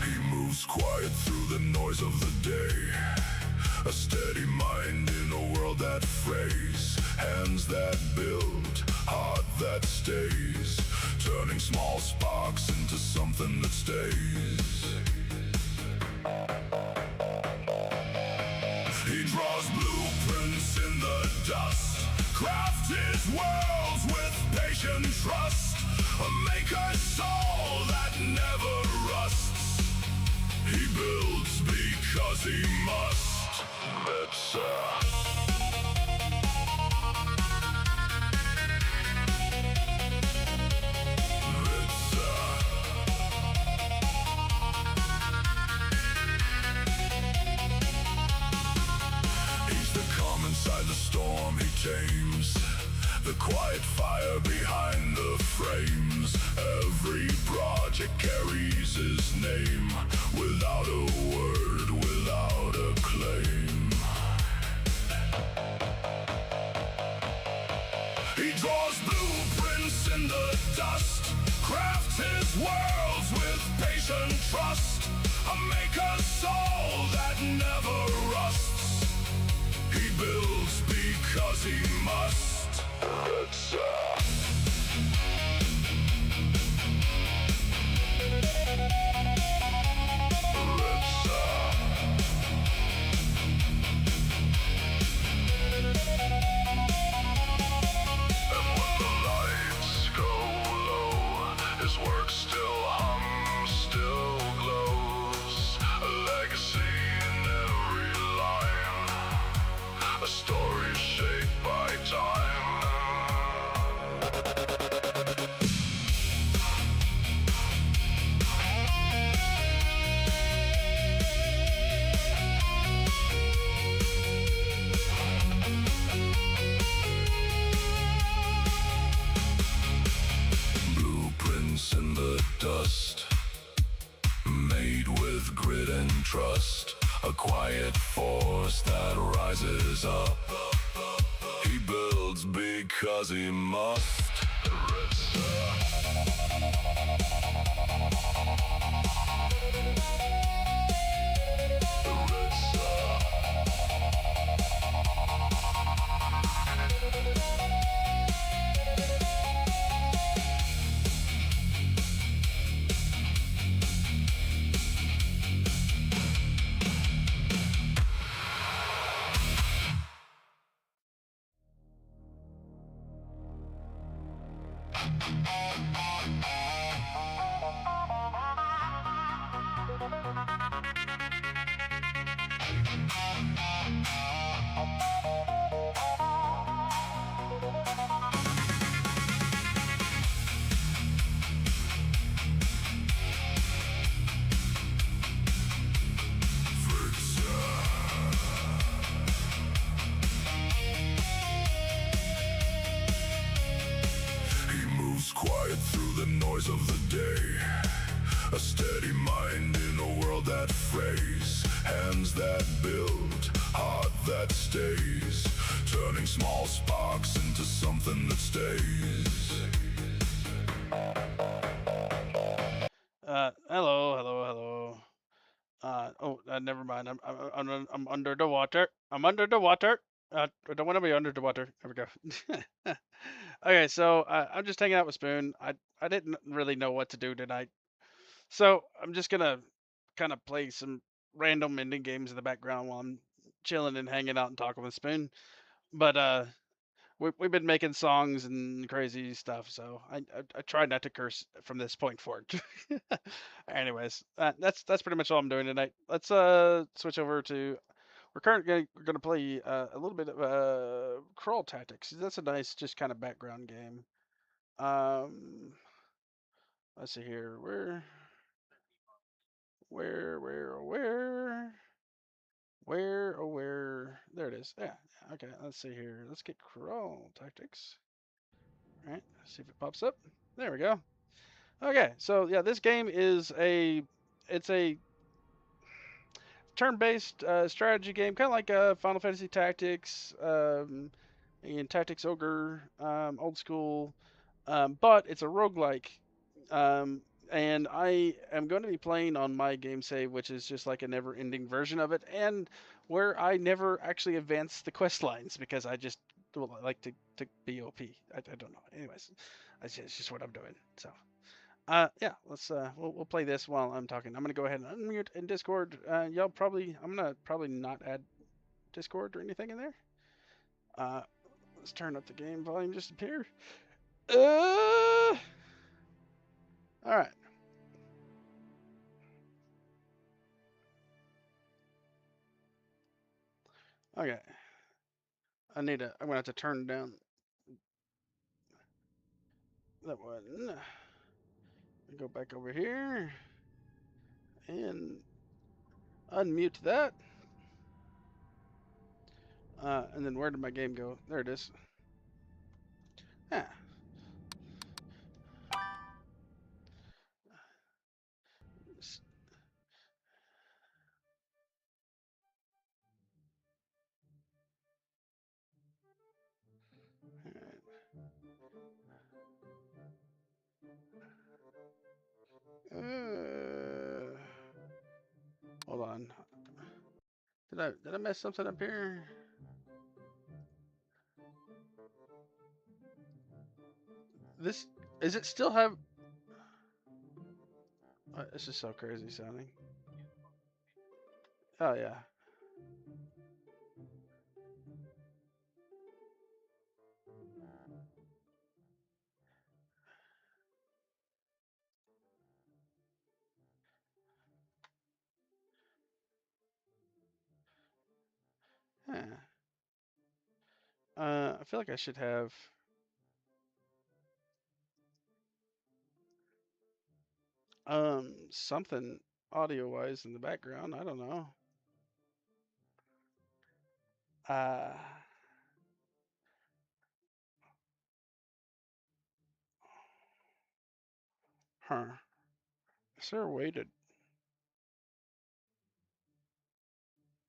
He moves quiet through the noise of the day. A steady mind in a world that frays. Hands that build, heart that stays. Turning small sparks into something that stays. He draws blueprints in the dust. Craft his worlds with patient trust. A maker's soul that never rusts. He builds because he must. It's He's the calm inside the storm he tames. The quiet fire behind the frames. Every project carries his name. Without a word, without a claim. He draws blueprints in the dust. Crafts his worlds with patient trust. A maker's soul that never rusts. He builds because he must. It's And when the lights go low, his work still hums, still glows. A legacy in every line. A story shaped by time. Blueprints in the dust, made with grit and trust. A quiet force that rises up. He builds because he must. He moves quiet through the noise of the day. A steady mind in a world that frays. Hands that build, heart that stays. Turning small sparks into something that stays. Hello. Never mind. I'm under the water. I'm under the water. I don't want to be under the water. There we go. Okay, so I'm just hanging out with Spoon. I didn't really know what to do tonight, so I'm just gonna kind of play some random ending games in the background while I'm chilling and hanging out and talking with Spoon. But we've been making songs and crazy stuff, so I try not to curse from this point forward. Anyways, that's pretty much all I'm doing tonight. Let's switch over to we're gonna play a little bit of Crawl Tactics. That's a nice just kind of background game. Um, let's see here. Where, where, oh, where? There it is. Yeah. Okay. Let's see here. Let's get crawl tactics. All right. See if it pops up. There we go. Okay. So yeah, this game is it's a turn-based strategy game, kind of like Final Fantasy Tactics, and Tactics Ogre, old school, but it's a roguelike. Um, and I am going to be playing on my game save, which is just like a never-ending version of it, and where I never actually advance the quest lines because I just like to be OP. I don't know. Anyways, it's just what I'm doing. So. Yeah, let's we'll play this while I'm talking. I'm gonna go ahead and unmute in Discord. I'm gonna probably not add Discord or anything in there. Uh, let's turn up the game volume just a hair. All right. Okay. I'm gonna have to turn down that one. Go back over here and unmute that. And then where did my game go? There it is. Yeah. Hold on. Did I mess something up here? This is it still have? This is so crazy sounding. Oh yeah. Huh. I feel like I should have something audio wise in the background. I don't know. Uh huh. Is there a way to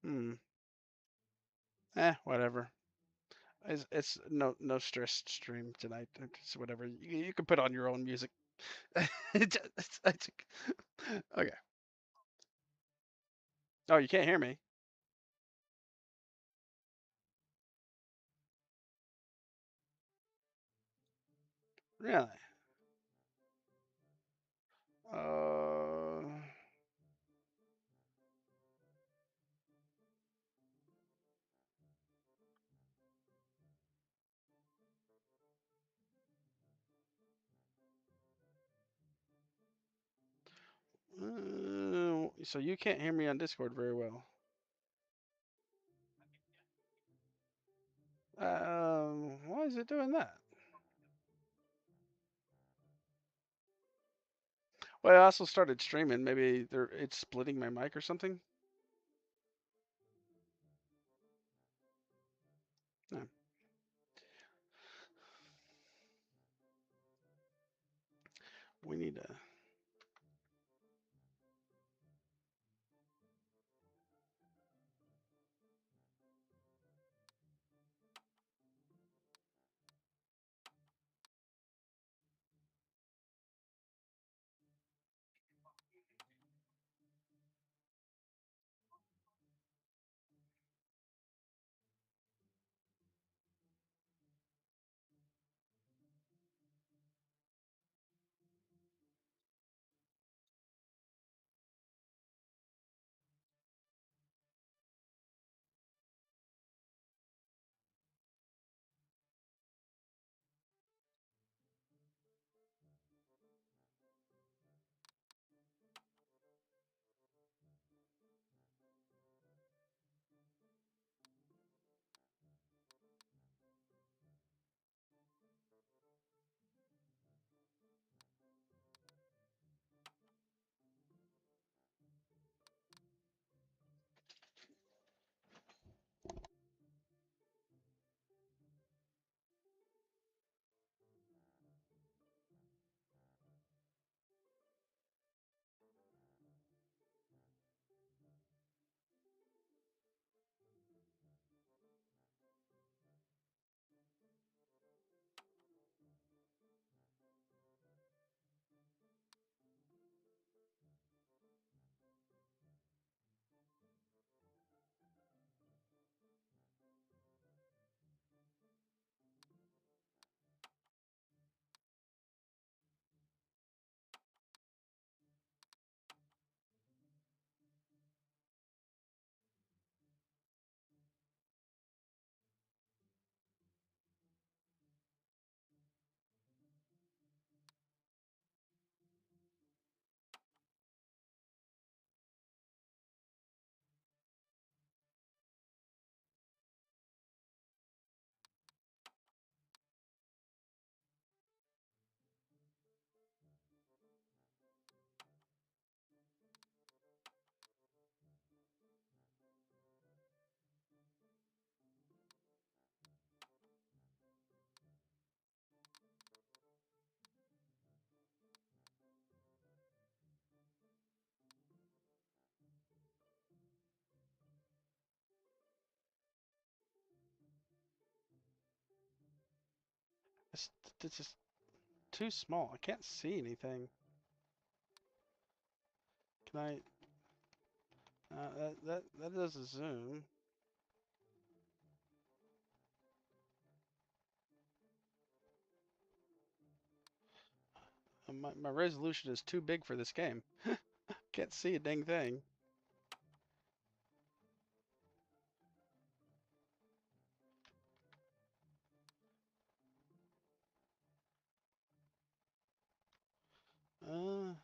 hmm. Whatever. It's no stress stream tonight. It's whatever. You can put on your own music. Okay. Oh, you can't hear me. Really? Uh so you can't hear me on Discord very well. Why is it doing that? Well, I also started streaming. Maybe it's splitting my mic or something. No. We need to. It's just too small. I can't see anything. Can I? That does a zoom. My resolution is too big for this game. Can't see a dang thing. Uh,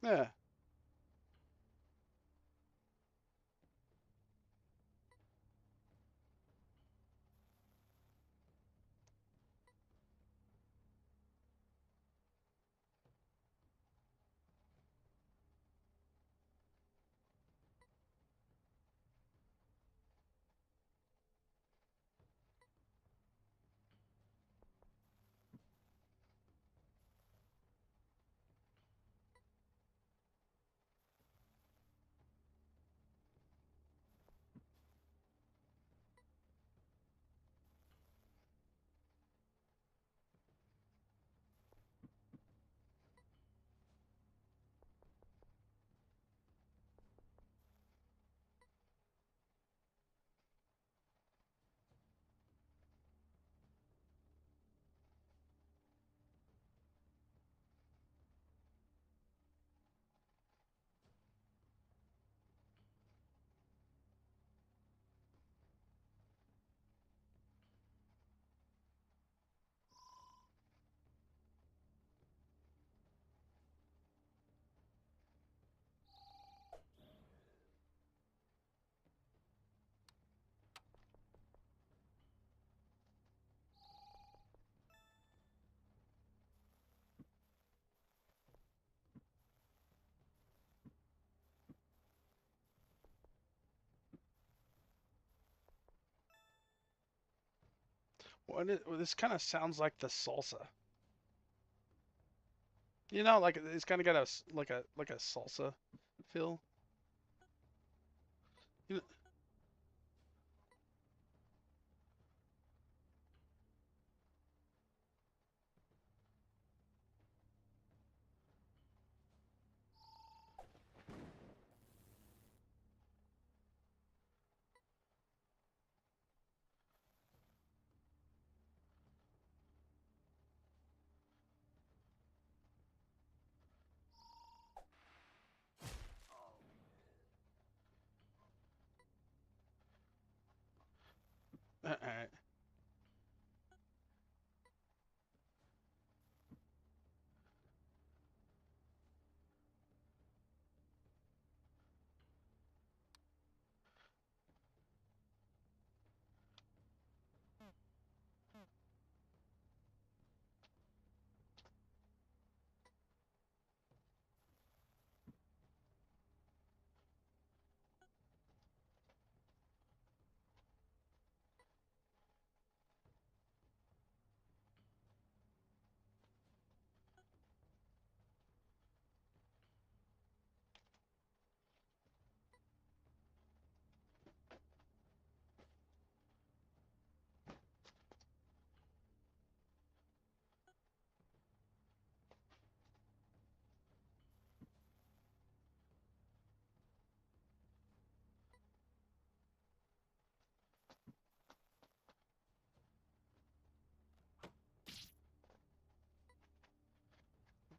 yeah. Well, this kind of sounds like the salsa. You know, like it's kind of got like a salsa feel. You know, alright.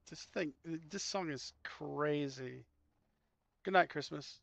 This song is crazy. Good night, Christmas.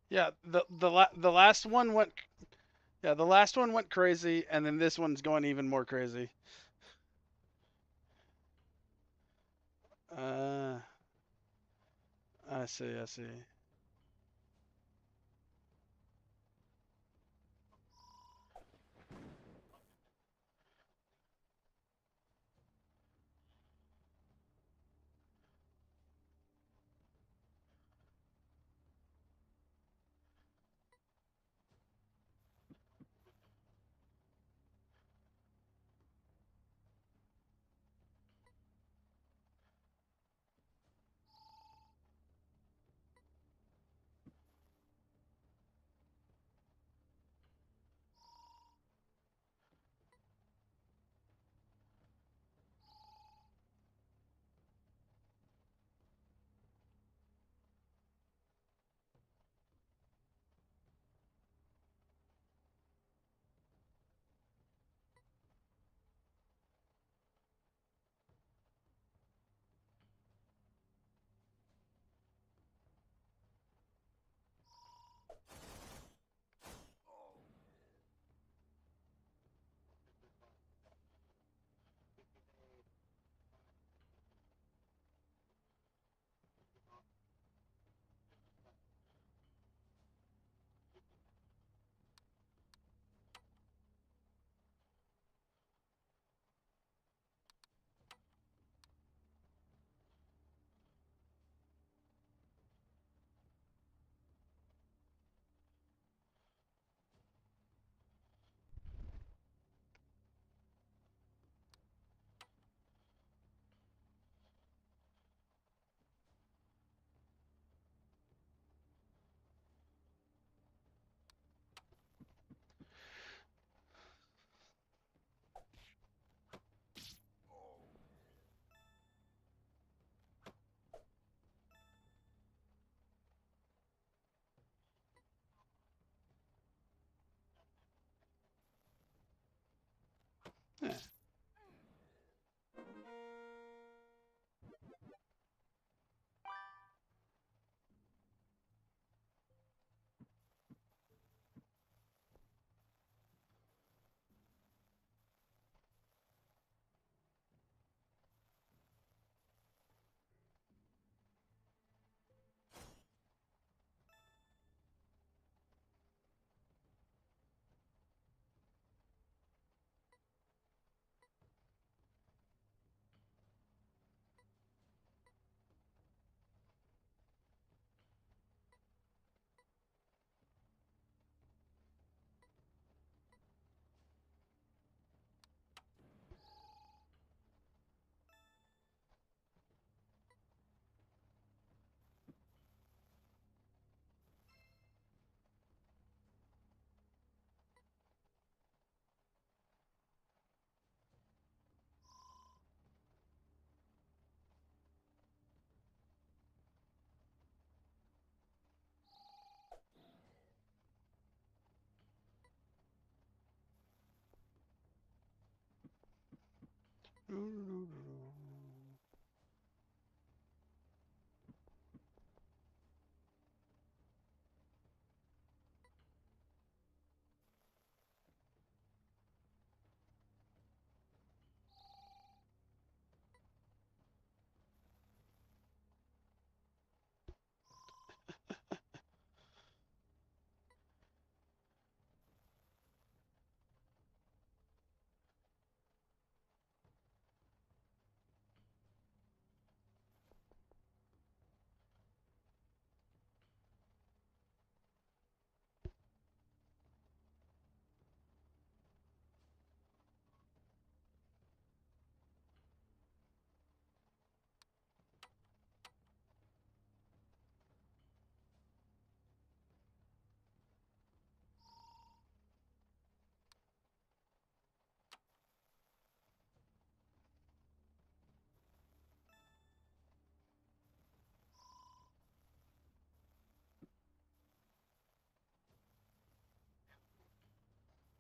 Yeah, the last one went. Yeah, the last one went crazy, and then this one's going even more crazy. Uh, I see. I see. Yeah.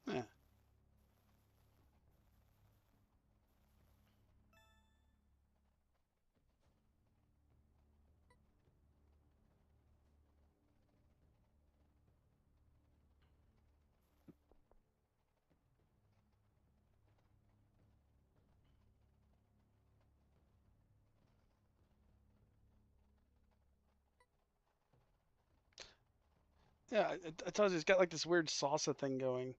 Yeah. Yeah, I told you it's got like this weird salsa thing going.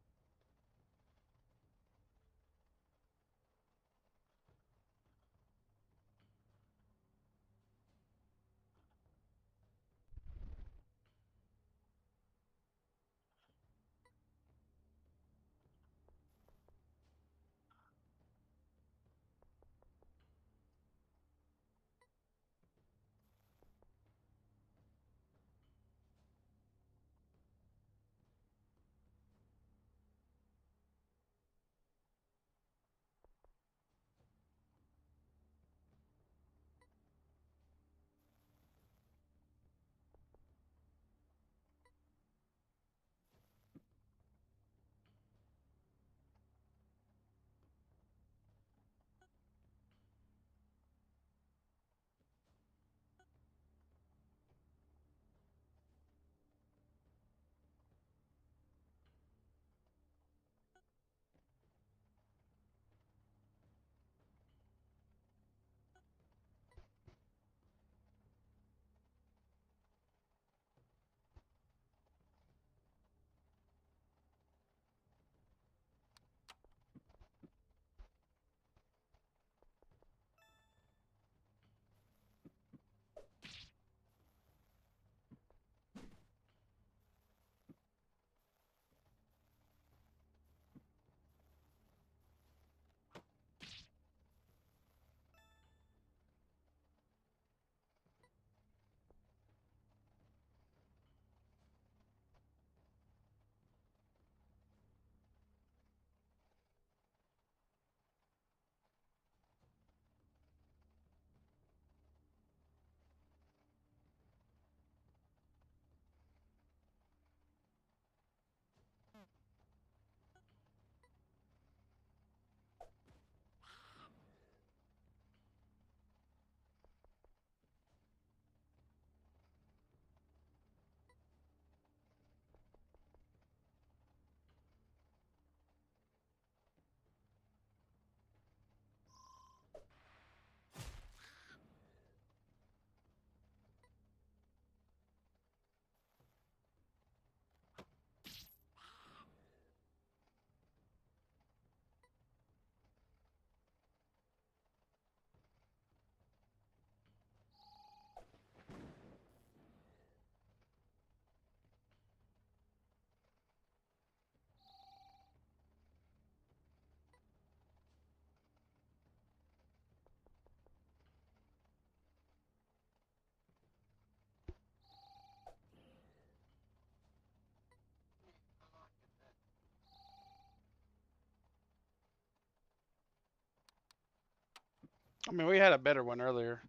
I mean, we had a better one earlier.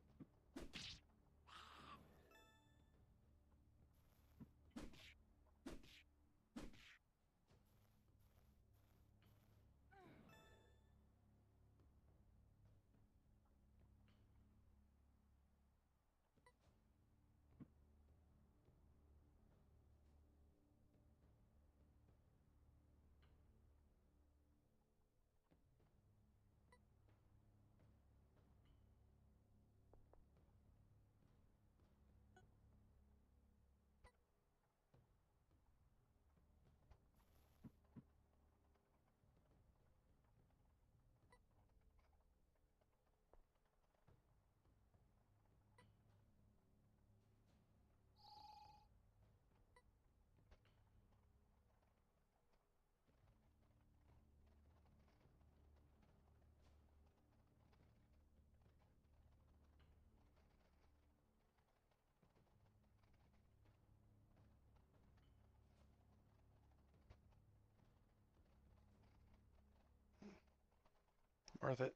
Worth it.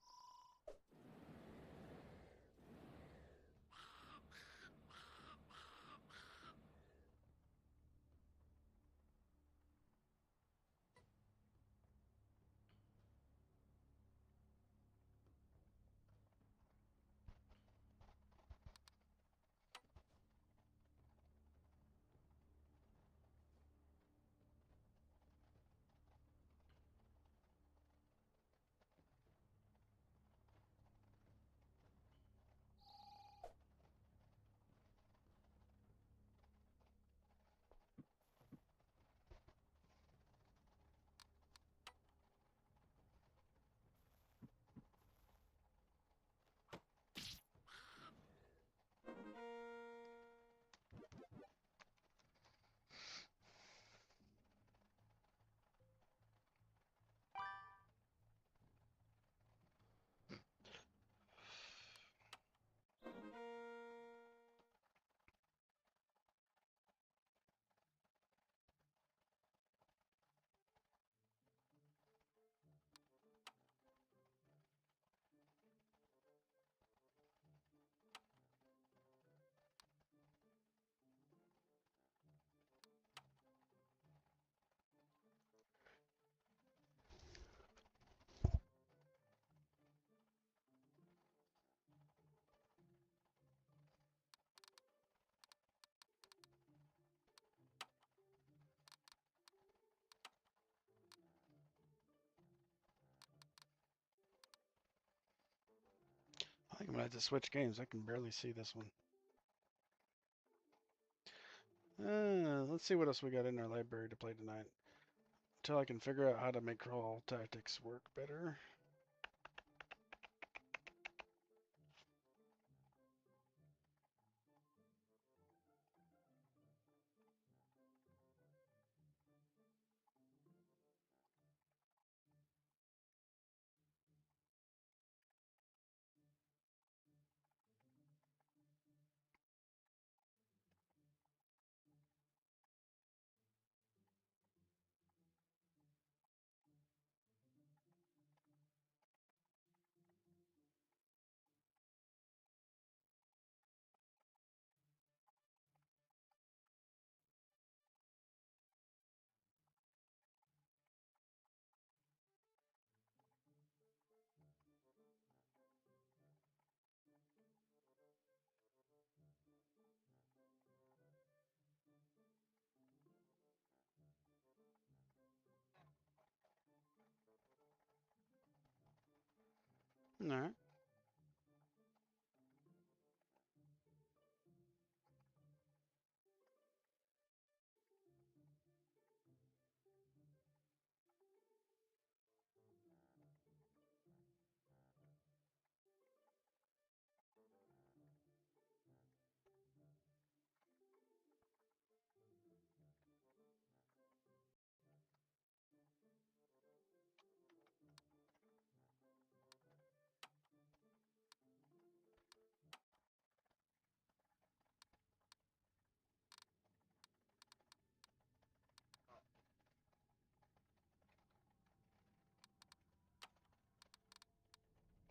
I think I'm gonna have to switch games. I can barely see this one. Let's see what else we got in our library to play tonight. Until I can figure out how to make crawl tactics work better. Alright.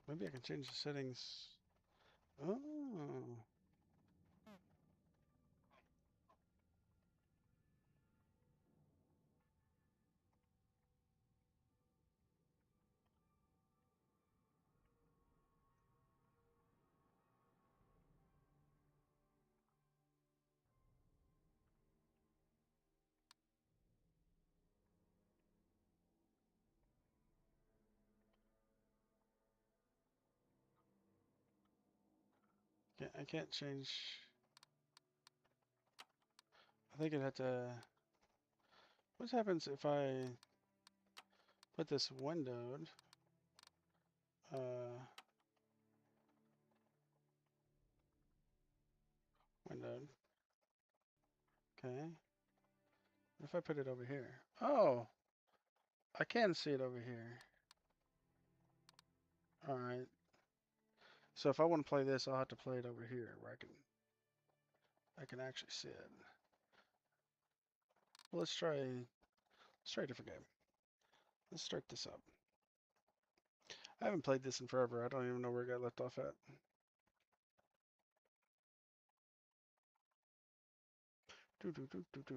Maybe I can change the settings. Oh. Yeah, I can't change. I think it had to. What happens if I put this windowed? Windowed. Okay. What if I put it over here? Oh, I can see it over here. All right. So if I want to play this, I'll have to play it over here where I can actually see it. Well, let's try a different game. Let's start this up. I haven't played this in forever. I don't even know where I got left off at. Do do do do do.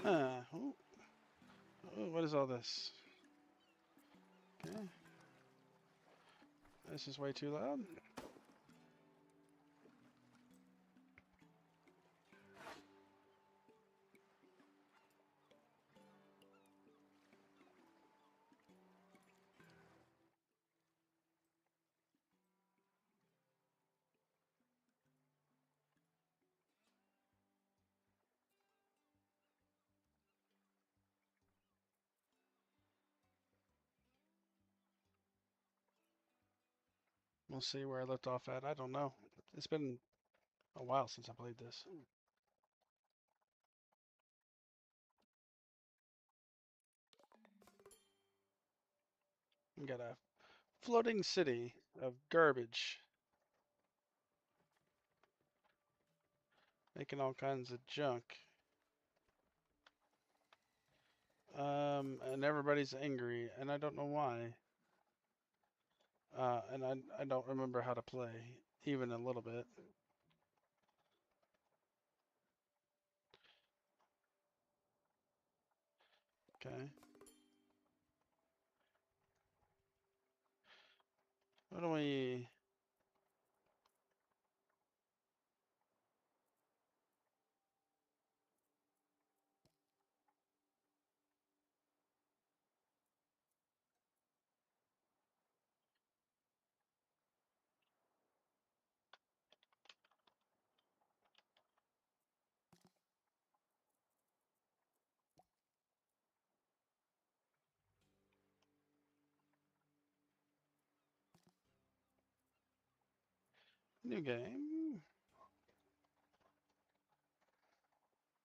Oh, what is all this? Okay. This is way too loud. We'll see where I left off at. I don't know. It's been a while since I played this. We got a floating city of garbage. Making all kinds of junk. And everybody's angry, and I don't know why. And I don't remember how to play, even a little bit. Okay. What do we... New game?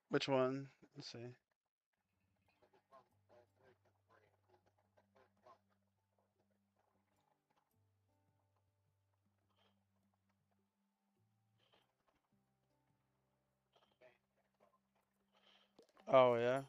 Which one? Let's see. Oh, yeah.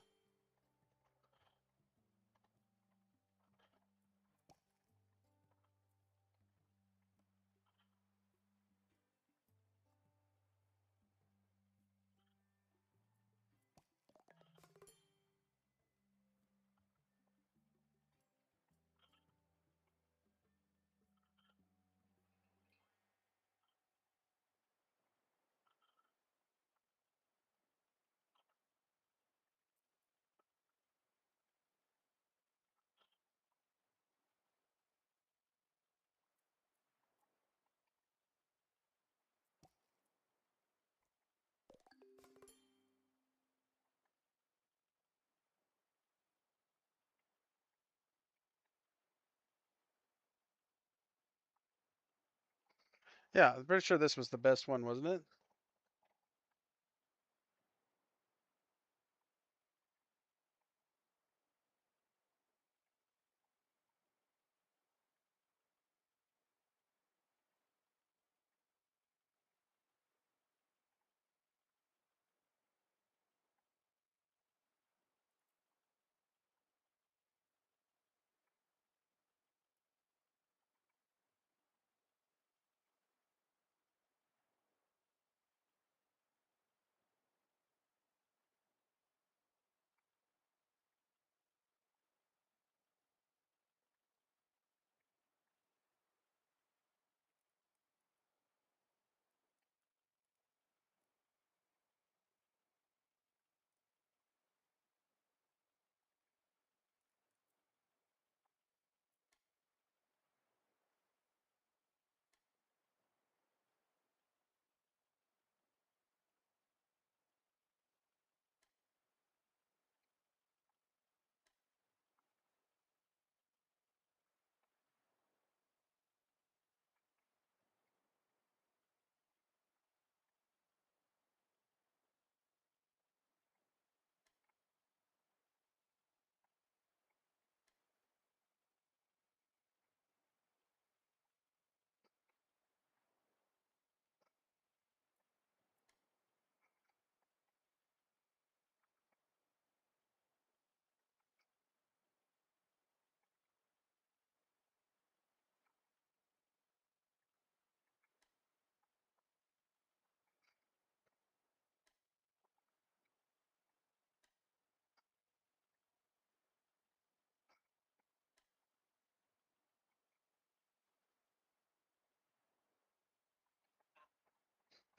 Yeah, I'm pretty sure this was the best one, wasn't it?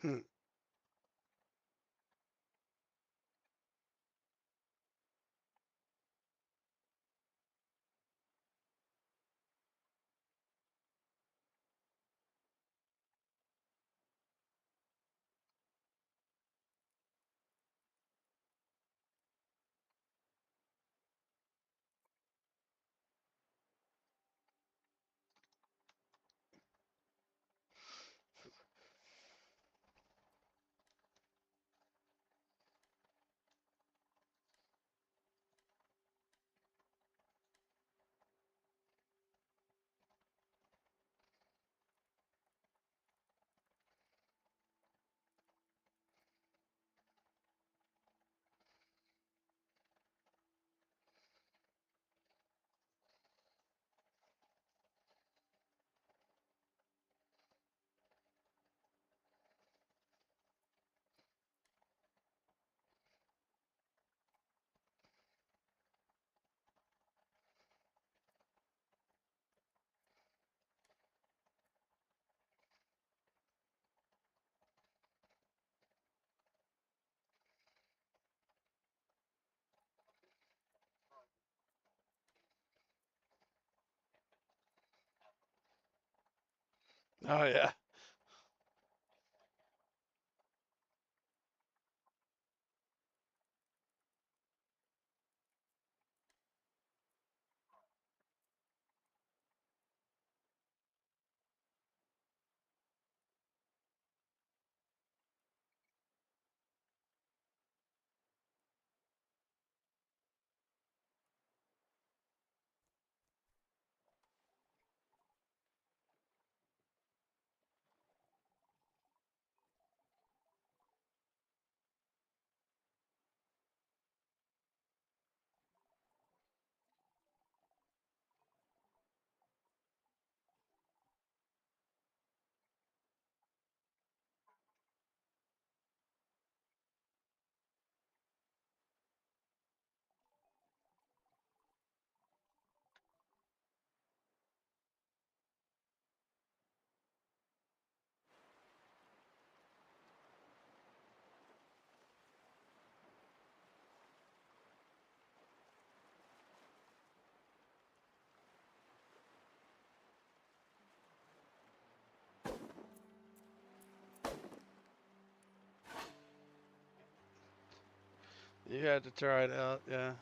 Hmm. Oh yeah. You had to try it out, yeah.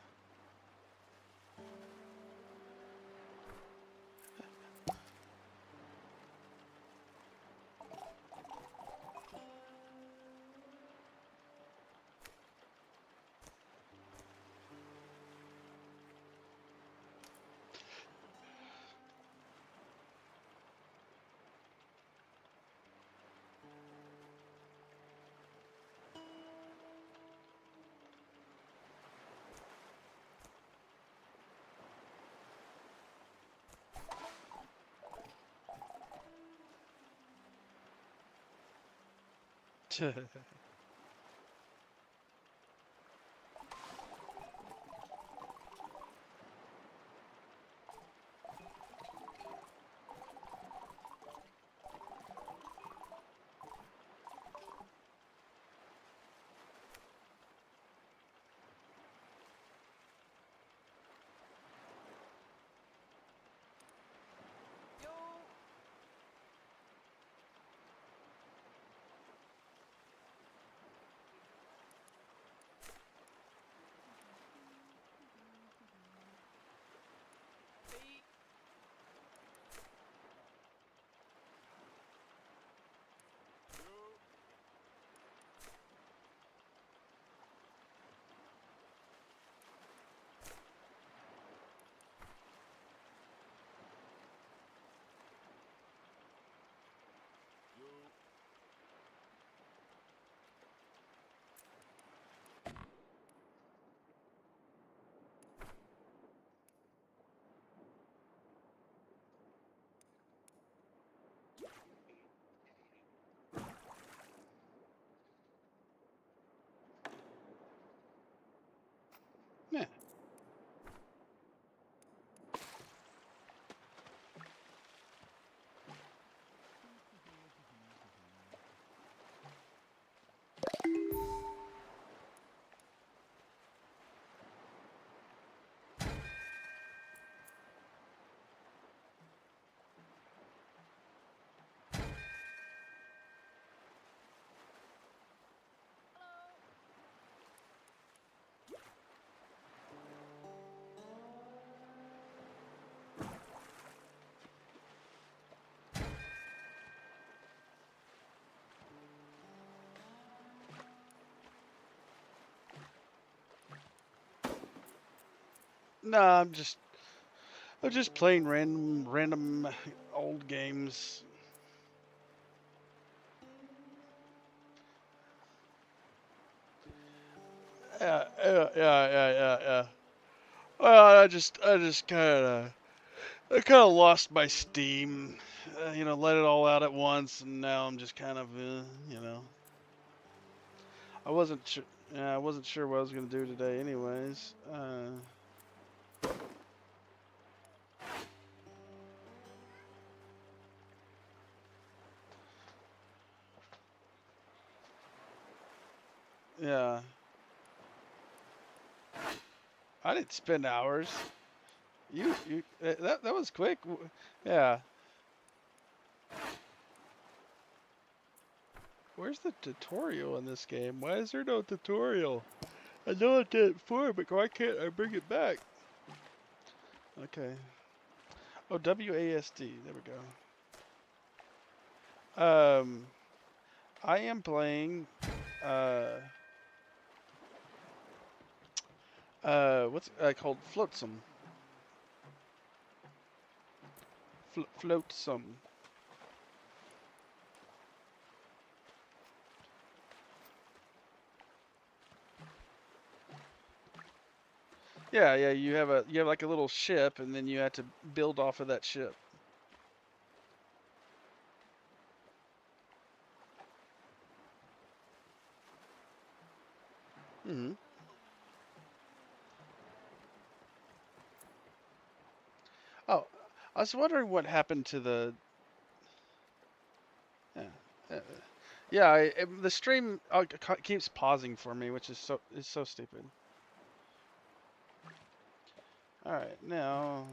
Nah, I'm just playing random old games. Yeah. Well, I kind of lost my steam, let it all out at once, and now I'm just kind of, I wasn't sure. Yeah, I wasn't sure what I was gonna do today, anyways. Yeah, I didn't spend hours. That was quick. Yeah. Where's the tutorial in this game? Why is there no tutorial? I know I did it before, but why can't I bring it back? Okay. Oh, WASD. There we go. I am playing. Uh, what's called Flotsam. Flotsam. Yeah. You have like a little ship, and then you have to build off of that ship. Hmm. Oh, I was wondering what happened to the. Yeah, uh, the stream keeps pausing for me, which is so stupid. All right, now.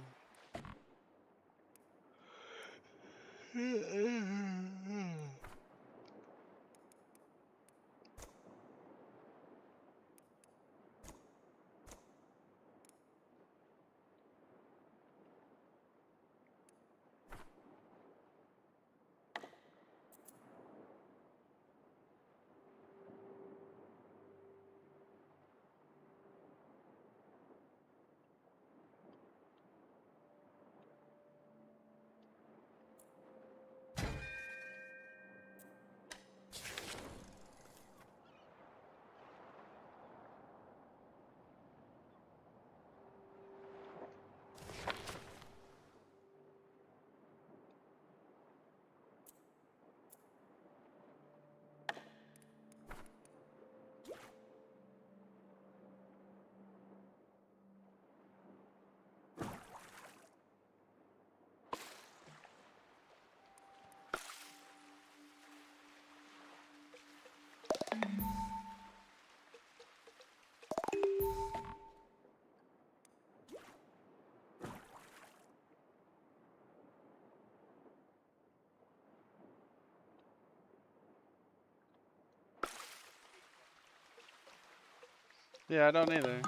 Yeah, I don't either.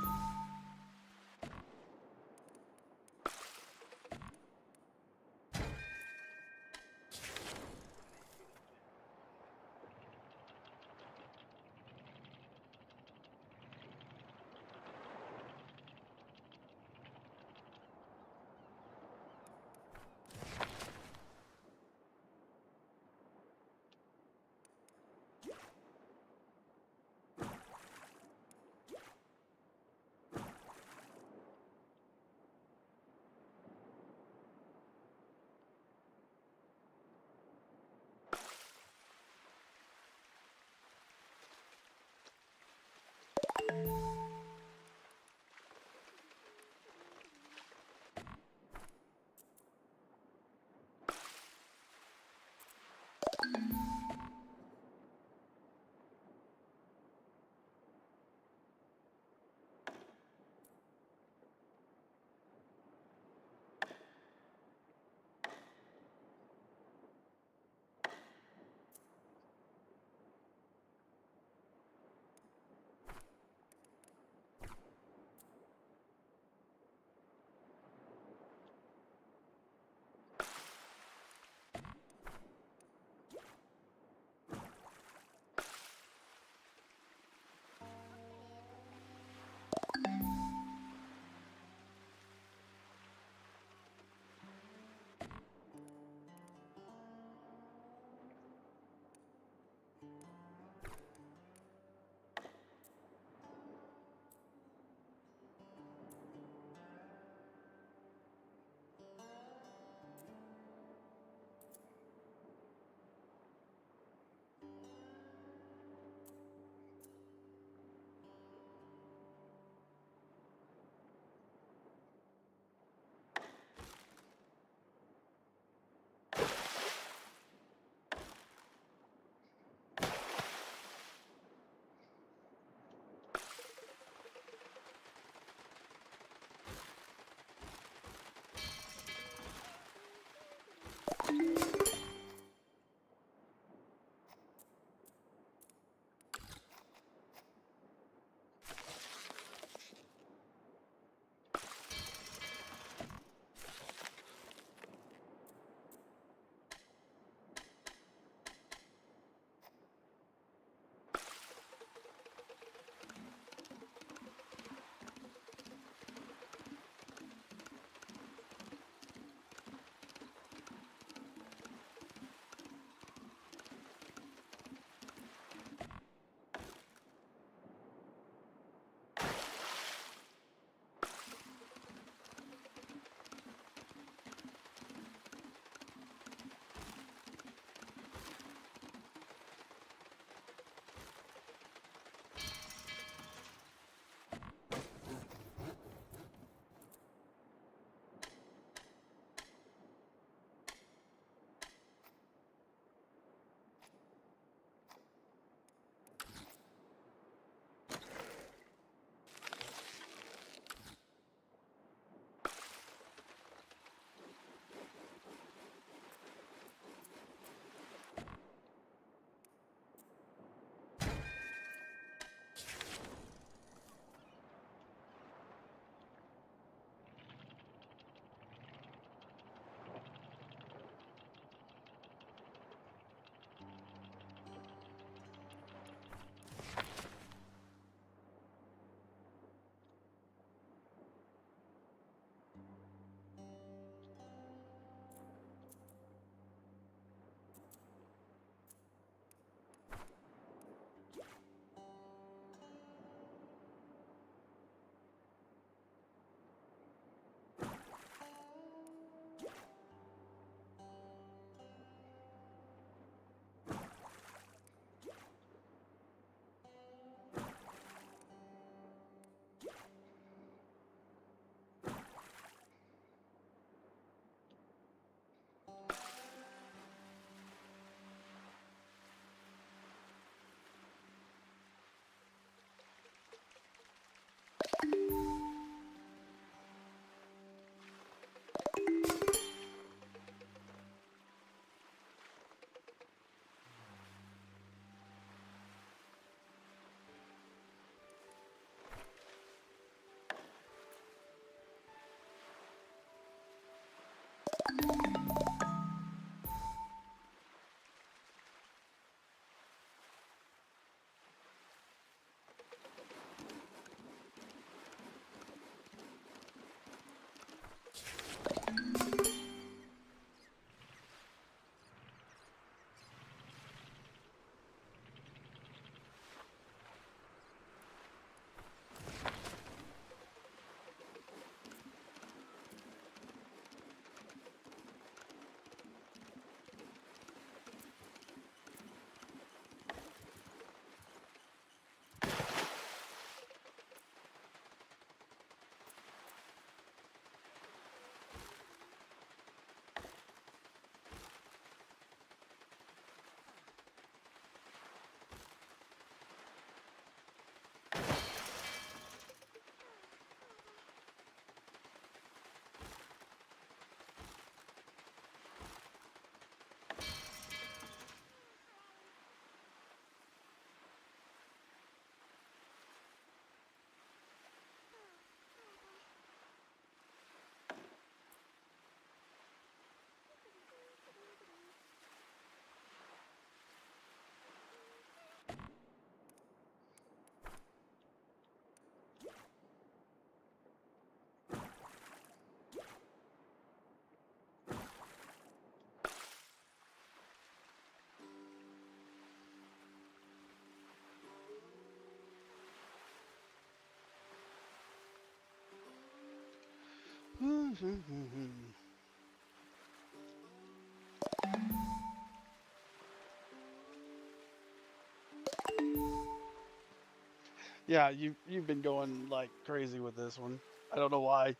Yeah, you've been going like crazy with this one. I don't know why.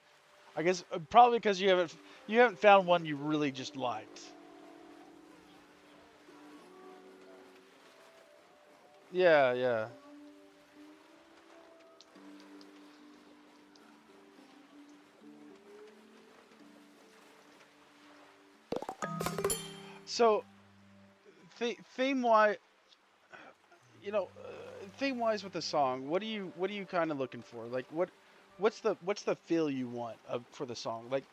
I guess probably because you haven't found one you really just liked. Yeah, yeah. So theme wise, theme wise with the song, what are you kind of looking for? Like what's the feel you want for the song? Like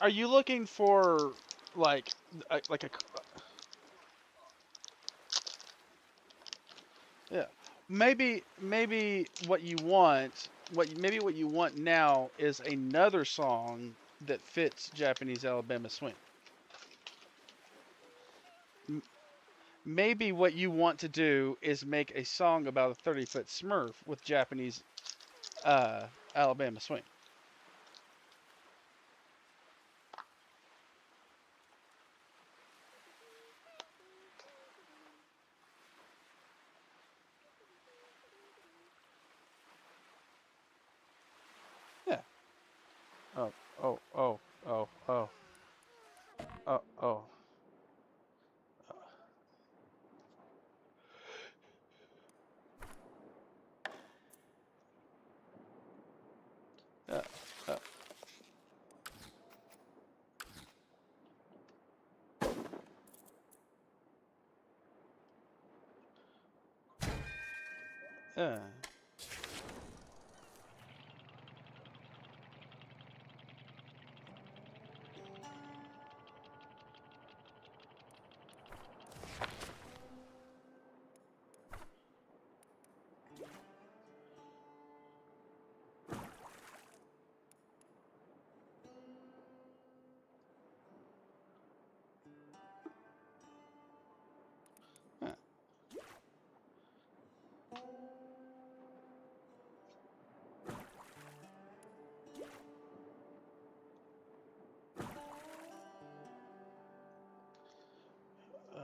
are you looking for like like a yeah, maybe what you want now is another song that fits Japanese Alabama swing. M- Maybe what you want to do is make a song about a 30-foot Smurf with Japanese uh, Alabama swing. Yeah. Oh, oh, oh, oh, oh, oh, oh. Uh, uh, yeah. Yeah. Uh,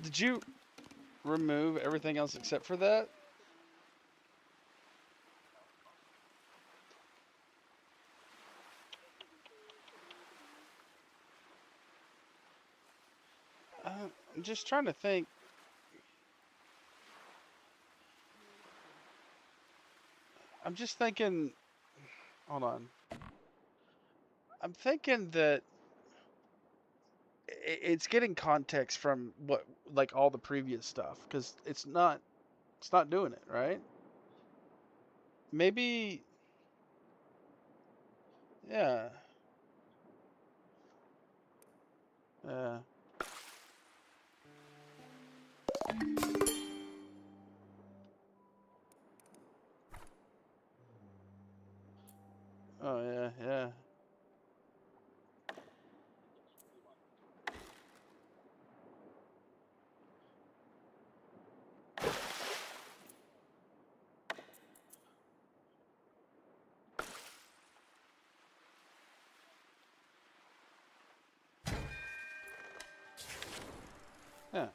did you remove everything else except for that? I'm just trying to think. I'm just thinking. Hold on. I'm thinking that it's getting context from what like all the previous stuff because it's not doing it right. Maybe yeah. Yeah. Oh yeah. Yeah. Yeah.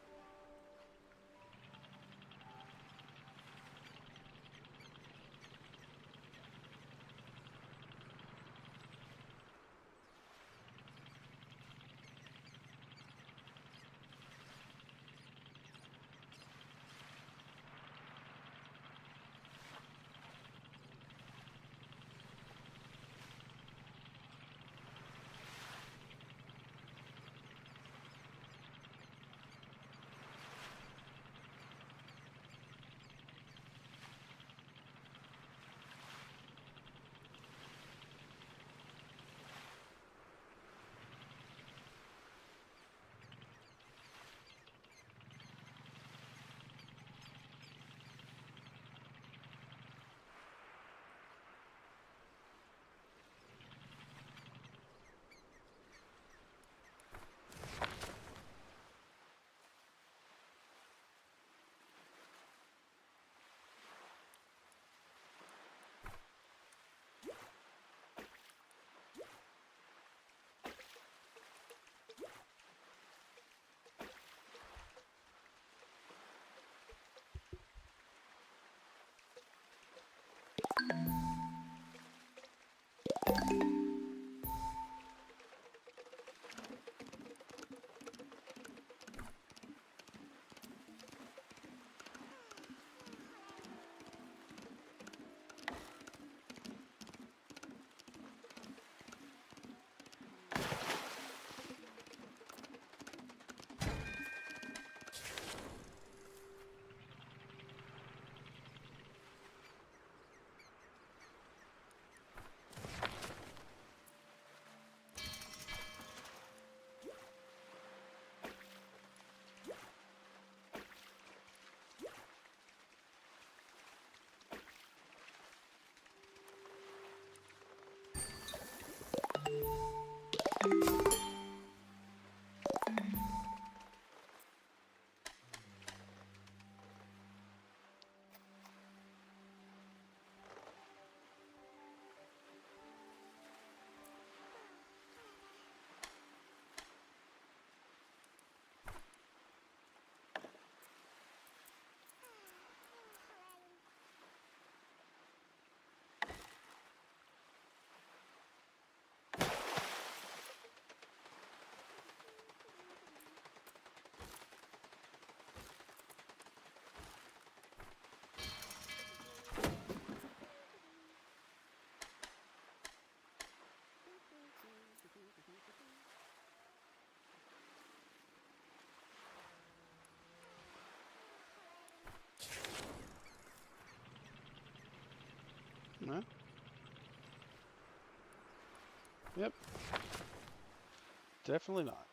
No? Yep. Definitely not.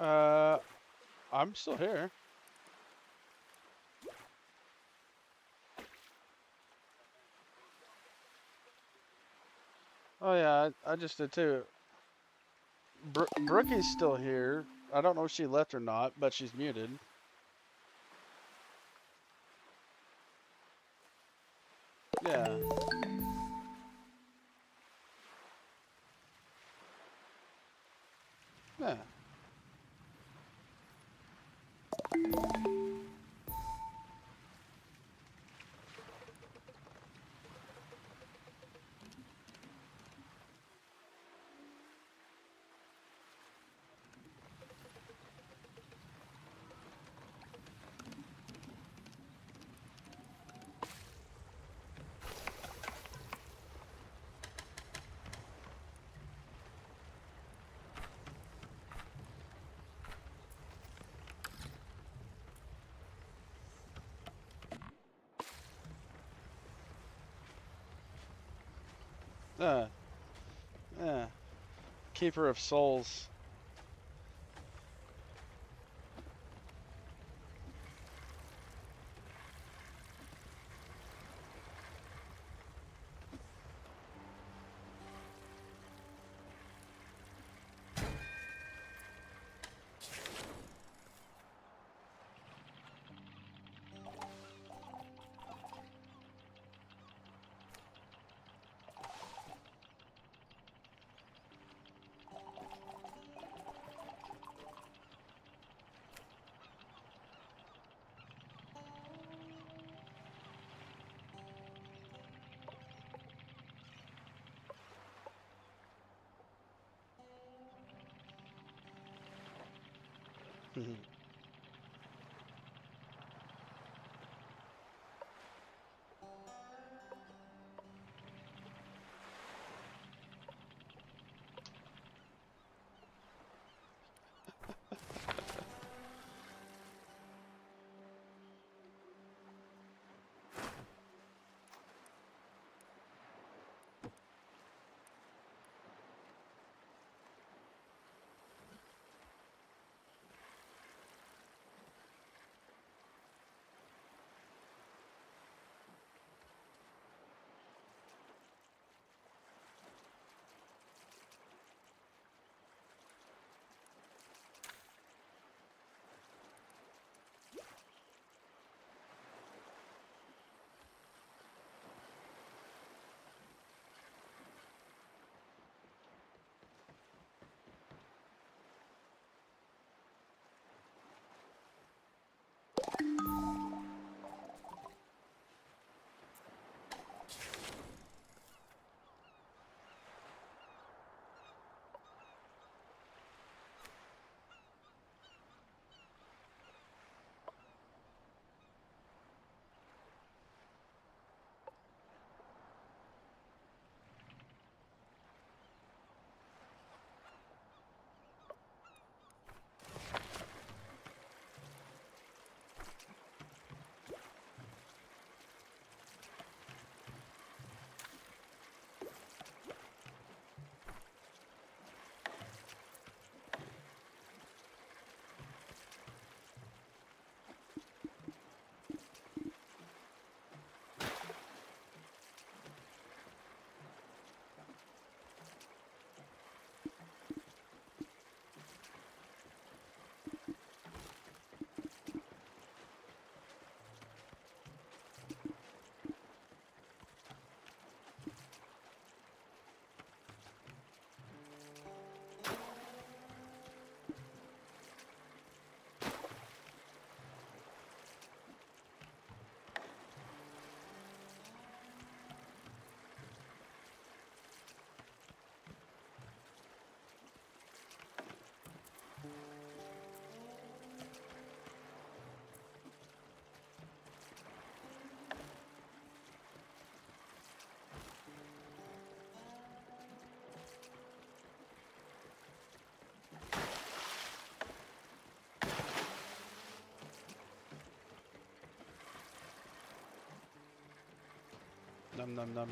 Uh, I'm still here. Oh yeah, I just did too. Brookie's still here. I don't know if she left or not, but she's muted. Yeah. Yeah. Yeah. Yeah. Keeper of souls. Num num num.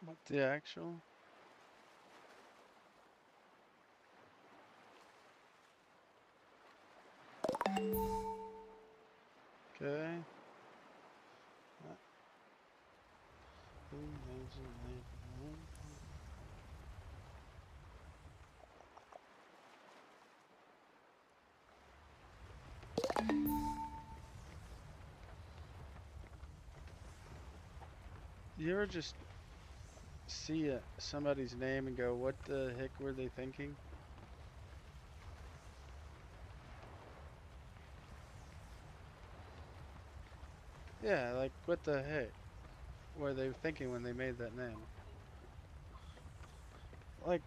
What the actual? Okay. You ever just see somebody's name and go, what the heck were they thinking? Yeah, like, what the heck were they thinking when they made that name? Like,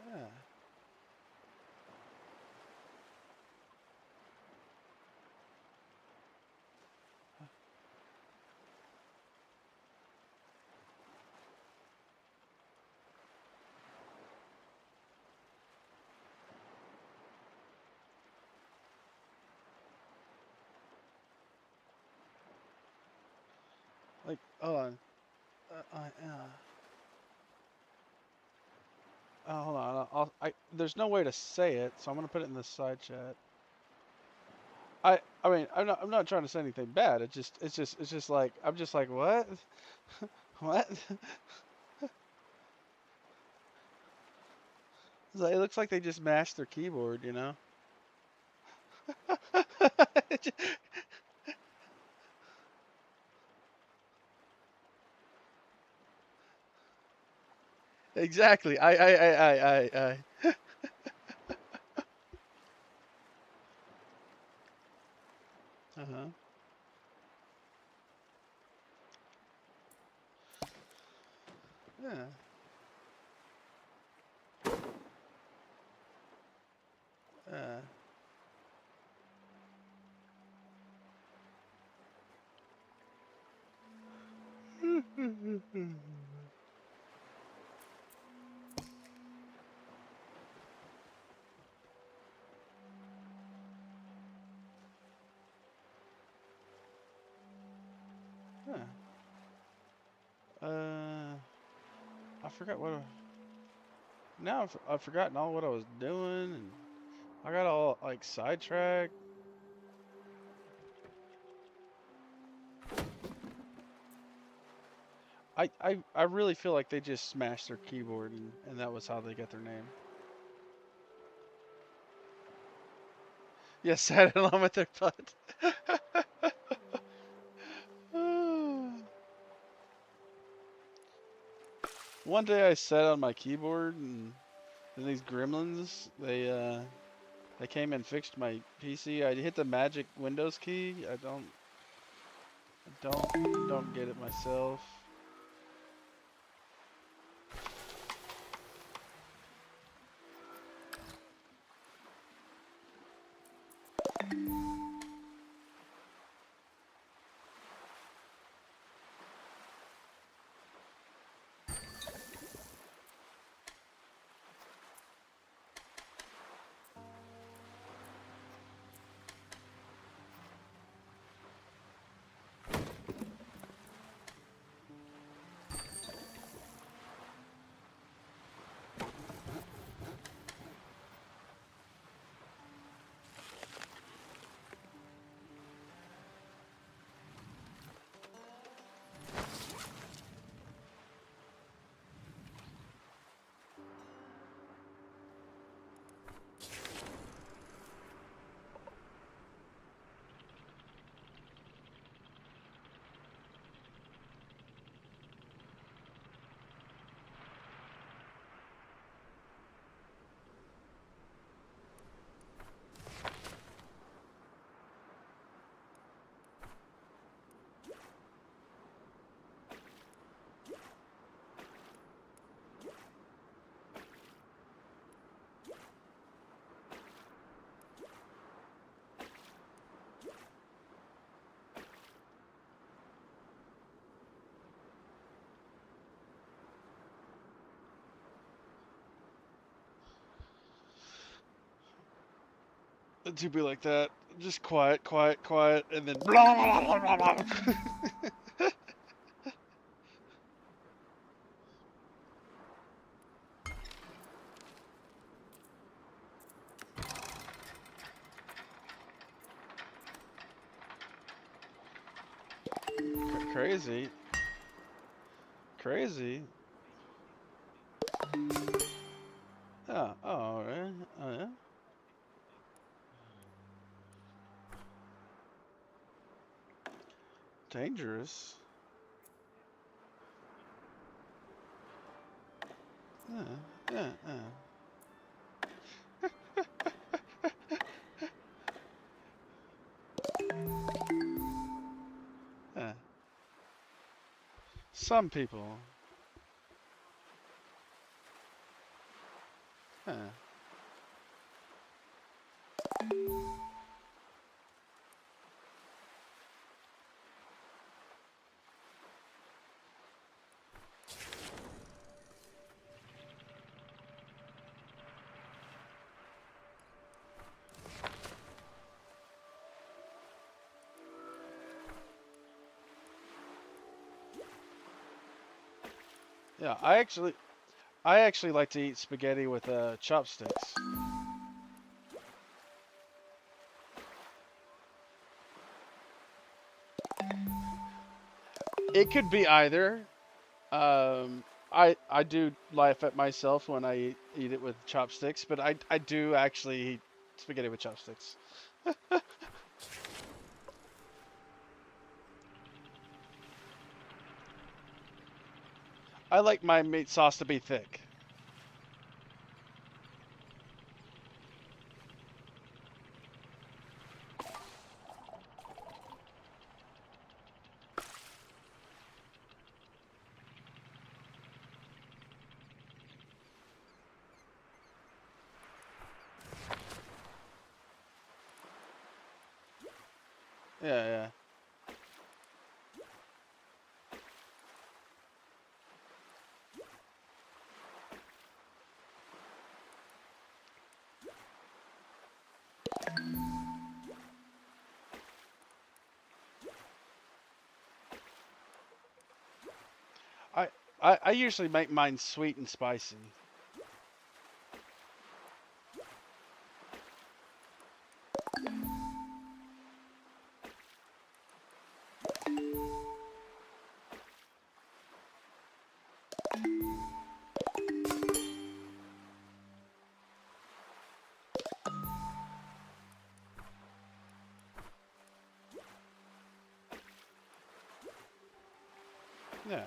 yeah. Like, hold on. Hold on. There's no way to say it, so I'm gonna put it in the side chat. I mean, I'm not trying to say anything bad. It's just like, I'm just like, what? What? It's like, it looks like they just mashed their keyboard, you know? Exactly. I. Uh-huh. Yeah. Yeah. Huh. I forgot what. Now I've forgotten all what I was doing, and I got all like sidetracked. I really feel like they just smashed their keyboard, and that was how they got their name. Yeah, sat along with their butt. One day I sat on my keyboard and then these gremlins, they came and fixed my PC. I hit the magic Windows key. I don't get it myself. It do be like that. Just quiet, quiet, quiet, and then blah, blah, blah, blah, blah. Crazy. Crazy. Oh, alright. Oh, yeah. Dangerous. Yeah, yeah, yeah. Some people. Yeah. Yeah, I actually like to eat spaghetti with chopsticks. It could be either. I do laugh at myself when I eat it with chopsticks, but I do actually eat spaghetti with chopsticks. I like my meat sauce to be thick. Yeah, yeah. I, I usually make mine sweet and spicy. Yeah.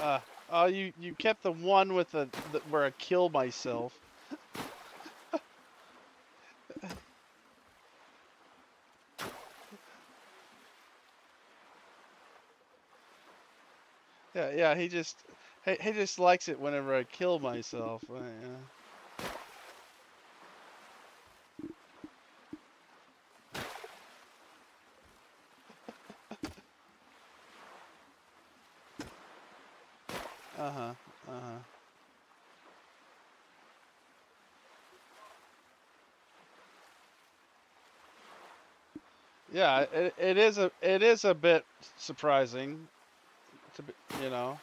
uh, oh, you kept the one with the where I kill myself. Yeah, yeah. He just likes it whenever I kill myself. Yeah. Uh-huh. Uh-huh. Yeah, it is a bit surprising to be, you know.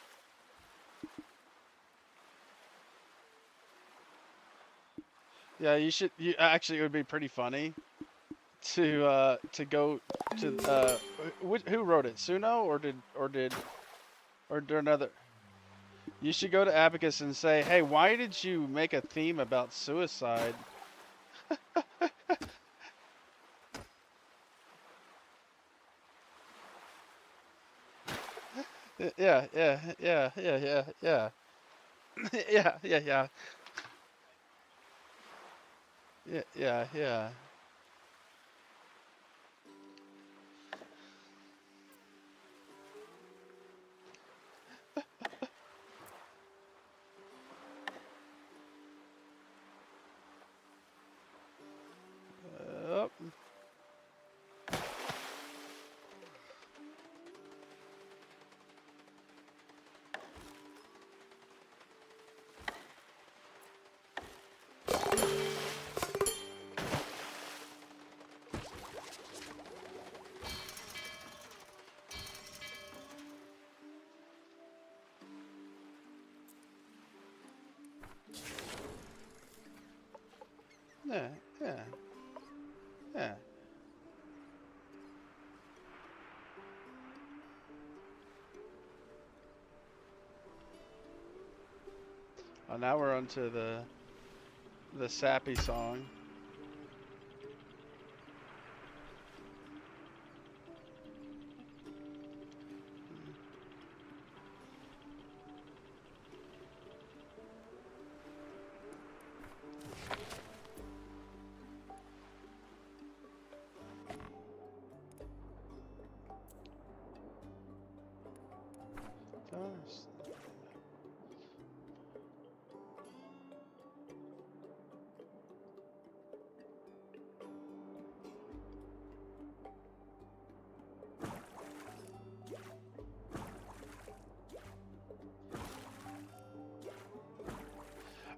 Yeah, you actually it would be pretty funny to go to who wrote it? Suno or did another. You should go to Abacus and say, "Hey, why did you make a theme about suicide?" Yeah, yeah, yeah, yeah, yeah, yeah. Yeah, yeah, yeah. Yeah, yeah, yeah. Uh, yeah, yeah, yeah. Oh, now we're onto the sappy song. Gosh.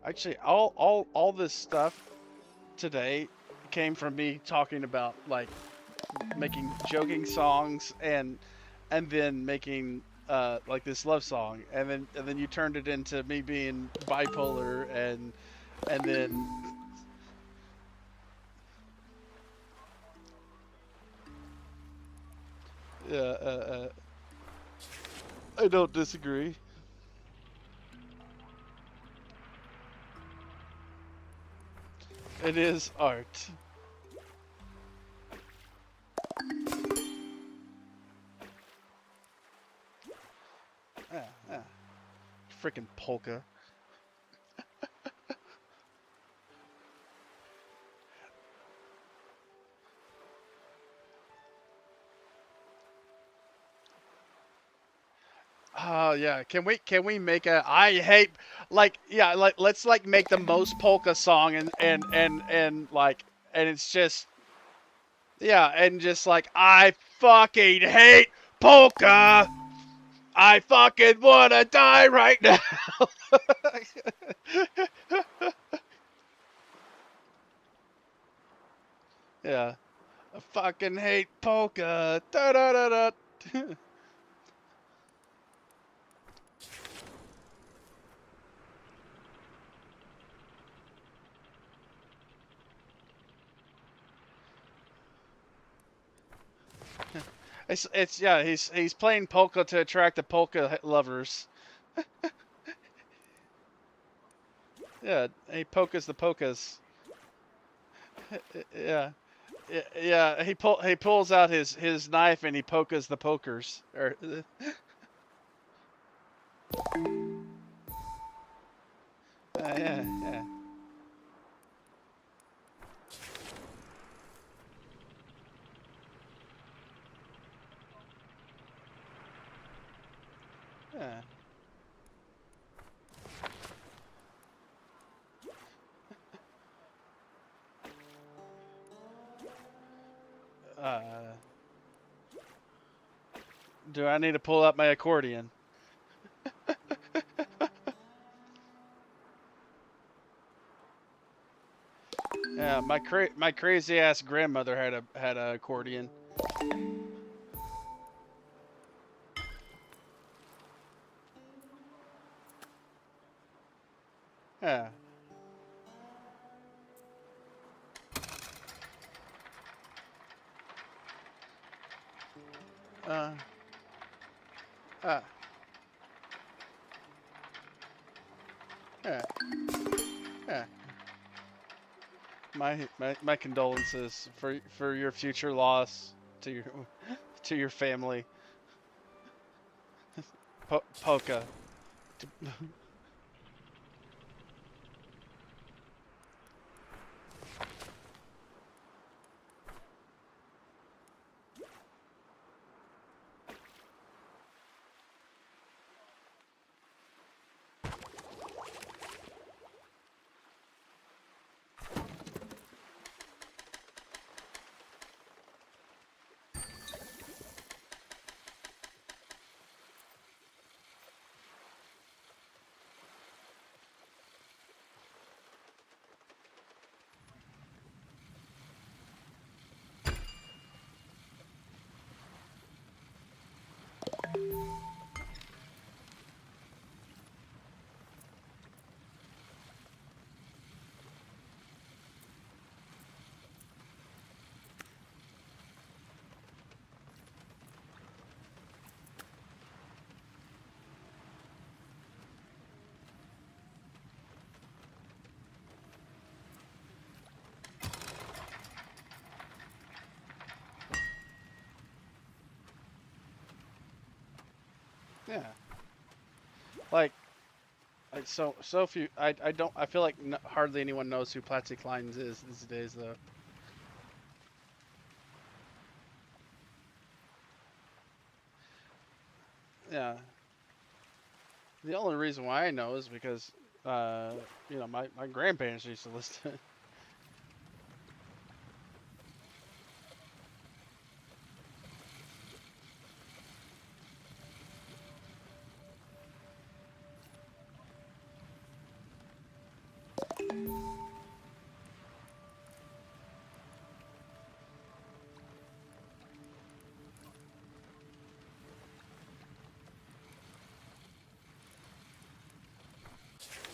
Actually, all this stuff today came from me talking about like making joking songs and then making like this love song and then you turned it into me being bipolar and then I don't disagree. It is art. Yeah, yeah. Freaking polka. Oh yeah, can we make a I hate like yeah like let's like make the most polka song and like and it's just yeah and just like I fucking hate polka. I fucking wanna die right now. Yeah, I fucking hate polka. Da da da da. It's yeah he's playing polka to attract the polka lovers. Yeah, he polkas the polkas. Yeah. Yeah, he pulls out his knife and he polkas the pokers. Or yeah, yeah, yeah. Uh, do I need to pull out my accordion? Yeah, my crazy ass grandmother had a accordion. Yeah. Uh. Uh. Yeah. Yeah. My condolences for your future loss to your to your family. Polka. Yeah. Like so few. I don't. I feel like hardly anyone knows who Plastic Lines is these days, though. Yeah. The only reason why I know is because, uh, my grandparents used to listen to it.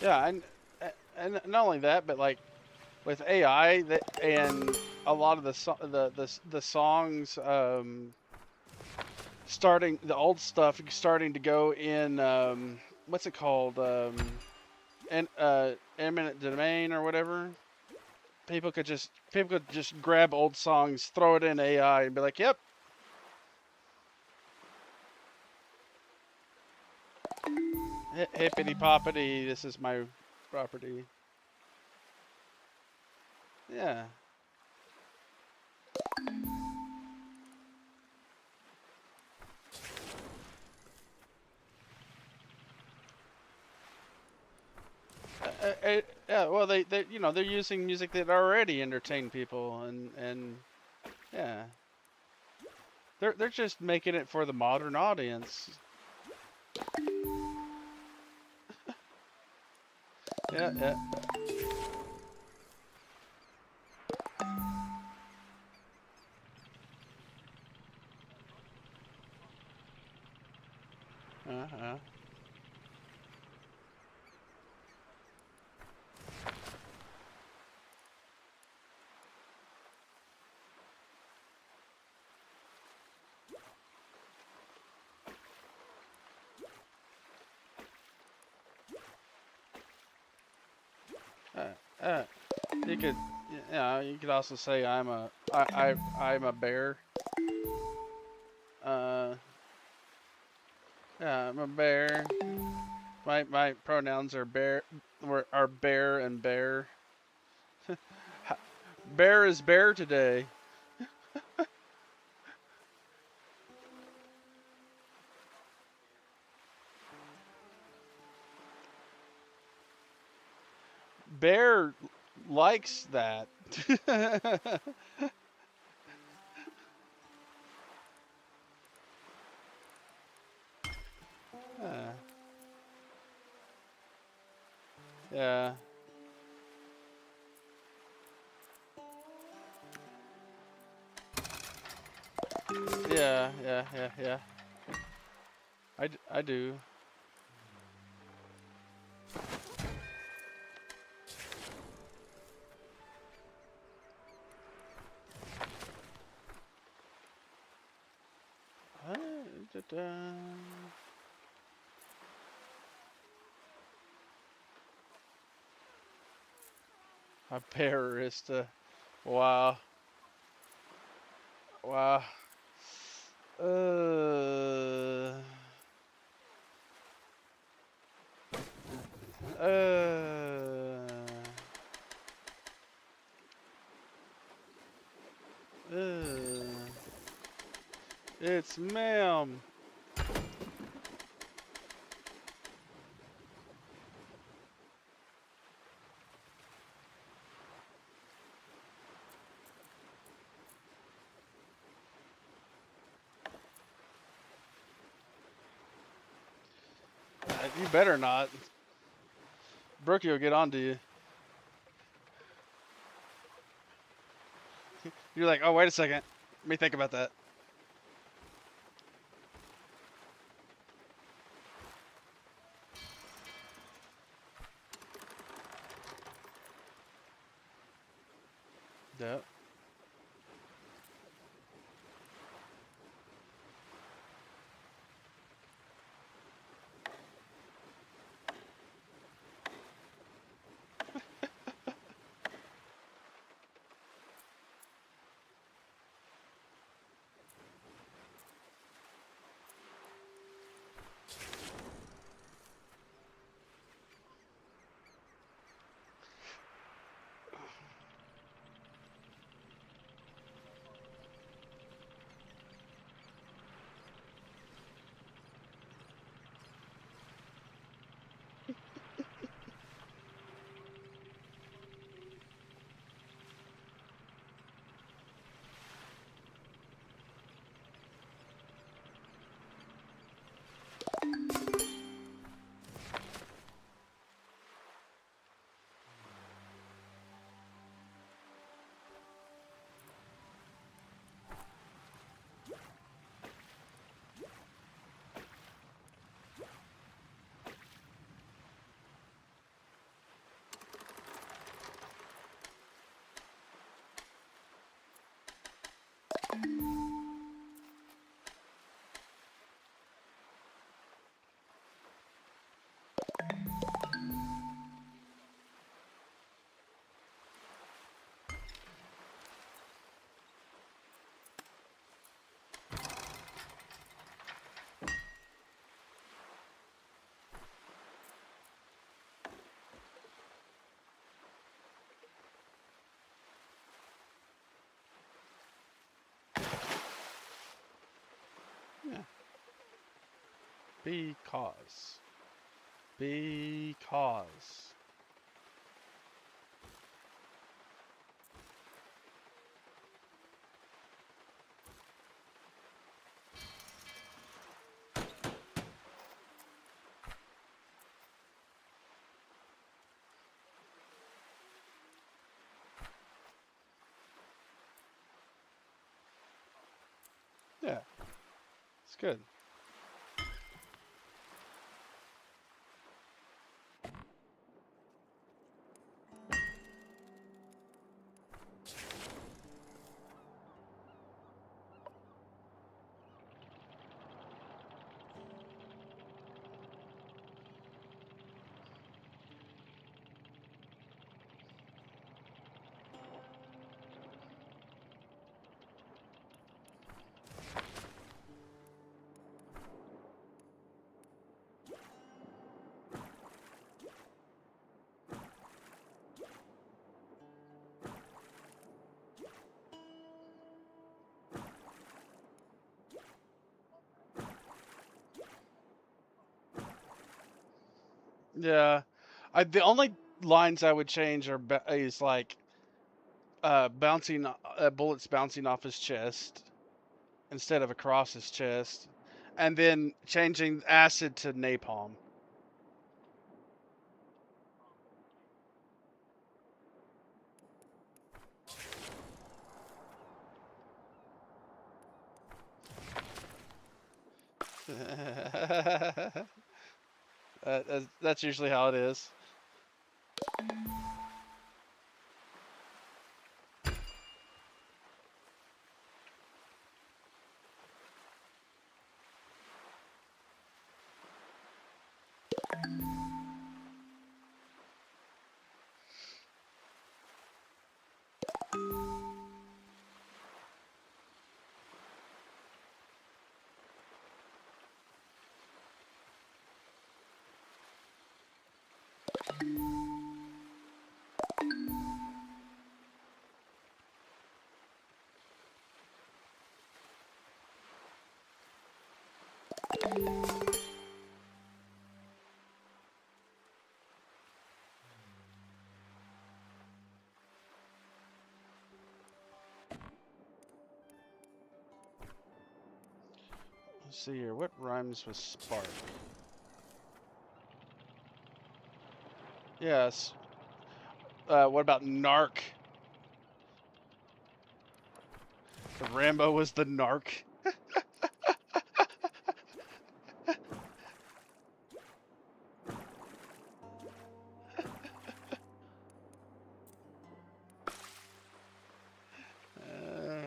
Yeah, and not only that, but like with AI and a lot of the songs starting the old stuff starting to go in what's it called and eminent domain or whatever. People could just grab old songs, throw it in AI, and be like, "Yep, hippity poppity, this is my property." Yeah, yeah. Well, they you know they're using music that already entertain people, and yeah, they're just making it for the modern audience. Yeah, yeah. Uh-huh. Uh, uh, you could, yeah, you could also say I'm a bear. Uh, yeah, I'm a bear. My pronouns are are bear and bear. Bear is bear today. Bear likes that. Yeah. Yeah. Yeah, yeah, yeah, yeah. I do. A barista. Wow. Wow. Uh. Uh. Uh. It's ma'am. You better not. Brookie will get onto you. You're like, oh, wait a second. Let me think about that. Yep. Yeah. Because. Because. Yeah, it's good. Yeah, the only lines I would change is like bouncing bullets bouncing off his chest instead of across his chest, and then changing acid to napalm. That's usually how it is. Let's see here. What rhymes with spark? Yes. What about narc? Rambo was the narc. Uh,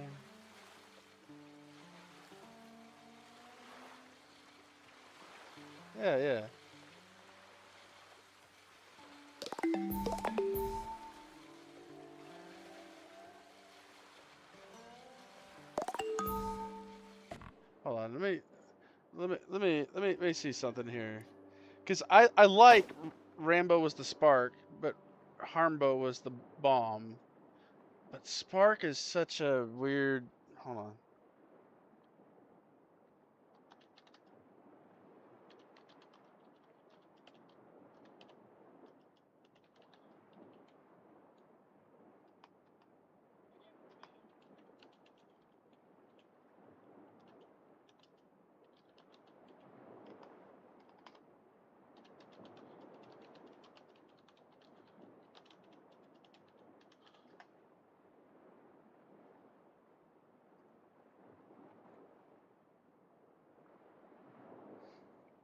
yeah, yeah. Hold on. Let me see something here. Because I like Rambo was the spark, but Harmbo was the bomb. But spark is such a weird. Hold on.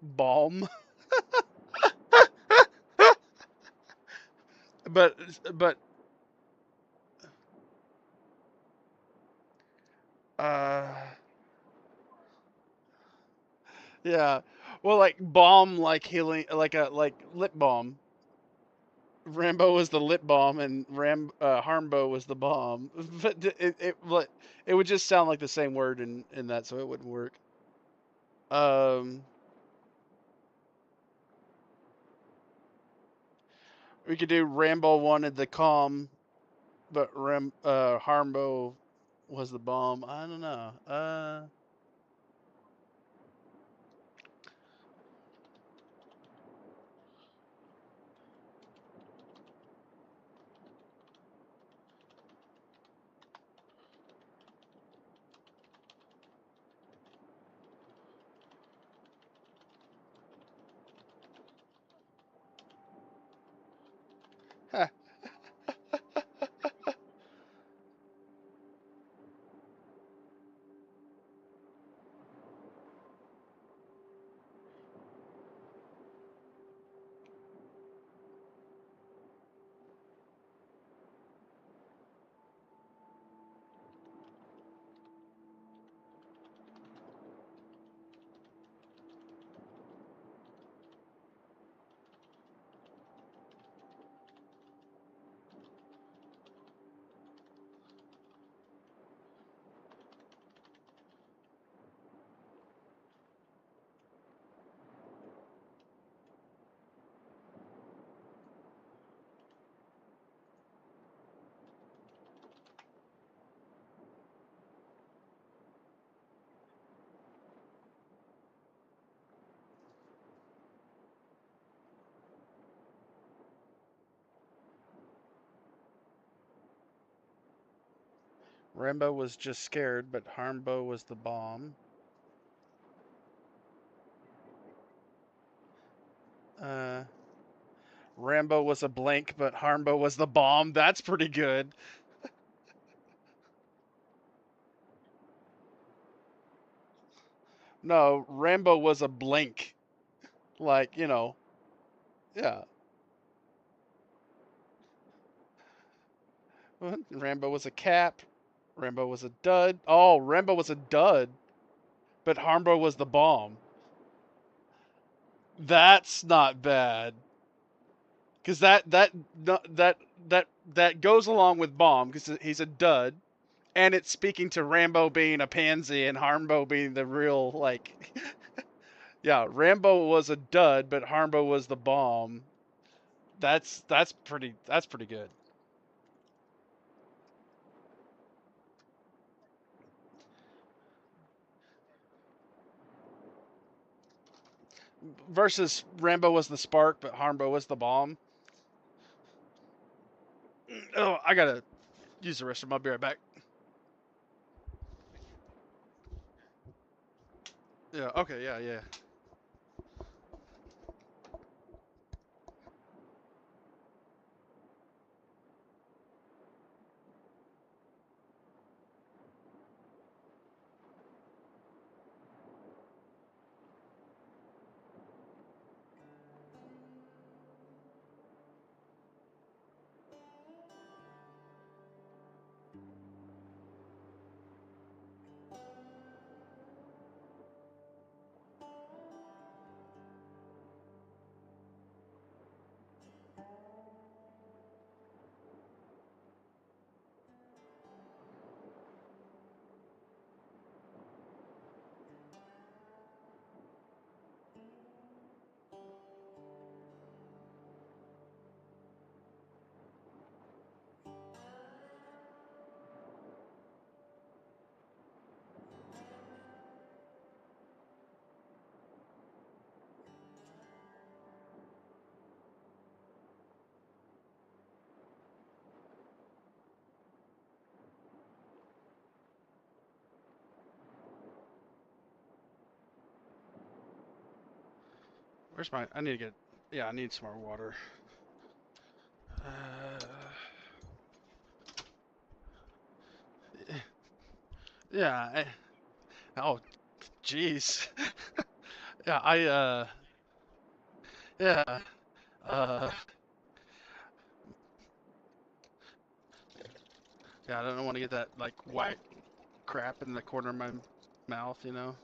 Balm. but uh yeah. Well, like balm, like healing, like lip balm. Rambo was the lip balm, and Harmbo was the bomb. But it would just sound like the same word in that, so it wouldn't work. Um, we could do Rambo wanted the calm, but Harmbo was the bomb. I don't know. Rambo was just scared, but Harmbo was the bomb. Rambo was a blank, but Harmbo was the bomb. That's pretty good. No, Rambo was a blank. Like, you know, yeah. Rambo was a cap. Rambo was a dud. Oh, Rambo was a dud, but Harmbo was the bomb. That's not bad. Because that goes along with bomb because he's a dud, and it's speaking to Rambo being a pansy and Harmbo being the real like. Yeah, Rambo was a dud, but Harmbo was the bomb. That's pretty good. Versus Rambo was the spark, but Harmbo was the bomb. Oh, I gotta use the restroom. I'll be right back. Yeah. Okay. Yeah. Yeah. Where's my? I need to get. Yeah, I need some more water. Yeah. Oh, jeez. Yeah. Yeah. Uh. Yeah. I don't want to get that like white crap in the corner of my mouth. You know.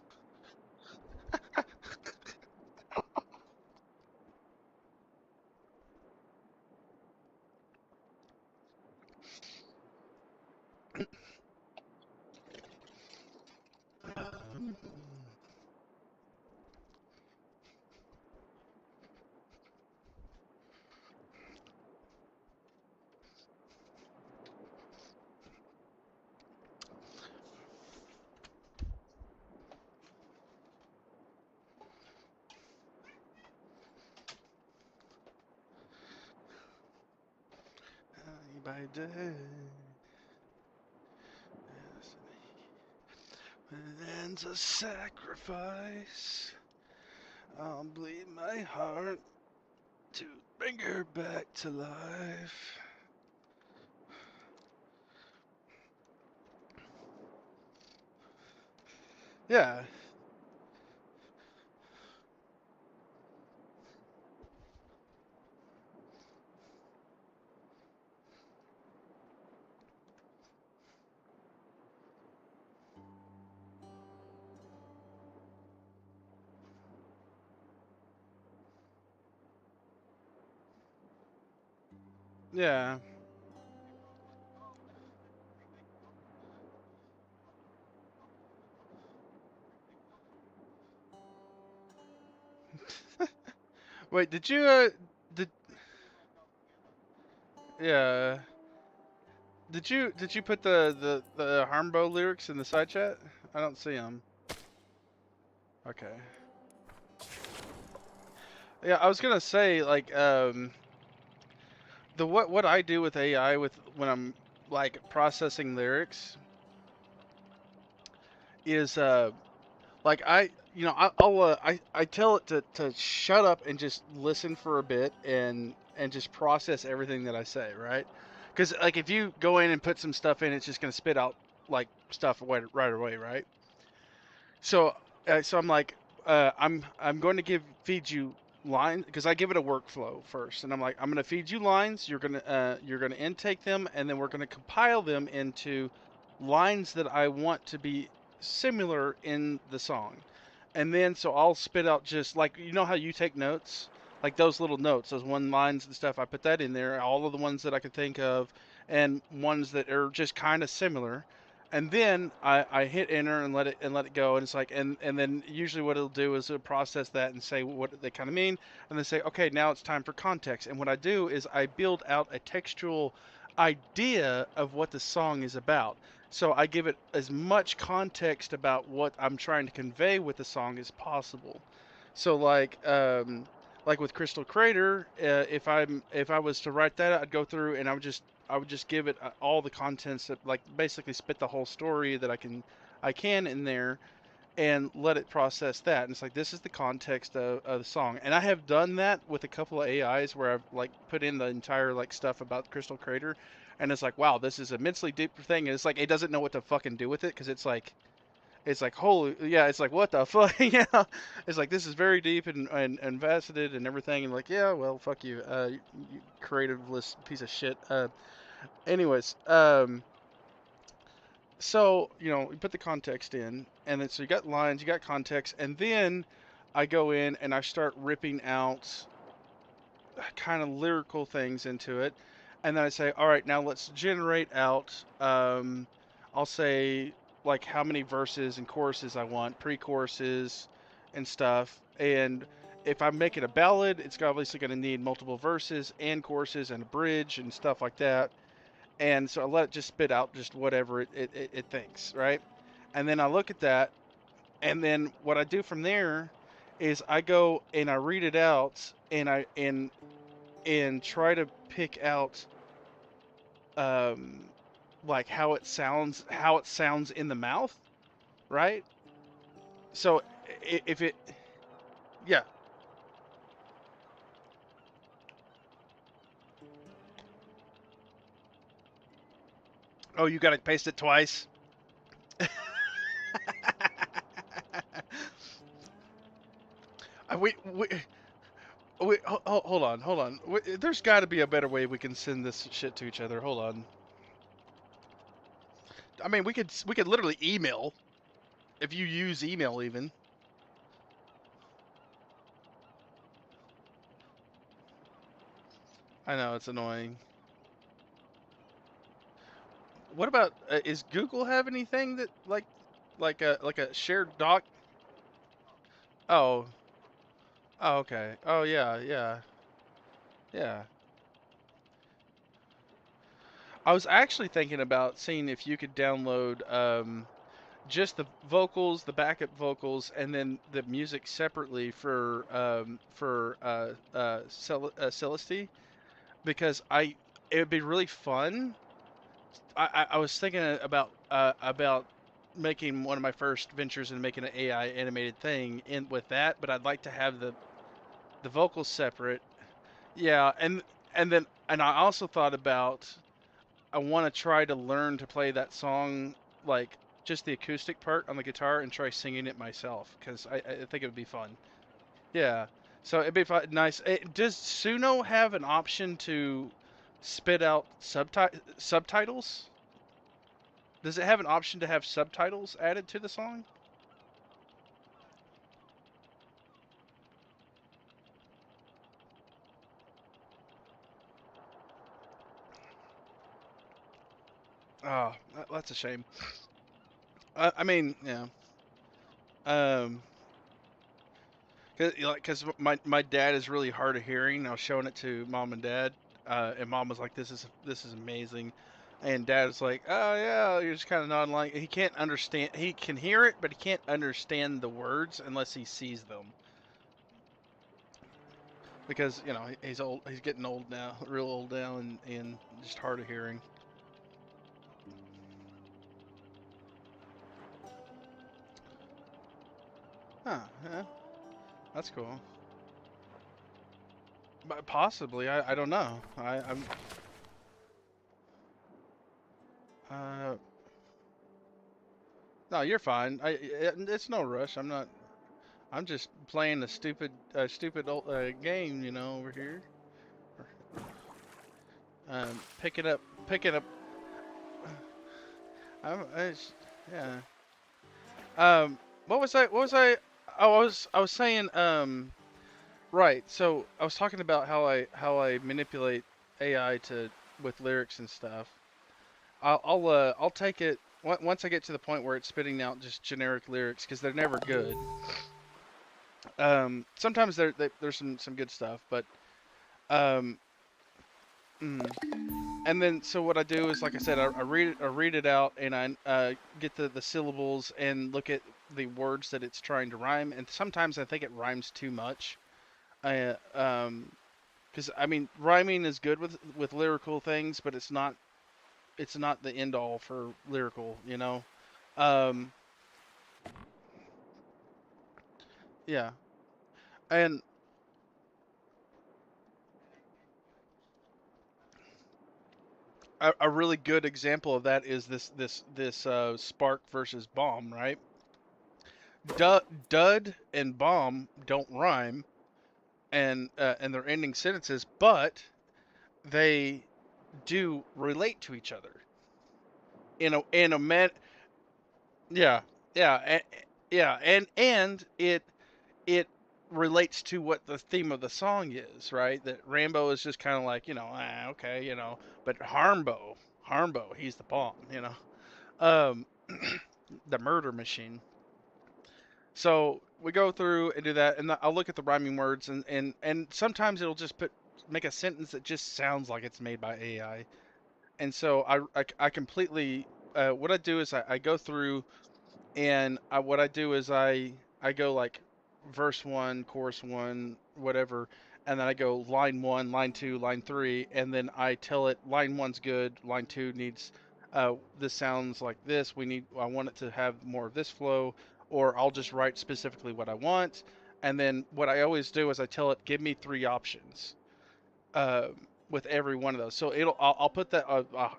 By day, when it ends a sacrifice, I'll bleed my heart to bring her back to life. Yeah. Yeah. Wait, did you did yeah. Did you put the Harmbo lyrics in the side chat? I don't see them. Okay. Yeah, I was gonna say like the what I do with AI with when I'm like processing lyrics is like I tell it to shut up and just listen for a bit and just process everything that I say, right? Because like if you go in and put some stuff in, it's just gonna spit out like stuff right away, right? So so I'm like I'm going to feed you lines because I give it a workflow first, and I'm like I'm going to feed you lines. You're gonna intake them, and then we're going to compile them into lines that I want to be similar in the song. And then so I'll spit out just like you know how you take notes, like those little notes, those one lines and stuff. I put that in there, all of the ones that I can think of, and ones that are just kind of similar. And then I hit enter and let it go, and it's like and then usually what it'll do is it'll process that and say what they kind of mean, and then say okay, now it's time for context. And what I do is I build out a textual idea of what the song is about. So I give it as much context about what I'm trying to convey with the song as possible. So like with Crystal Crater, if I was to write that, I'd go through and I would just give it all the contents that like basically spit the whole story that I can in there and let it process that. And it's like this is the context of the song. And I have done that with a couple of AIs where I've like put in the entire like stuff about Crystal Crater, and it's like wow, this is immensely deep thing. And it's like it doesn't know what to fucking do with it because it's like holy yeah, it's like what the fuck yeah, it's like this is very deep and faceted and everything, and like yeah, well fuck you, you creativeless piece of shit. Anyways, so you know you put the context in, and then so you got lines, you got context, and then I go in and I start ripping out kind of lyrical things into it, and then I say all right, now let's generate out I'll say like how many verses and choruses I want, pre-choruses and stuff. And if I'm making a ballad, it's obviously going to need multiple verses and choruses and a bridge and stuff like that. And so I let it just spit out just whatever it thinks, right? And then I look at that, and then what I do from there is I go and I read it out, and and try to pick out um like how it sounds in the mouth, right? So if it yeah. Oh, you got to paste it twice. We hold on. There's got to be a better way we can send this shit to each other. Hold on. I mean, we could literally email if you use email even. I know it's annoying. What about is Google have anything that like a shared doc? Oh, oh okay. Oh yeah, yeah, yeah. I was actually thinking about seeing if you could download just the vocals, the backup vocals, and then the music separately for Celesty, because I it would be really fun. I was thinking about making one of my first ventures in making an AI animated thing in with that, but I'd like to have the vocals separate. Yeah, and then and I also thought about I want to try to learn to play that song like just the acoustic part on the guitar and try singing it myself because I think it would be fun. Yeah, so it'd be fun, nice. Does Suno have an option to spit out subtitles? Does it have an option to have subtitles added to the song? Oh, that's a shame. I mean, yeah. Um, cause my dad is really hard of hearing. I was showing it to mom and dad, and mom was like, this is amazing," and dad was like, "Oh yeah," you're just kind of nodding like he can't understand. He can hear it, but he can't understand the words unless he sees them. Because you know he's old. He's getting old now, real old now, and just hard of hearing. Huh, yeah, that's cool. But possibly, I don't know. I'm uh no, you're fine. It's no rush. I'm not. I'm just playing a stupid old game, you know, over here. Picking up. Yeah. What was I? What was I? Oh, I was saying. Right. So I was talking about how I manipulate AI to with lyrics and stuff. I'll take it once I get to the point where it's spitting out just generic lyrics because they're never good. Sometimes there's some good stuff, but um, mm. And then so what I do is, like I said, I read it out and I get the syllables and look at the words that it's trying to rhyme. And sometimes I think it rhymes too much. I because I mean rhyming is good with lyrical things, but it's not the end all for lyrical, you know. Um, yeah, and a really good example of that is this Spark versus Bomb, right? Dud and Bomb don't rhyme, and they're ending sentences, but they do relate to each other in a man. Yeah, yeah, yeah, and it relates to what the theme of the song is, right? That Rambo is just kind of like, okay, but Harmbo, he's the bomb, um, the murder machine. So we go through and do that, and I'll look at the rhyming words, and sometimes it'll just make a sentence that just sounds like it's made by AI, and so I completely what I do is I go through and what I do is I go like verse one, chorus one, whatever, and then I go line one, line two, line three, and then I tell it line one's good, line two needs this sounds like this. I want it to have more of this flow, or I'll just write specifically what I want, and then what I always do is I tell it give me three options uh, with every one of those. So I'll put that.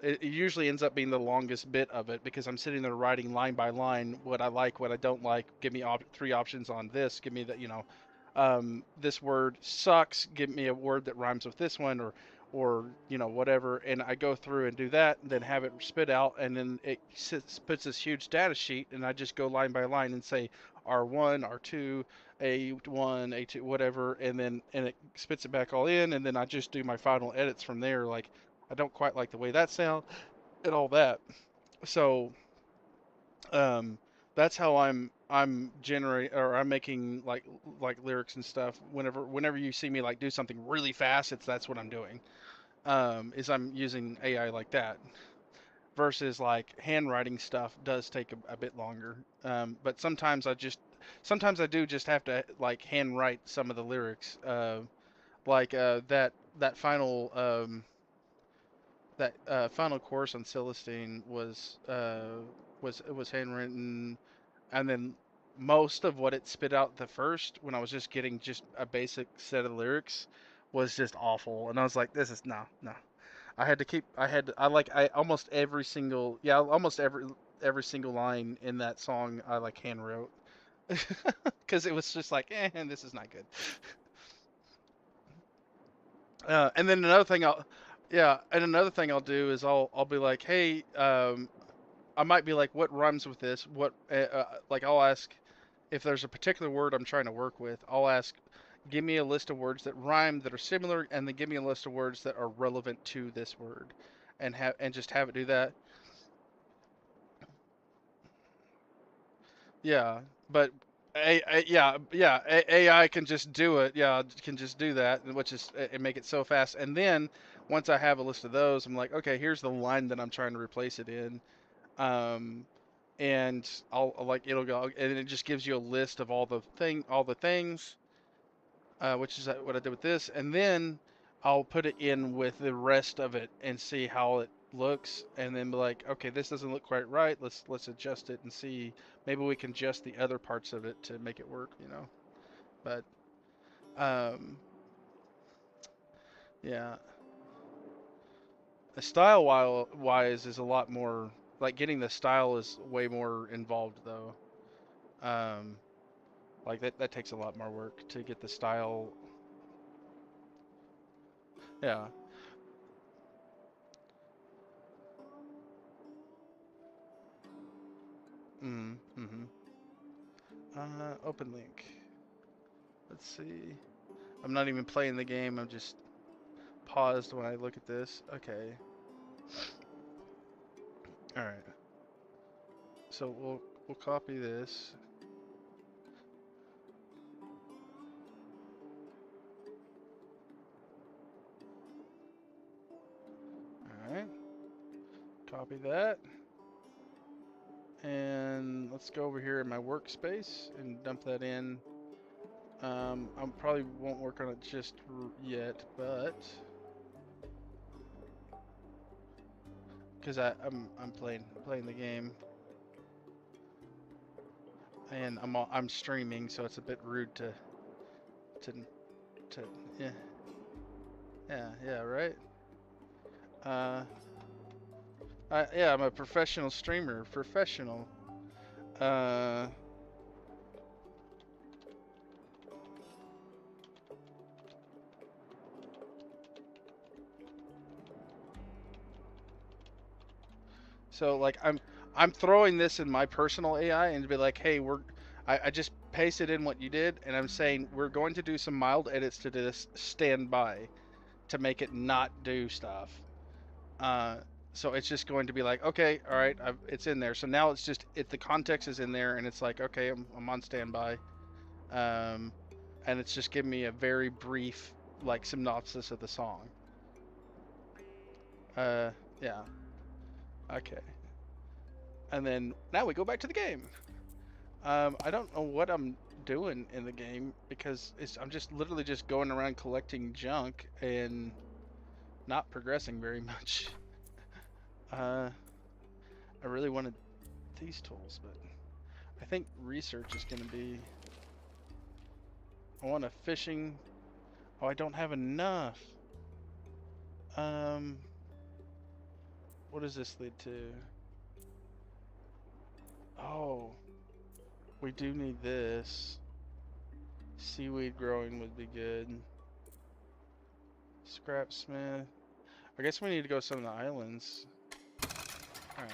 It usually ends up being the longest bit of it because I'm sitting there writing line by line what I like, what I don't like. Give me three options on this. Give me that. This word sucks. Give me a word that rhymes with this one, or whatever. And I go through and do that, and then have it spit out, and then it puts this huge data sheet, and I just go line by line and say R1, R2, A1, A2, whatever, and it spits it back all in, and then I just do my final edits from there. Like, I don't quite like the way that sounds and all that. So, um, that's how I'm generating or I'm making like lyrics and stuff. Whenever you see me like do something really fast, that's what I'm doing. Is I'm using AI like that versus like handwriting stuff does take a bit longer. But sometimes I do just have to like handwrite some of the lyrics. Like that final final chorus on Celestine was handwritten, and then most of what it spit out the first when I was just getting just a basic set of lyrics was just awful, and I was like, this is no. I almost every single, yeah, almost every single line in that song I like hand wrote because it was just like, this is not good. And then another thing I'll do is I'll be like, hey, I might be like, what rhymes with this? Like I'll ask if there's a particular word I'm trying to work with. I'll ask, give me a list of words that rhyme that are similar, and then give me a list of words that are relevant to this word, and just have it do that. Yeah, but AI can just do it. Yeah, it can just do that, which is and make it so fast. And then once I have a list of those, I'm like, okay, here's the line that I'm trying to replace it in. Um, and I'll like it'll go, and it just gives you a list of all the things, which is what I did with this, and then I'll put it in with the rest of it and see looks, and then be like, okay, this doesn't look quite right. Let's adjust it and see. Maybe we can adjust the other parts of it to make it work, you know. But yeah, the style wise is a lot more like getting the style is way more involved though. Um, like that takes a lot more work to get the style. Yeah. Mm-hmm. Open link. Let's see. I'm not even playing the game. I'm just paused when I look at this. Okay. All right. So we'll copy this. All right. Copy that. And let's go over here in my workspace and dump that in. I probably won't work on it just yet, but because I'm playing the game, and I'm streaming, so it's a bit rude to to yeah right. Uh, yeah, I'm a professional streamer, professional. Uh. So like I'm throwing this in my personal AI and be like, hey, I just pasted in what you did, and I'm saying we're going to do some mild edits to this standby to make it not do stuff. Uh, so it's just going to be like, okay, all right, it's in there. So now it's just the context is in there, and it's like, okay, I'm on standby, and it's just giving me a very brief like synopsis of the song. Yeah, okay. And then now we go back to the game. I don't know what I'm doing in the game because I'm just literally just going around collecting junk and not progressing very much. I really wanted these tools, but I think research is going to be. I want a fishing. Oh, I don't have enough. What does this lead to? Oh, we do need this. Seaweed growing would be good. Scrapsmith. I guess we need to go to some of the islands. Alright.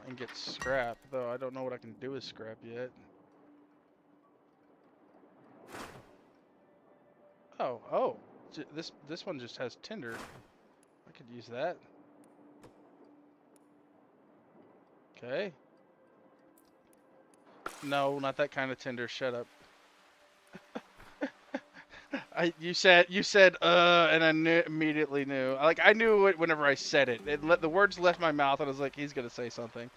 And get scrap, though I don't know what I can do with scrap yet. Oh. This one just has tinder. I could use that. Okay. No, not that kind of tinder. Shut up. You said and I immediately knew. Like I knew it whenever I said it. The words left my mouth, and I was like, he's gonna say something.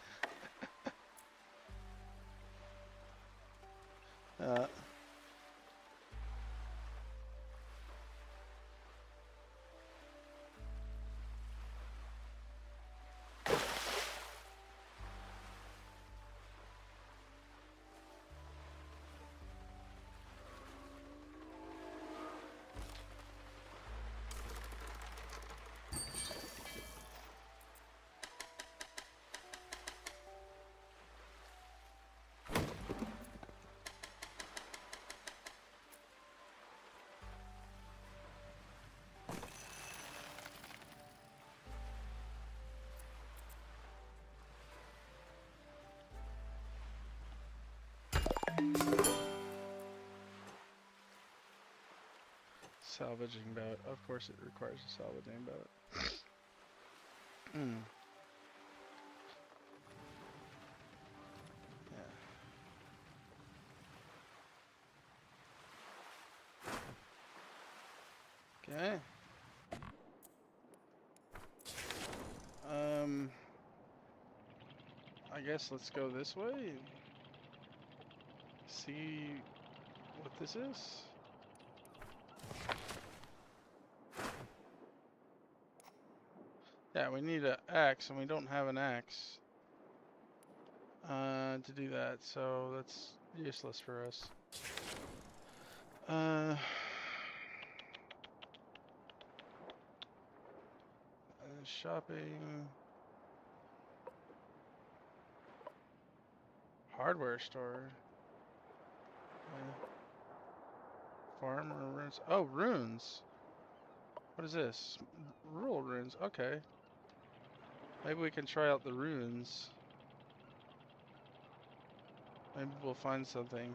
Salvaging boat. Of course, it requires a salvaging boat. Yeah. Okay. I guess let's go this way. See what this is. Yeah, we need an axe, and we don't have an axe to do that, so that's useless for us. Shopping. Hardware store. Farmer runes. Oh, runes. What is this? Rural runes. Okay. Maybe we can try out the runes. Maybe we'll find something.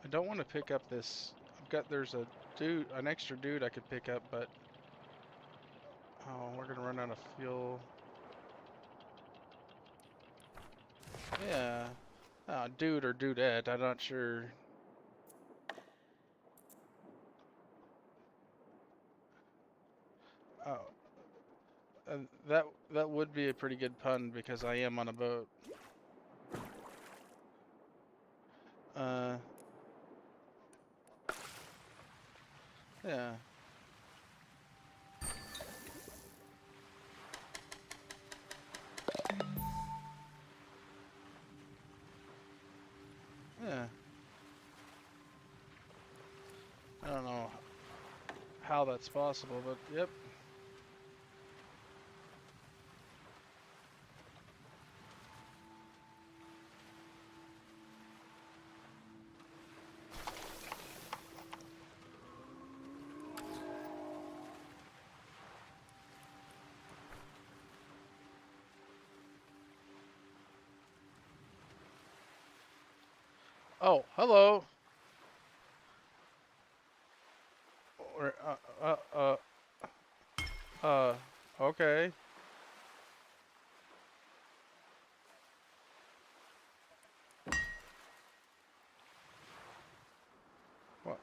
I don't want to pick up this. There's a dude, an extra dude I could pick up, but oh, we're gonna run out of fuel. Yeah. Dude or dudette, I'm not sure. Oh, that would be a pretty good pun because I am on a boat. Yeah. Yeah. I don't know how that's possible, but yep. Oh, hello. Or, okay. What?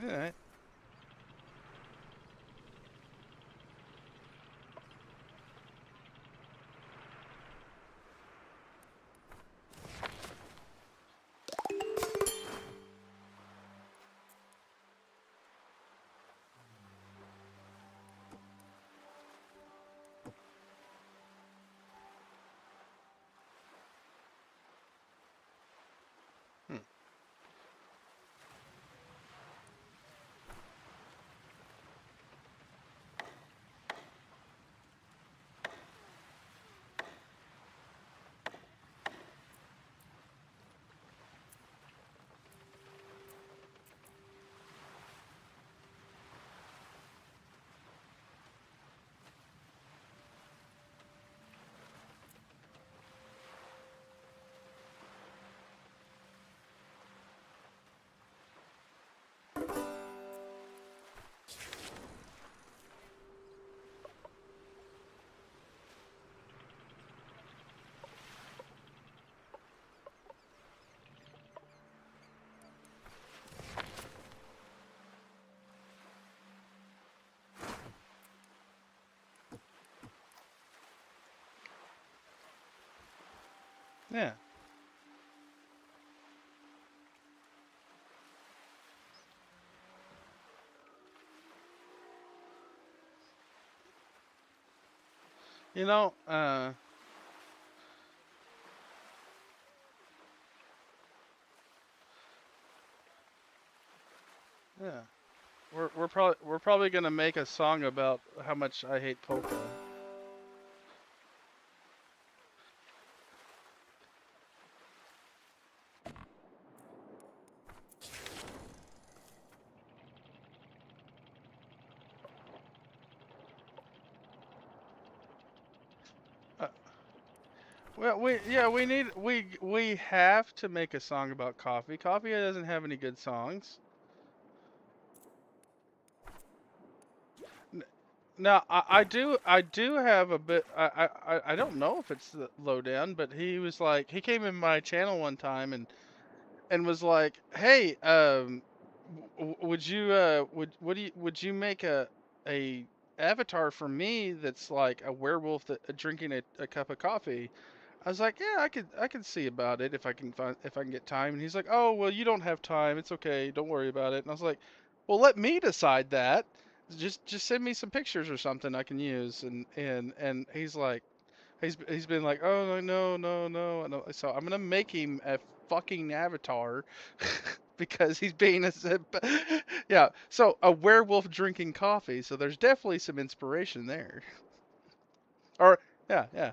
Alright. Hmm. Yeah. You know, yeah. We're probably gonna make a song about how much I hate polka. Well, we have to make a song about coffee. Coffee doesn't have any good songs. Now, I do have a bit. I don't know if it's the lowdown, but he was like, he came in my channel one time and was like, "Hey, would you would you make a avatar for me that's like a werewolf that drinking a cup of coffee?" I was like, "Yeah, I could see about it if I can get time." And he's like, "Oh, well, you don't have time. It's okay. Don't worry about it." And I was like, "Well, let me decide that. Just send me some pictures or something I can use." And he's like, he's been like, "Oh, no, no, no, no." So I'm gonna make him a fucking avatar because he's being yeah. So a werewolf drinking coffee. So there's definitely some inspiration there. Or yeah, yeah.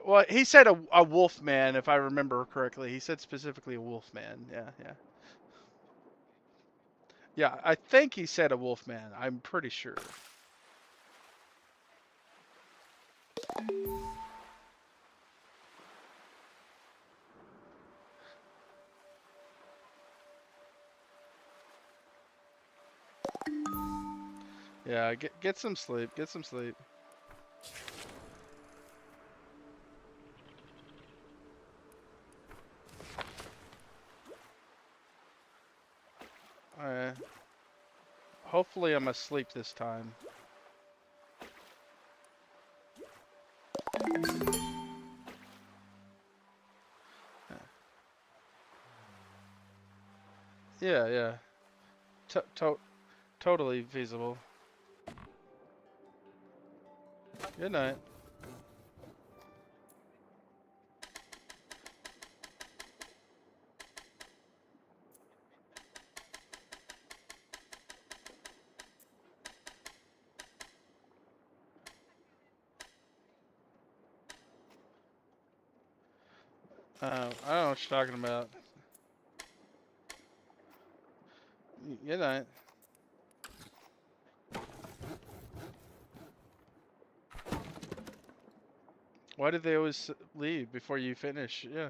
Well, he said a wolf man, if I remember correctly. He said specifically a wolf man. Yeah, yeah. Yeah, I think he said a wolf man. I'm pretty sure. Yeah, get some sleep. Get some sleep. Uh, Hopefully I'm asleep this time. Yeah, yeah. To to Totally feasible. Good night. I don't know what you're talking about. Good night. Why did they always leave before you finish? Yeah.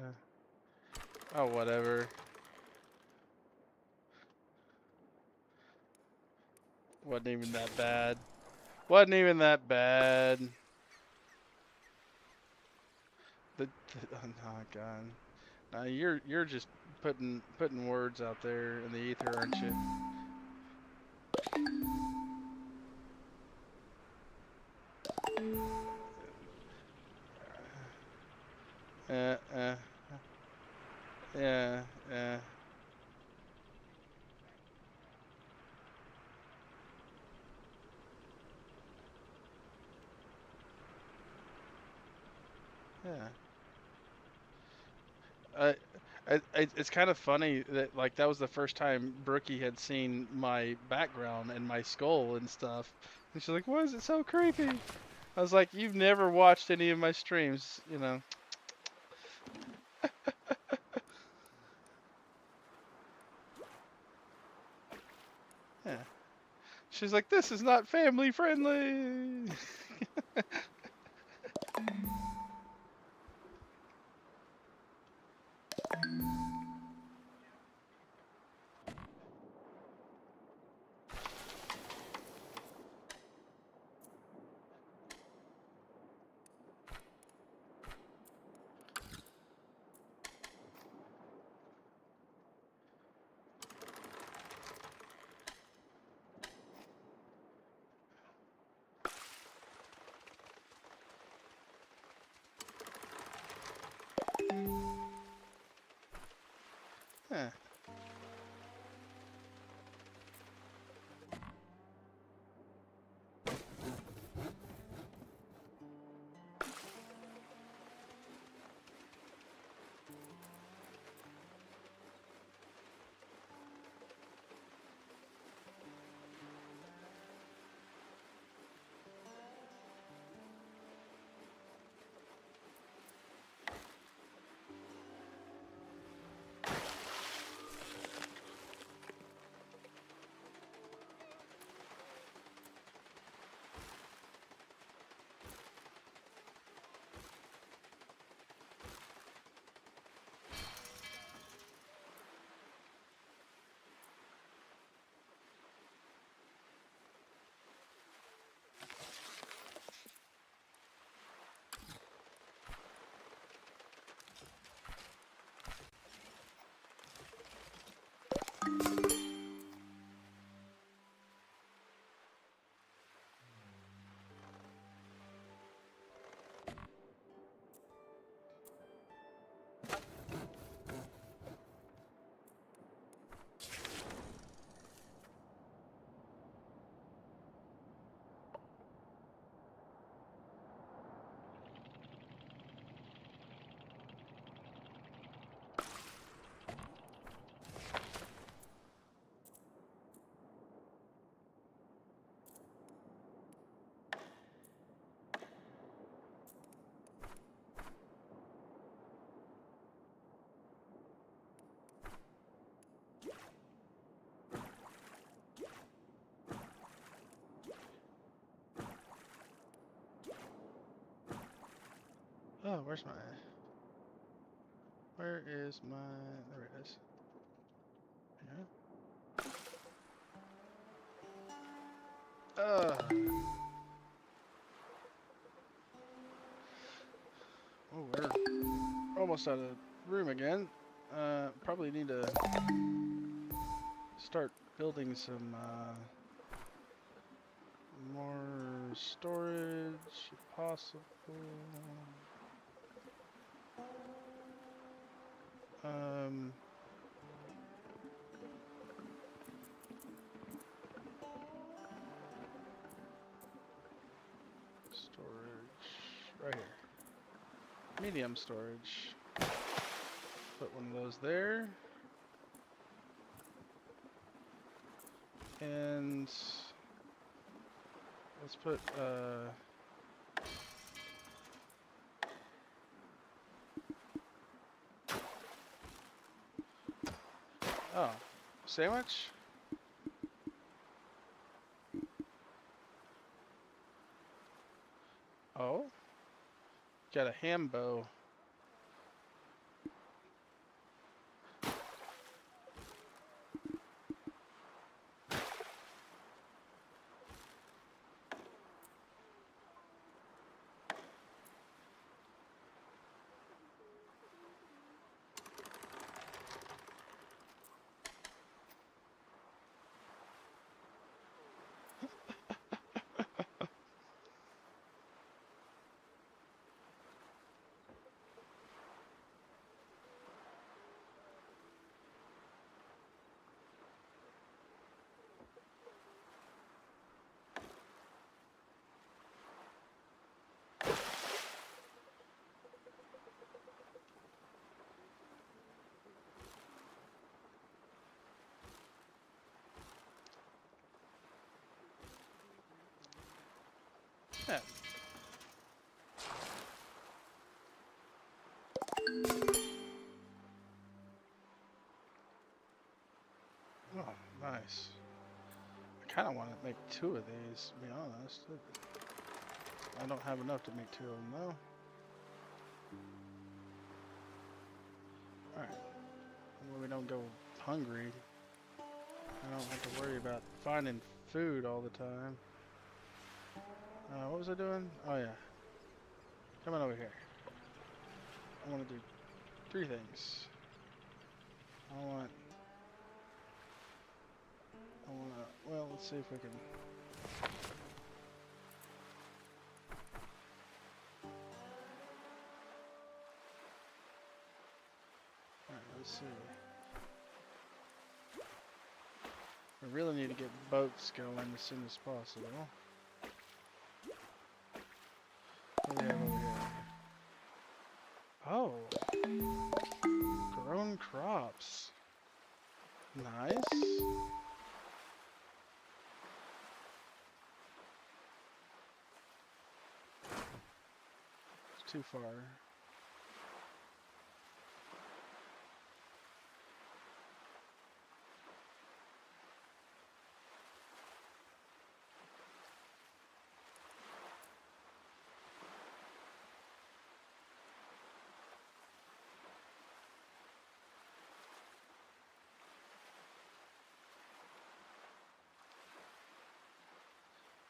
Oh, whatever. Wasn't even that bad. Wasn't even that bad. Oh my god. Now you're just putting words out there in the ether, aren't you? Uh, uh, yeah, yeah, yeah. Uh, it's kind of funny that like that was the first time Brookie had seen my background and my skull and stuff, and she's like, "Why is it so creepy?" I was like, "You've never watched any of my streams, you know." Yeah. She's like, "This is not family friendly." where's my... Where is my... There it is. Yeah. Oh, we're almost out of room again. Probably need to start building some more storage if possible. Storage right here. Medium storage. Put one of those there. And let's put oh, sandwich? Oh, got a hambo. Yeah. Oh, nice. I kind of want to make 2 of these, to be honest. I don't have enough to make 2 of them, though. Alright. Well, we don't go hungry. I don't have to worry about finding food all the time. What was I doing? Oh, yeah. Come on over here. I want to do 3 things. Well, let's see if we can... Alright, let's see. We really need to get boats going as soon as possible. What do we have over here? Oh! Grown crops. Nice. It's too far.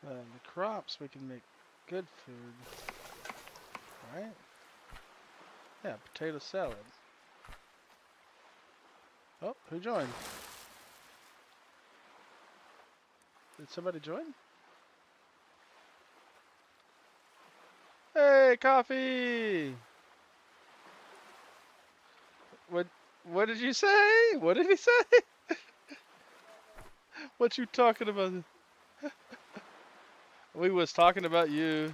The crops, we can make good food, right? Yeah, potato salad. Oh, who joined? Did somebody join? Hey, coffee! What did you say? What did he say? What you talking about? We was talking about you.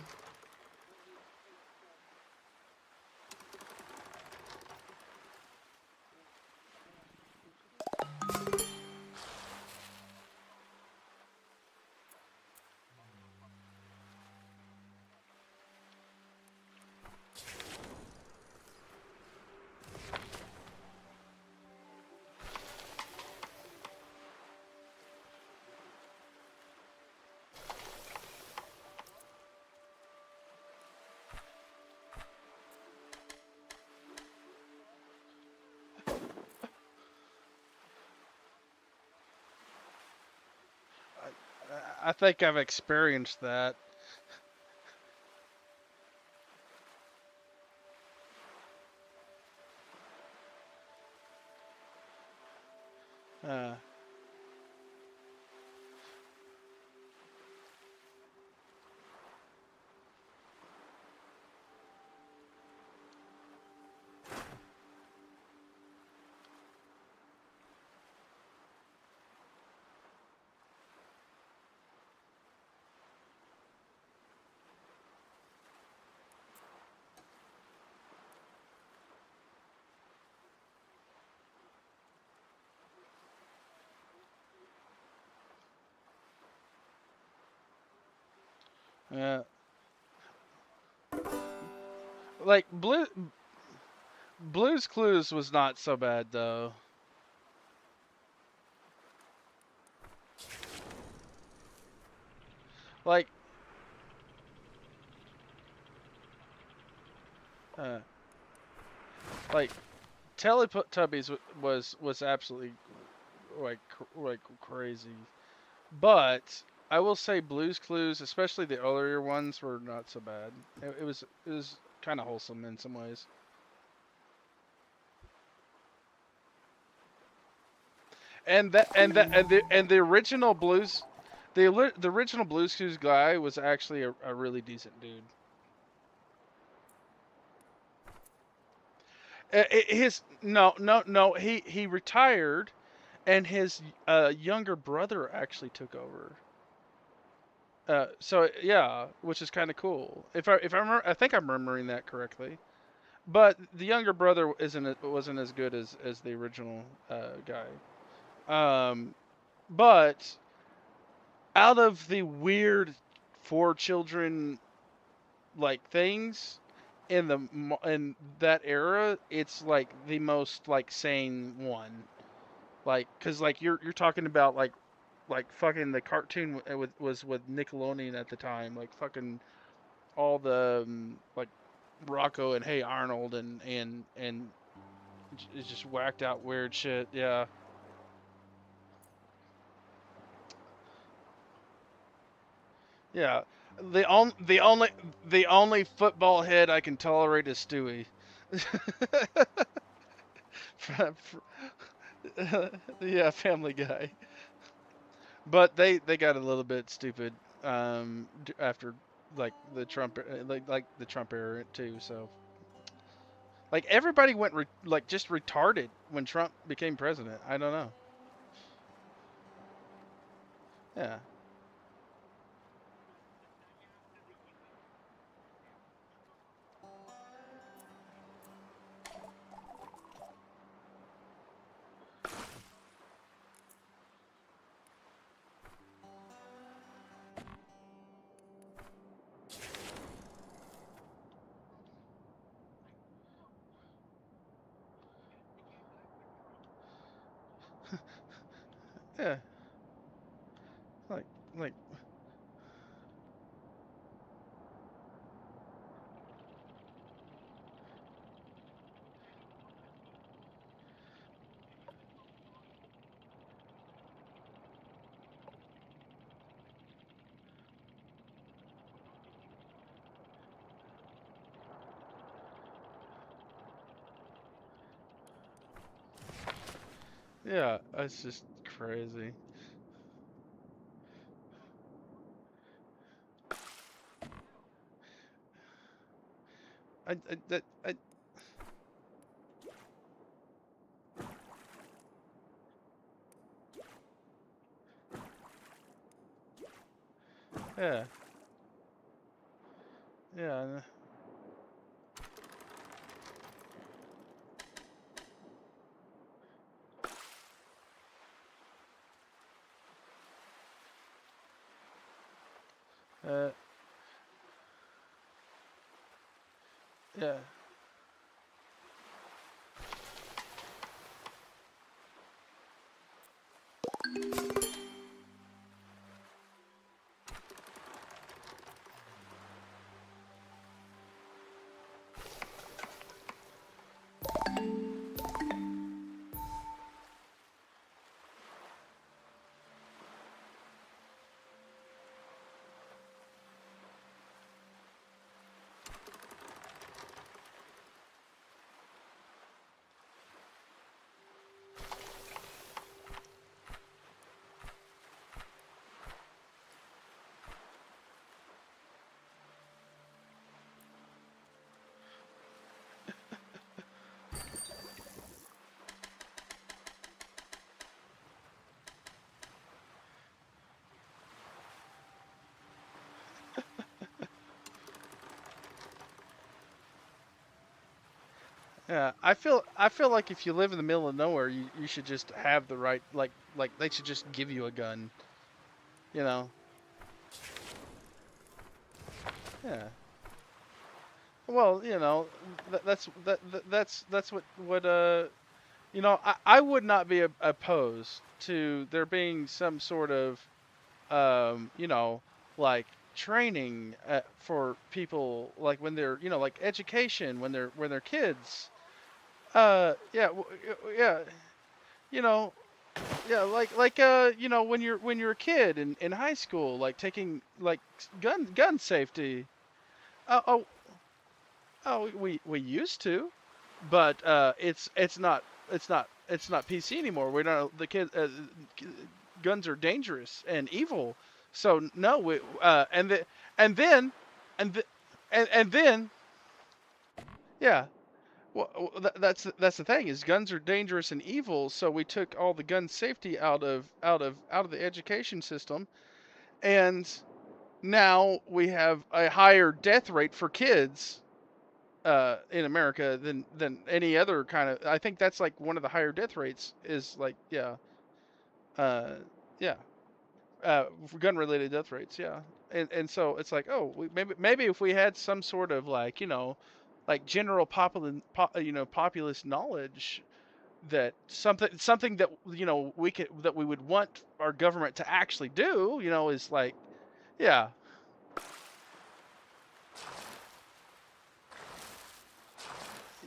I think I've experienced that. Uh, yeah. Like Blue's Clues was not so bad though. Like, uh, like Teletubbies was absolutely like crazy. But I will say Blue's Clues, especially the earlier ones, were not so bad. It was kind of wholesome in some ways. And the original the original Blue's Clues guy was actually a really decent dude. His no he retired, and his younger brother actually took over. So yeah, which is kind of cool. If I remember, I think I'm remembering that correctly. But the younger brother wasn't as good as the original guy. Um, but out of the weird four children like things in that era, it's like the most like sane one. Like, cause like you're talking about like fucking the cartoon was with Nickelodeon at the time, like fucking all the like Rocco and Hey Arnold and it's just whacked out weird shit. Yeah, yeah. The only football head I can tolerate is Stewie. Yeah, Family Guy. But they got a little bit stupid after like the Trump like the Trump era too. So like everybody went like just retarded when Trump became president. I don't know. Yeah, yeah, like like yeah. It's just crazy. I yeah yeah uh, yeah. Yeah, I feel like if you live in the middle of nowhere, you should just have the right like they should just give you a gun, you know. Yeah. Well, you know, that's what you know, I would not be opposed to there being some sort of you know, like training for people like when they're, you know, like education when they're kids. Yeah, yeah, you know, yeah, you know, when you're a kid in high school, like taking like gun safety. Oh, oh, oh, we used to, but it's not PC anymore. We don't the kid guns are dangerous and evil. So no, we and then and th- and then yeah. Well, that's the thing is guns are dangerous and evil. So we took all the gun safety out of the education system, and now we have a higher death rate for kids in America than any other kind of. I think that's like one of the higher death rates is like uh, yeah for gun related death rates, yeah. And so it's like, oh, maybe if we had some sort of like, you know, like general you know, populist knowledge that something that, you know, we would want our government to actually do, you know, is like yeah.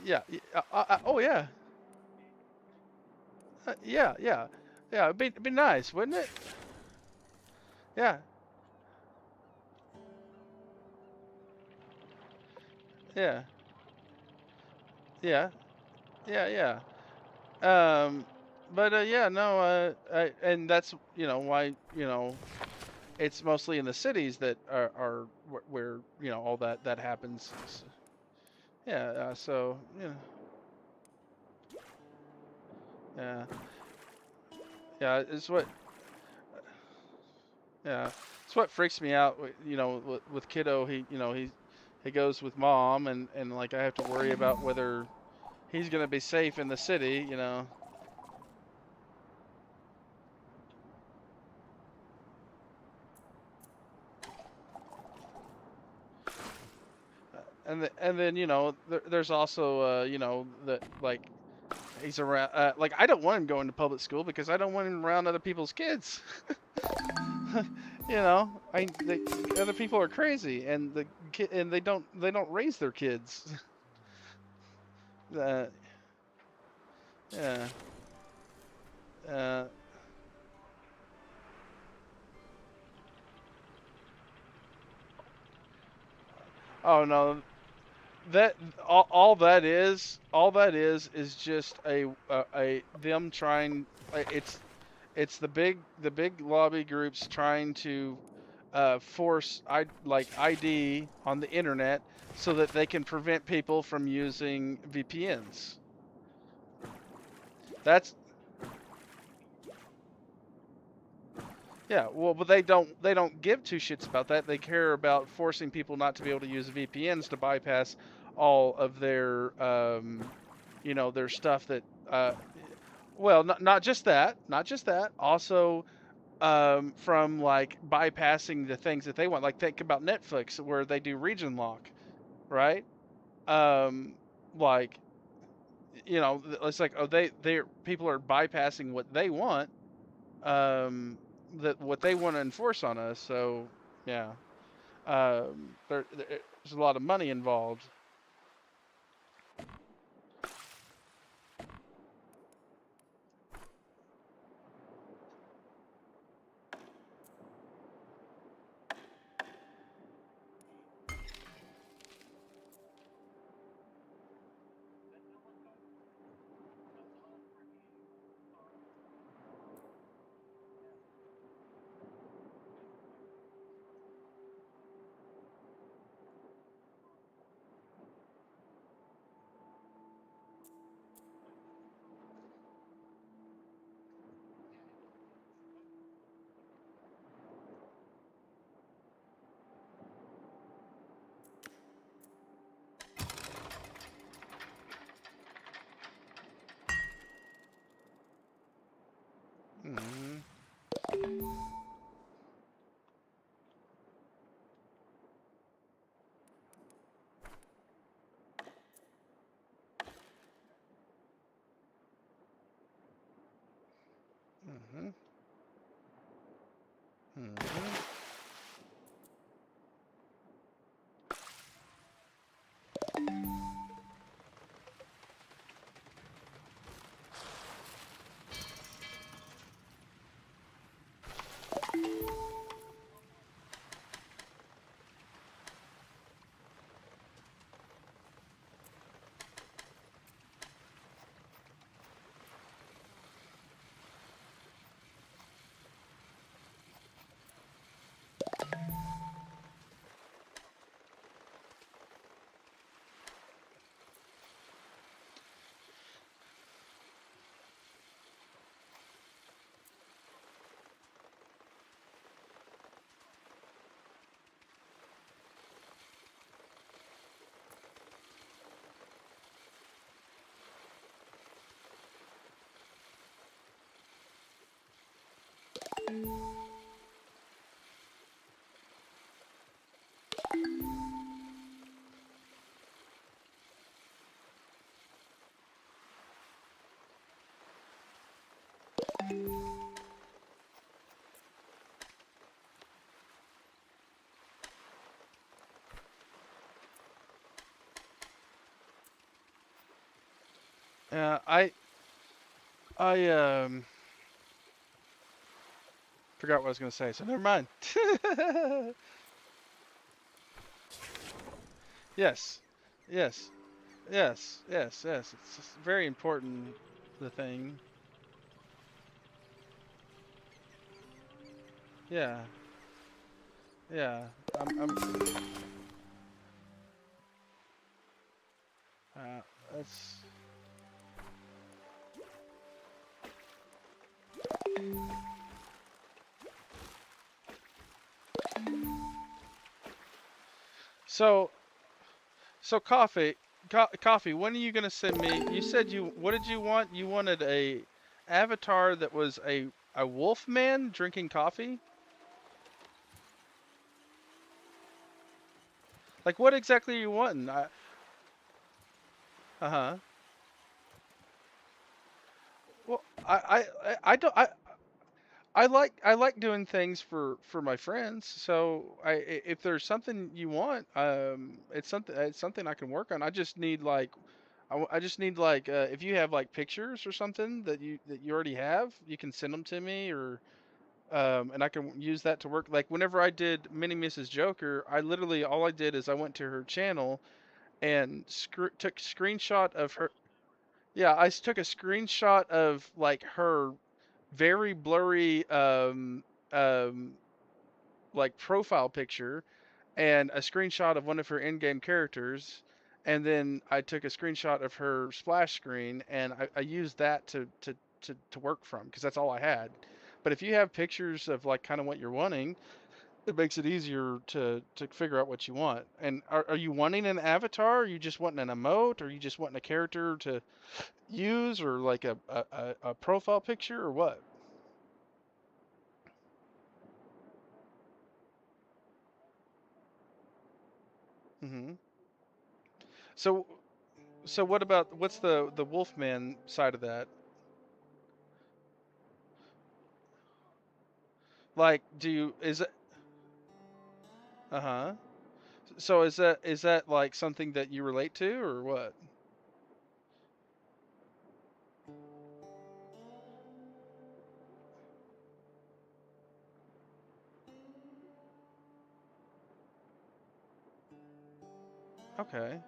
Yeah, oh yeah. Yeah, yeah. Yeah, it'd be nice, wouldn't it? Yeah, yeah, yeah, yeah, yeah. But yeah, no, and that's, you know, why, you know, it's mostly in the cities that are where, you know, all that happens. Yeah, so yeah, yeah, it's what yeah, it's what freaks me out. You know, with kiddo, he, you know, he goes with mom, and like I have to worry about whether he's gonna be safe in the city, you know. And then, you know, there's also you know, that like he's around like I don't want him going to public school because I don't want him around other people's kids. You know, other people are crazy and and they don't raise their kids. uh, yeah. Uh, oh no, that all that is just a them trying. It's the big lobby groups trying to force like ID on the internet so that they can prevent people from using VPNs. That's yeah. Well, but they don't give two shits about that. They care about forcing people not to be able to use VPNs to bypass all of their you know, their stuff that well, not just that, not just that. Also, from like bypassing the things that they want. Like think about Netflix, where they do region lock, right? Um, like, you know, it's like, oh, they people are bypassing what they want, um, that what they want to enforce on us. So yeah, there's a lot of money involved. Mm-hmm. Mm-hmm. I forgot what I was gonna say, so never mind. Yes, yes, yes. It's just very important. The thing. Yeah, yeah. I'm. That's. So so coffee. When are you gonna send me? You said you. What did you want? You wanted a avatar that was a wolf man drinking coffee. Like what exactly are you wanting? Uh huh. Well, I don't I like doing things for my friends. So if there's something you want, it's something I can work on. I just need like I just need like if you have like pictures or something that you already have, you can send them to me or and I can use that to work. Like whenever I did Mini Mrs. Joker, I literally all I did is I went to her channel and took screenshot of her. Yeah, took a screenshot of like her very blurry um like profile picture and a screenshot of one of her in-game characters, and then I took a screenshot of her splash screen and I used that to work from because that's all I had. But if you have pictures of like kind of what you're wanting, it makes it easier to figure out what you want. And are you wanting an avatar? Are you just wanting an emote? Or are you just wanting a character to use or like a profile picture or what? Hmm. So so what about what's the Wolfman side of that? Like, do you is it? Uh huh. So is that like something that you relate to or what? Okay.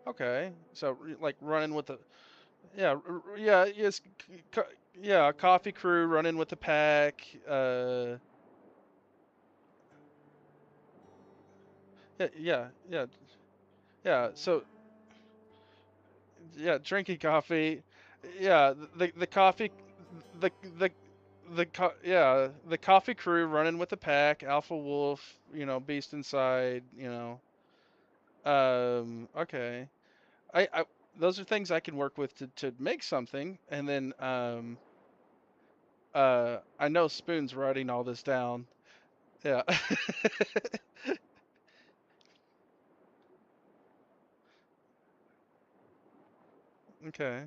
Okay. So like running with the yeah yeah yes yeah coffee crew running with the pack yeah yeah so yeah drinking coffee yeah the coffee the the yeah the coffee crew running with the pack alpha wolf beast inside okay I those are things I can work with to make something and then I know Spoon's writing all this down. Yeah. Okay.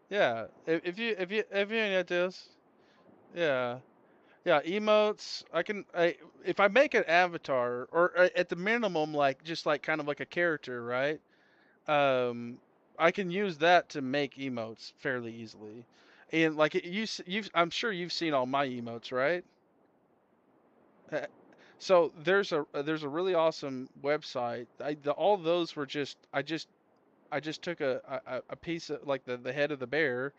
Yeah. If you have any ideas. Yeah. Yeah, emotes. If I make an avatar, or at the minimum, like just like kind of like a character, right? Um, I can use that to make emotes fairly easily. And like I'm sure you've seen all my emotes, right? Uh, So there's a really awesome website. All those were just I just took a piece of like the head of the bear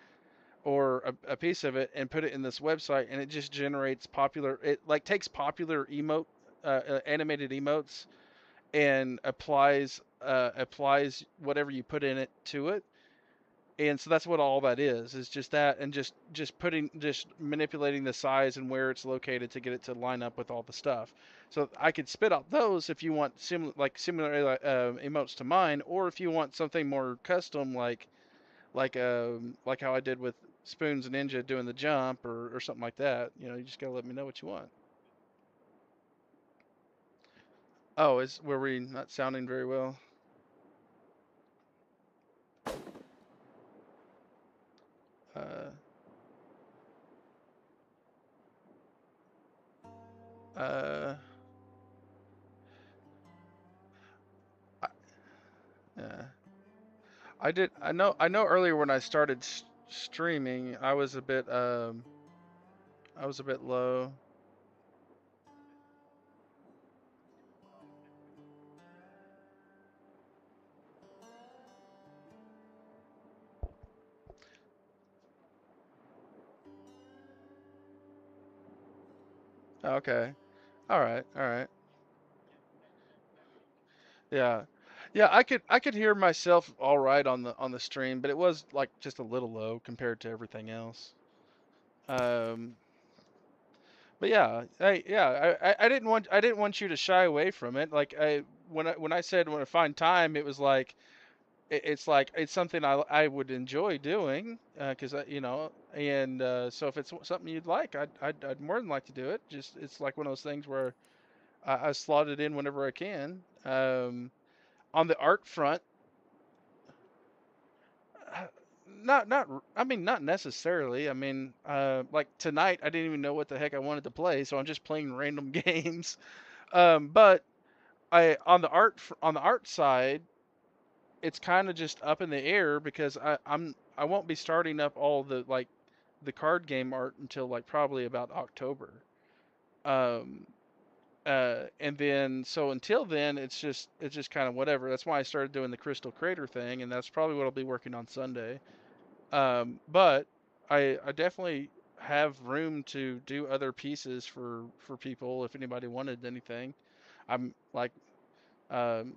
or a piece of it and put it in this website, and it just generates popular, it like takes popular animated emotes and applies whatever you put in it to it. And so that's what all that is just that, and just manipulating the size and where it's located to get it to line up with all the stuff. So I could spit out those if you want similar emotes to mine, or if you want something more custom like how I did with Spoons and Ninja doing the jump, or something like that. You just gotta let me know what you want. Oh, were we not sounding very well? Uh, uh, I, yeah. I know earlier when I started streaming, I was a bit low. Okay. All right. All right. Yeah. Yeah, I could hear myself all right on the stream, but it was like just a little low compared to everything else. Um, but yeah, I didn't want you to shy away from it. Like when I said when I find time, it was like it's like it's something I would enjoy doing, because and so if it's something you'd like, I'd more than like to do it. Just it's like one of those things where I slot it in whenever I can. On the art front, uh, I mean not necessarily. I mean, like tonight I didn't even know what the heck I wanted to play, so I'm just playing random games. But I on the art side, it's kind of just up in the air because I won't be starting up all the card game art until like probably about October. Um, and then so until then, it's just kind of whatever. That's why I started doing the Crystal Crater thing, and that's probably what I'll be working on Sunday. But I definitely have room to do other pieces for people if anybody wanted anything. I'm like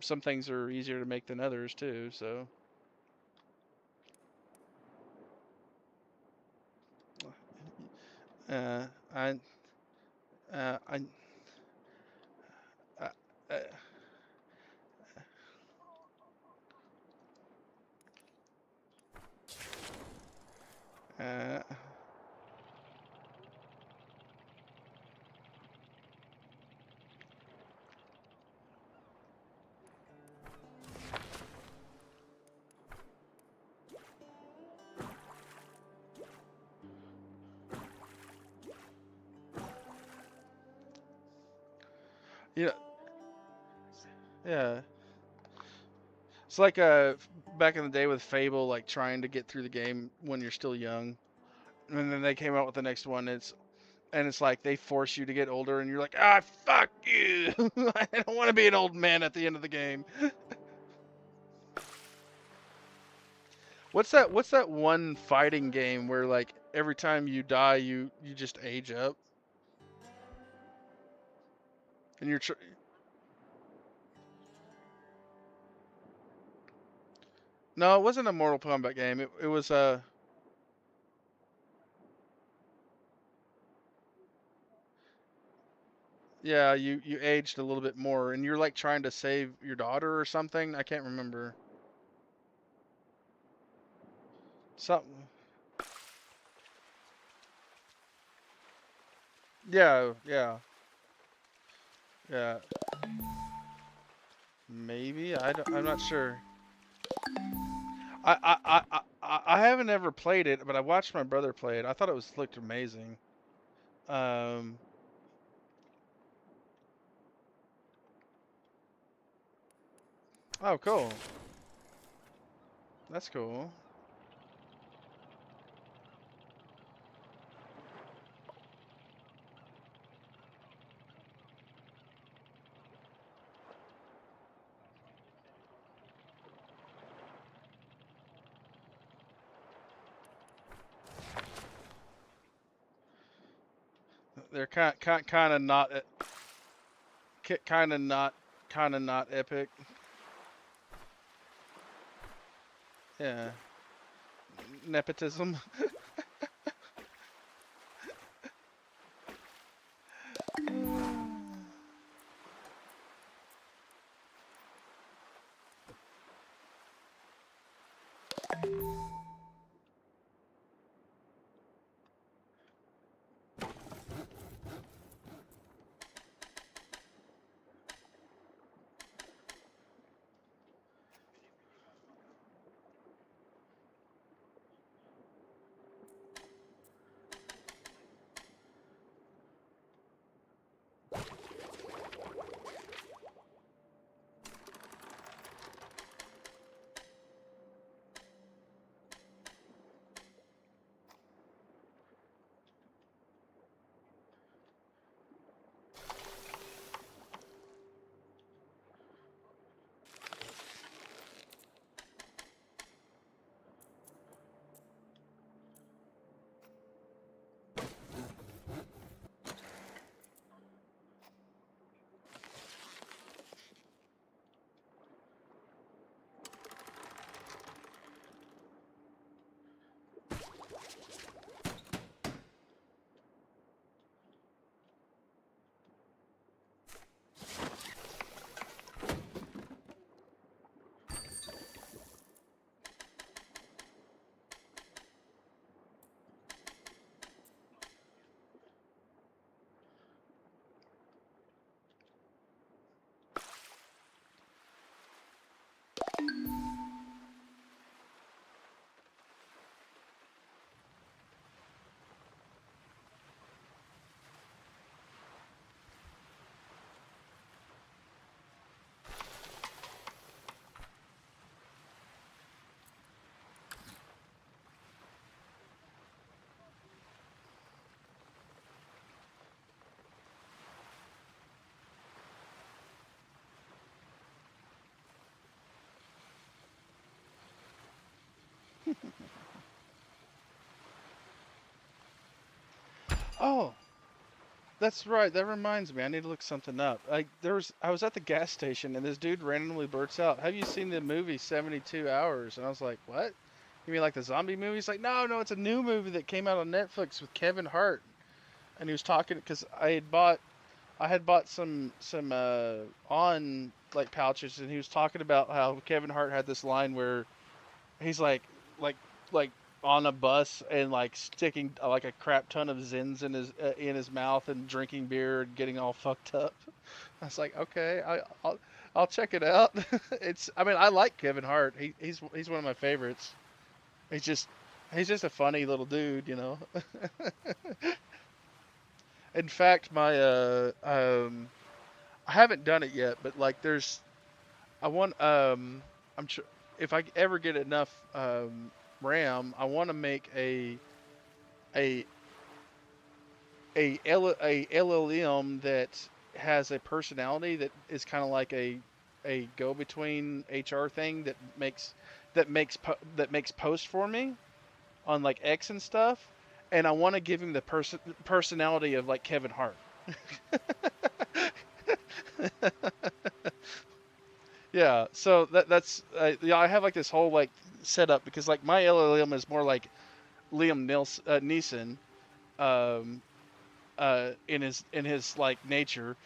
some things are easier to make than others too. So uh, I I uh, uh, uh, yeah, yeah. It's like back in the day with Fable, like trying to get through the game when you're still young, and then they came out with the next one. It's like they force you to get older, and you're like, ah, fuck you! I don't want to be an old man at the end of the game. What's that one fighting game where like every time you die, you just age up, and no, it wasn't a Mortal Kombat game. It was yeah, you aged a little bit more, and you're like trying to save your daughter or something. I can't remember. Something. Yeah, yeah, yeah. Maybe I'm not sure. I haven't ever played it, but I watched my brother play it. I thought it looked amazing. Um, oh, cool. That's cool. They're kind of not kind of not epic. Yeah, nepotism. Oh, that's right. That reminds me. I need to look something up. I was at the gas station and this dude randomly blurts out, "Have you seen the movie 72 Hours?" And I was like, "What? You mean like the zombie movie?" He's like, "No, no, it's a new movie that came out on Netflix with Kevin Hart." And he was talking because I had bought some on like pouches, and he was talking about how Kevin Hart had this line where he's like like on a bus and like sticking like a crap ton of Zins in his mouth and drinking beer and getting all fucked up. I was like, okay, I'll check it out. I mean, I like Kevin Hart. He's one of my favorites. He's just he's just a funny little dude, you know. In fact, my I haven't done it yet, but like there's I want I'm sure if I ever get enough RAM, I want to make a a LLM that has a personality that is kind of like a go between HR thing that makes posts for me on like X and stuff, and I want to give him the personality of like Kevin Hart. Yeah, so that's yeah. I have like this whole like setup because like my LLM is more like Neeson, um, in his like nature,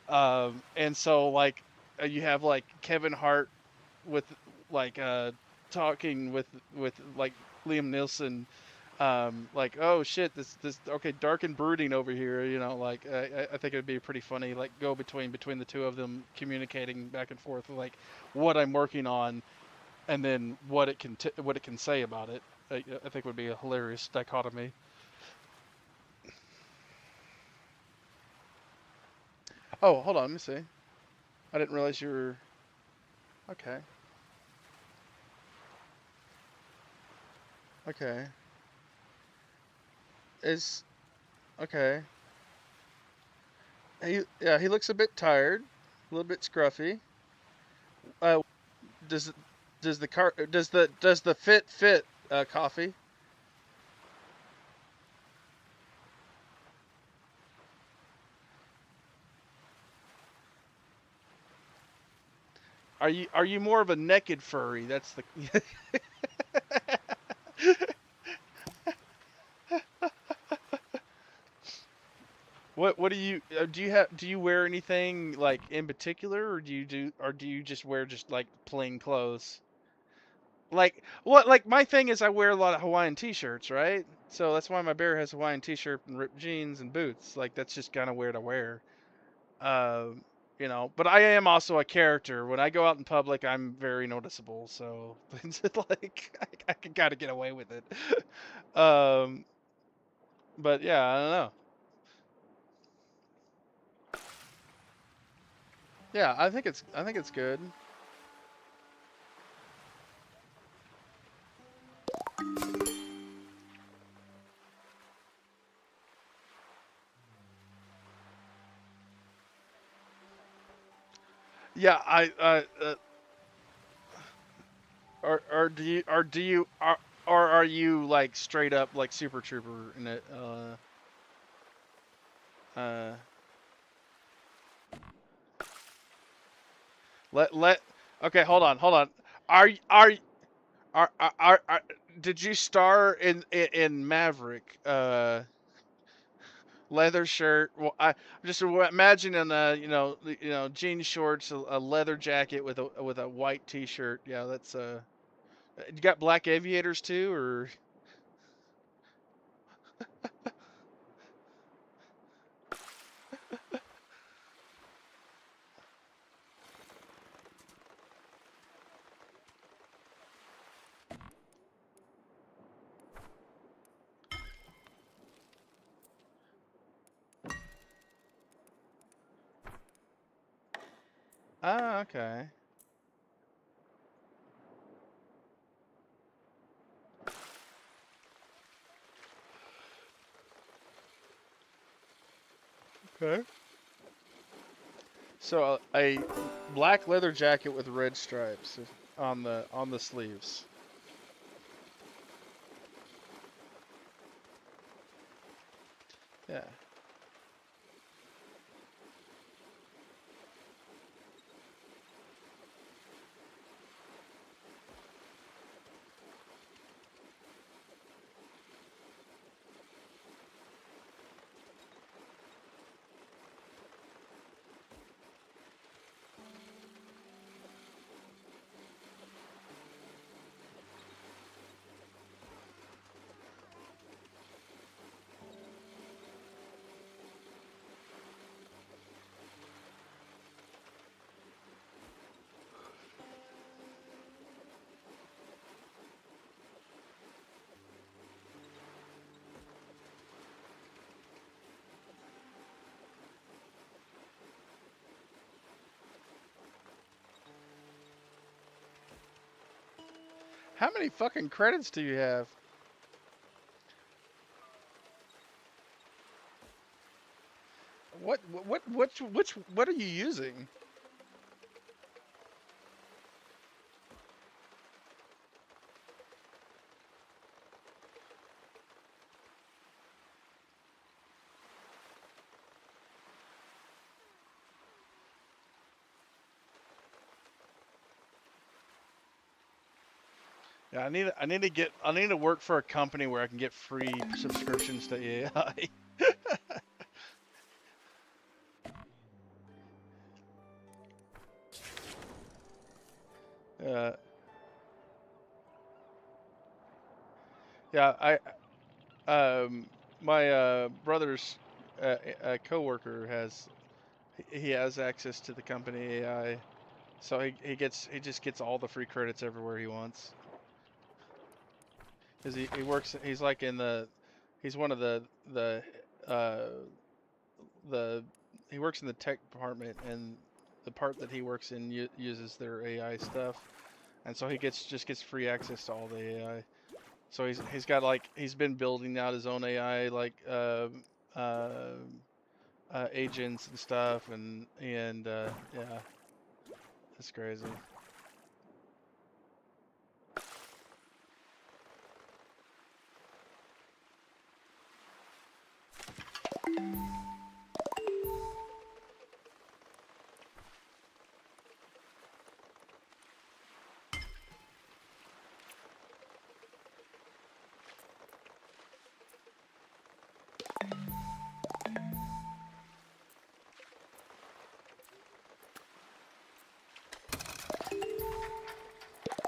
and so like you have like Kevin Hart with like talking with like Liam Neeson, like, oh shit, this okay, dark and brooding over here, you know, like I think it would be pretty funny, like go between the two of them communicating back and forth, like what I'm working on, and then what it can say about it. I think would be a hilarious dichotomy. Oh, hold on, let me see. I didn't realize you were... Okay. Okay. Is... Okay. Yeah, he looks a bit tired. A little bit scruffy. Uh, does the fit coffee? Are you more of a naked furry? That's the... What do you wear anything like in particular, or do you just wear just like plain clothes? Like my thing is I wear a lot of Hawaiian t-shirts, right? So that's why my bear has Hawaiian t-shirt and ripped jeans and boots. Like that's just kind of weird to wear. Um, you know, but I am also a character. When I go out in public, I'm very noticeable. So it's like I can kind of get away with it. um, but yeah, I don't know. Yeah, I think it's good. Yeah, or do you or are you like straight up like Super Trooper in it? Uh, let okay, hold on. Are y- are did you star in Maverick? Leather shirt. Well, I'm just imagining jean shorts, a leather jacket with a white T-shirt. Yeah, that's You got black aviators too, or? Ah, okay. Okay. So a black leather jacket with red stripes on the sleeves. Yeah. How many fucking credits do you have? What are you using? Yeah, I need to work for a company where I can get free subscriptions to AI. uh, yeah, my brother's coworker he has access to the company AI, so he just gets all the free credits everywhere he wants. Cause he works he's like in the he's one of uh the he works in the tech department, and the part that he works in uses their AI stuff, and so he just gets free access to all the AI. So he's got like he's been building out his own AI like agents and stuff, and yeah, it's crazy.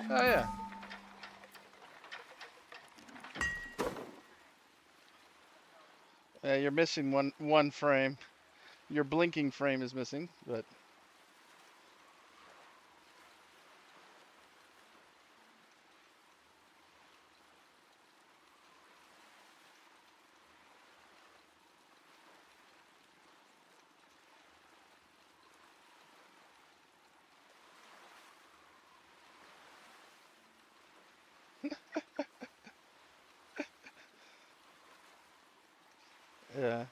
Oh yeah. You're missing one frame. Your blinking frame is missing, but yeah.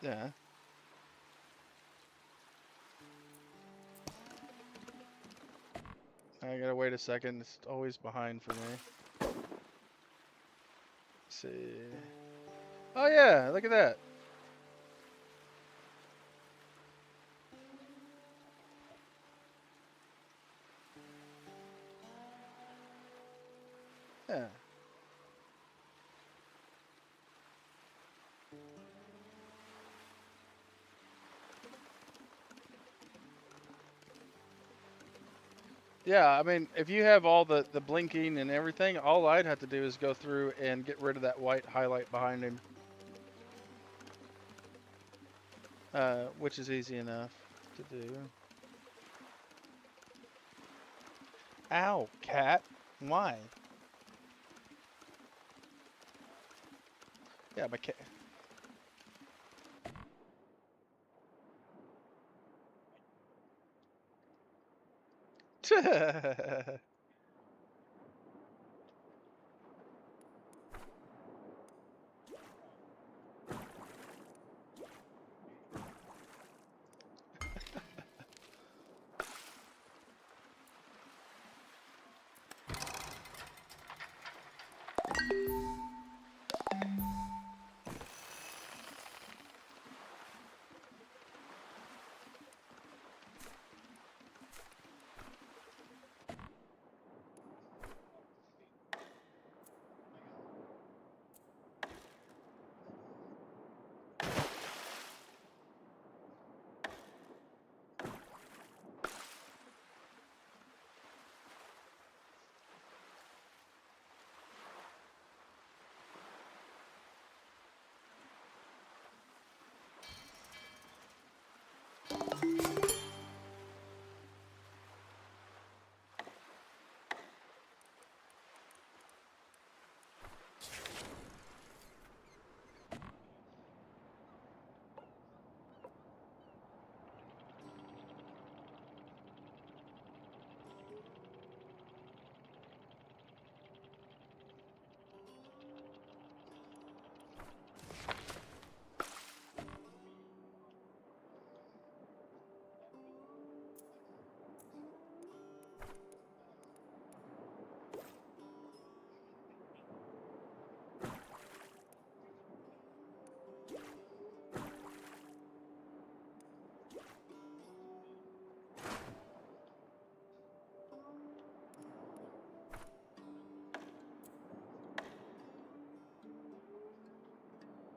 Yeah. I gotta wait a second. It's always behind for me. Let's see. Oh yeah, look at that. Yeah. Yeah, I mean, if you have all the blinking and everything, all I'd have to do is go through and get rid of that white highlight behind him. Which is easy enough to do. Ow, cat. Why? Yeah, my cat.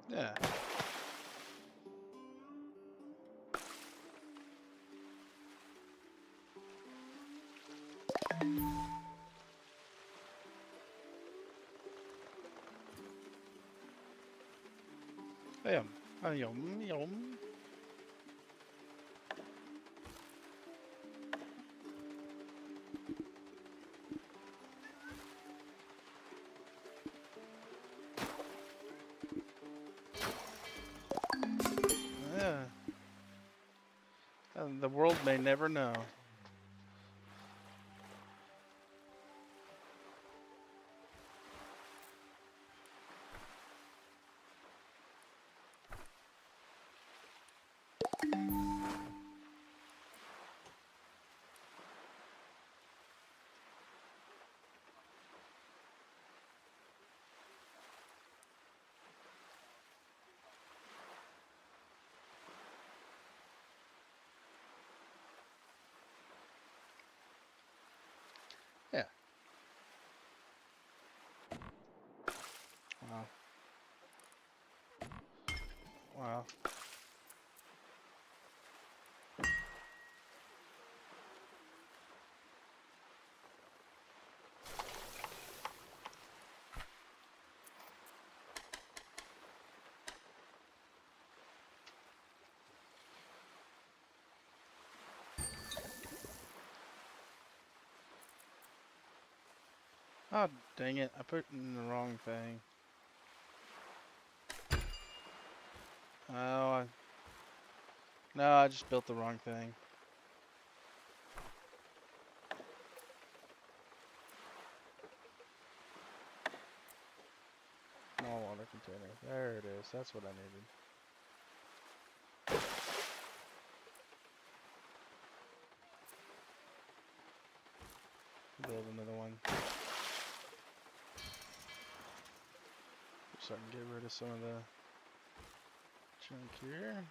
Yeah. Yum. Yum. Yum. The world may never know. Yeah. Wow. Wow. Oh, dang it. I put in the wrong thing. Oh, no, I just built the wrong thing. Small water container. There it is. That's what I needed. Build another one. So I can get rid of some of the junk here.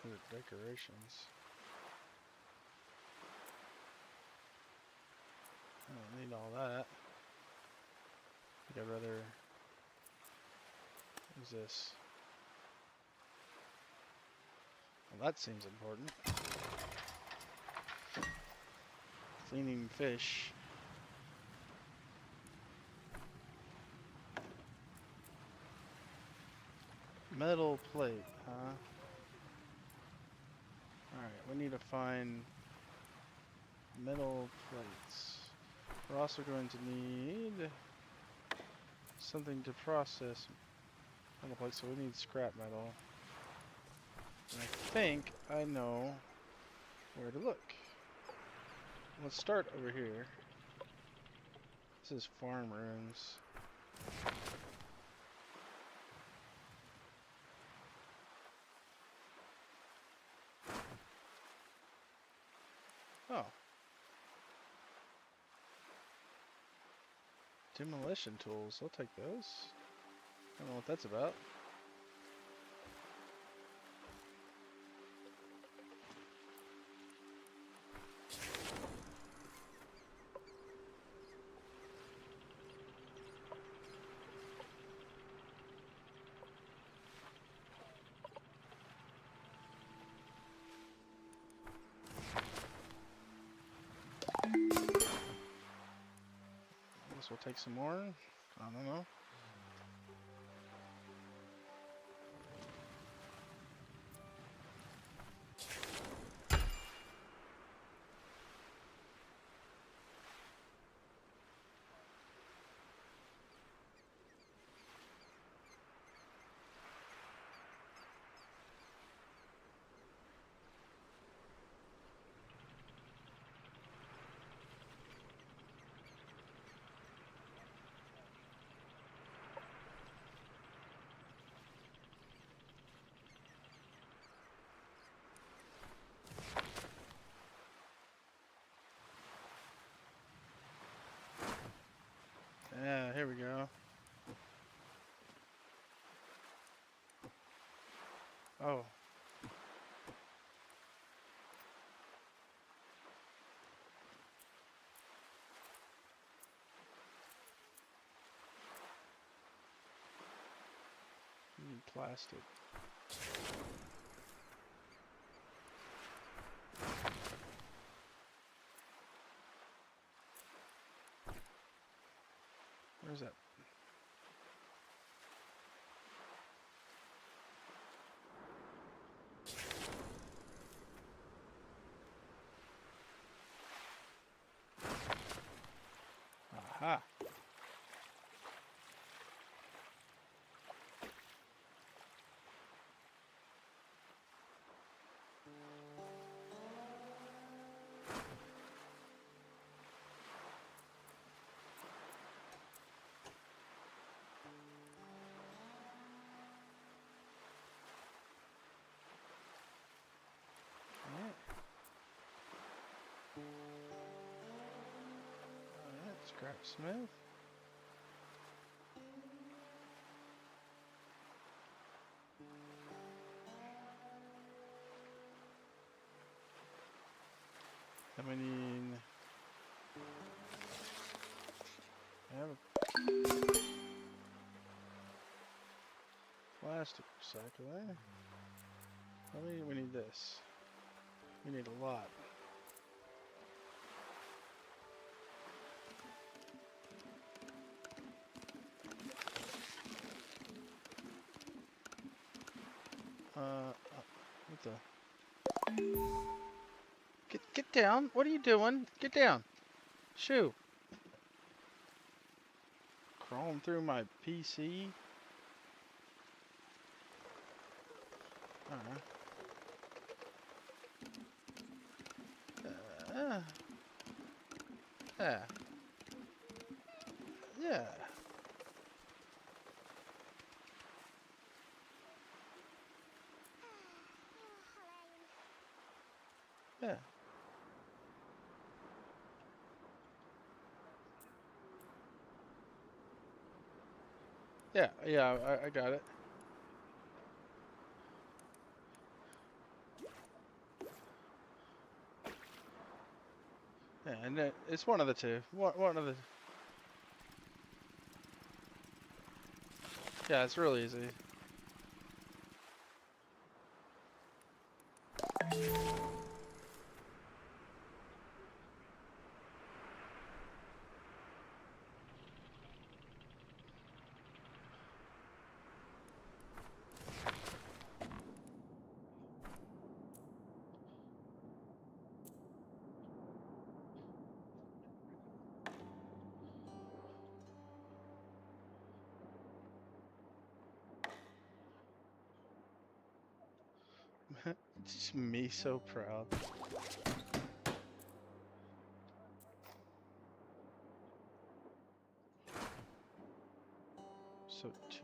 Those are decorations. I don't need all that. I think I'd rather use this. Well, that seems important. Cleaning fish. Metal plate, huh? Alright, we need to find metal plates. We're also going to need something to process metal plates, so we need scrap metal. And I think I know where to look. Let's start over here. This is farm rooms. Oh. Demolition tools, I'll take those. I don't know what that's about. Guess we'll take some more. I don't know. here we go. Oh. Plastic. Where's that? Aha. Alright, scrap smith. And we need... I have a plastic recycler. We need this. We need a lot. What the? Get down! What are you doing? Get down! Shoo! Crawling through my PC. Alright. Yeah. Yeah. Yeah. Yeah, I got it. Yeah, and it's one of the two. One of the... Yeah, it's real easy. Just me so proud. So two.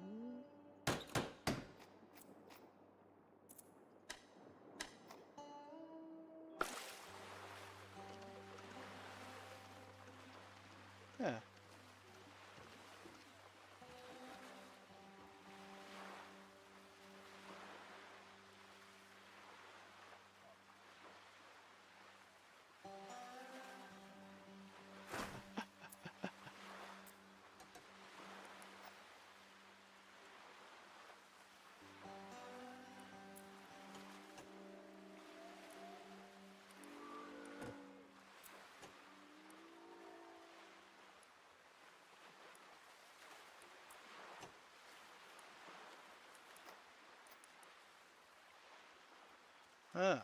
Yeah. Huh.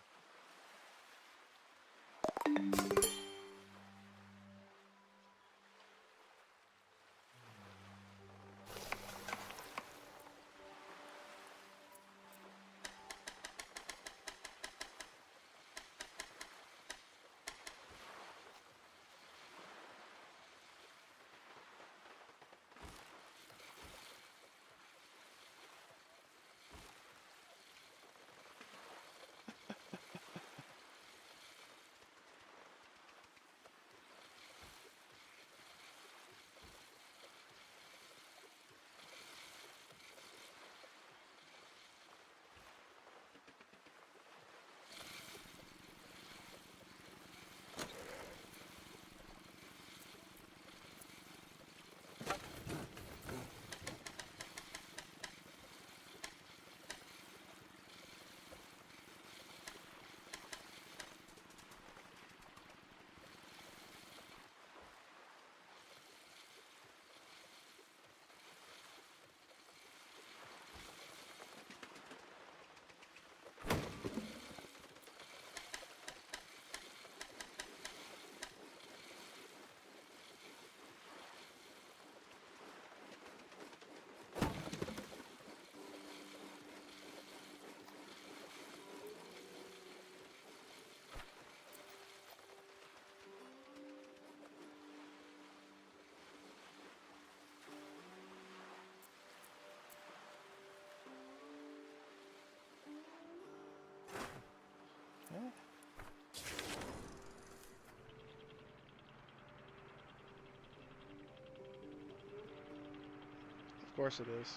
course it is.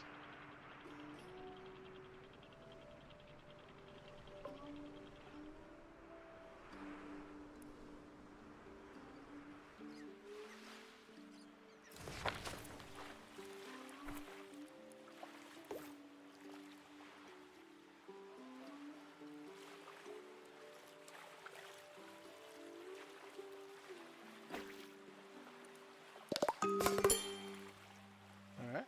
Alright.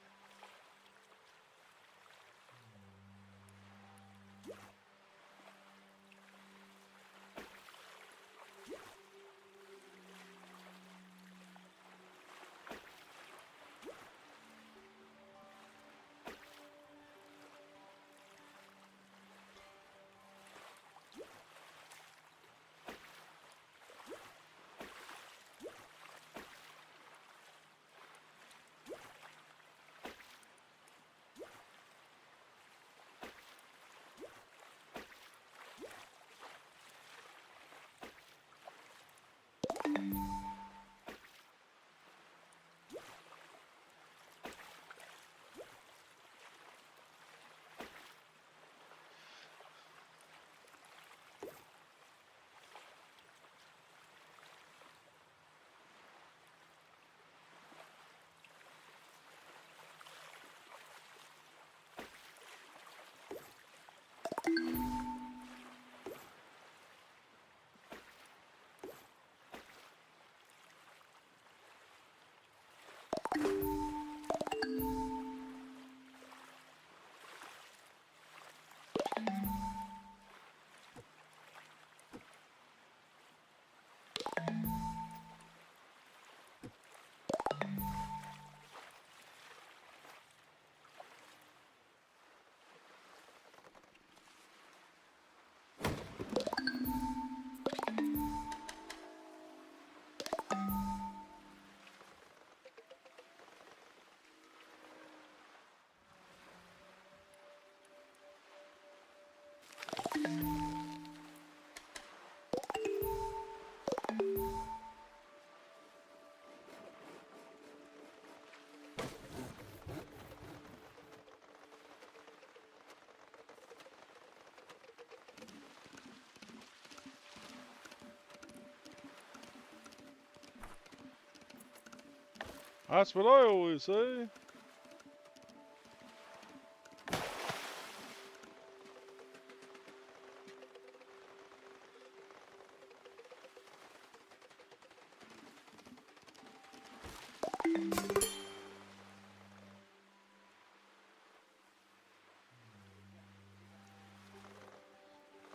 That's what I always say.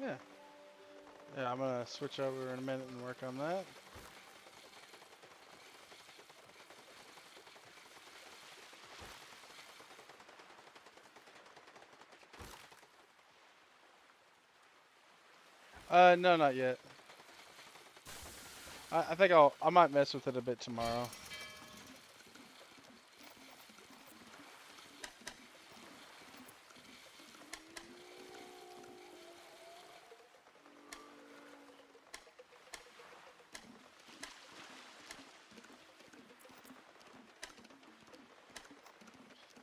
Yeah. Yeah, I'm gonna switch over in a minute and work on that. No, not yet. I think I might mess with it a bit tomorrow.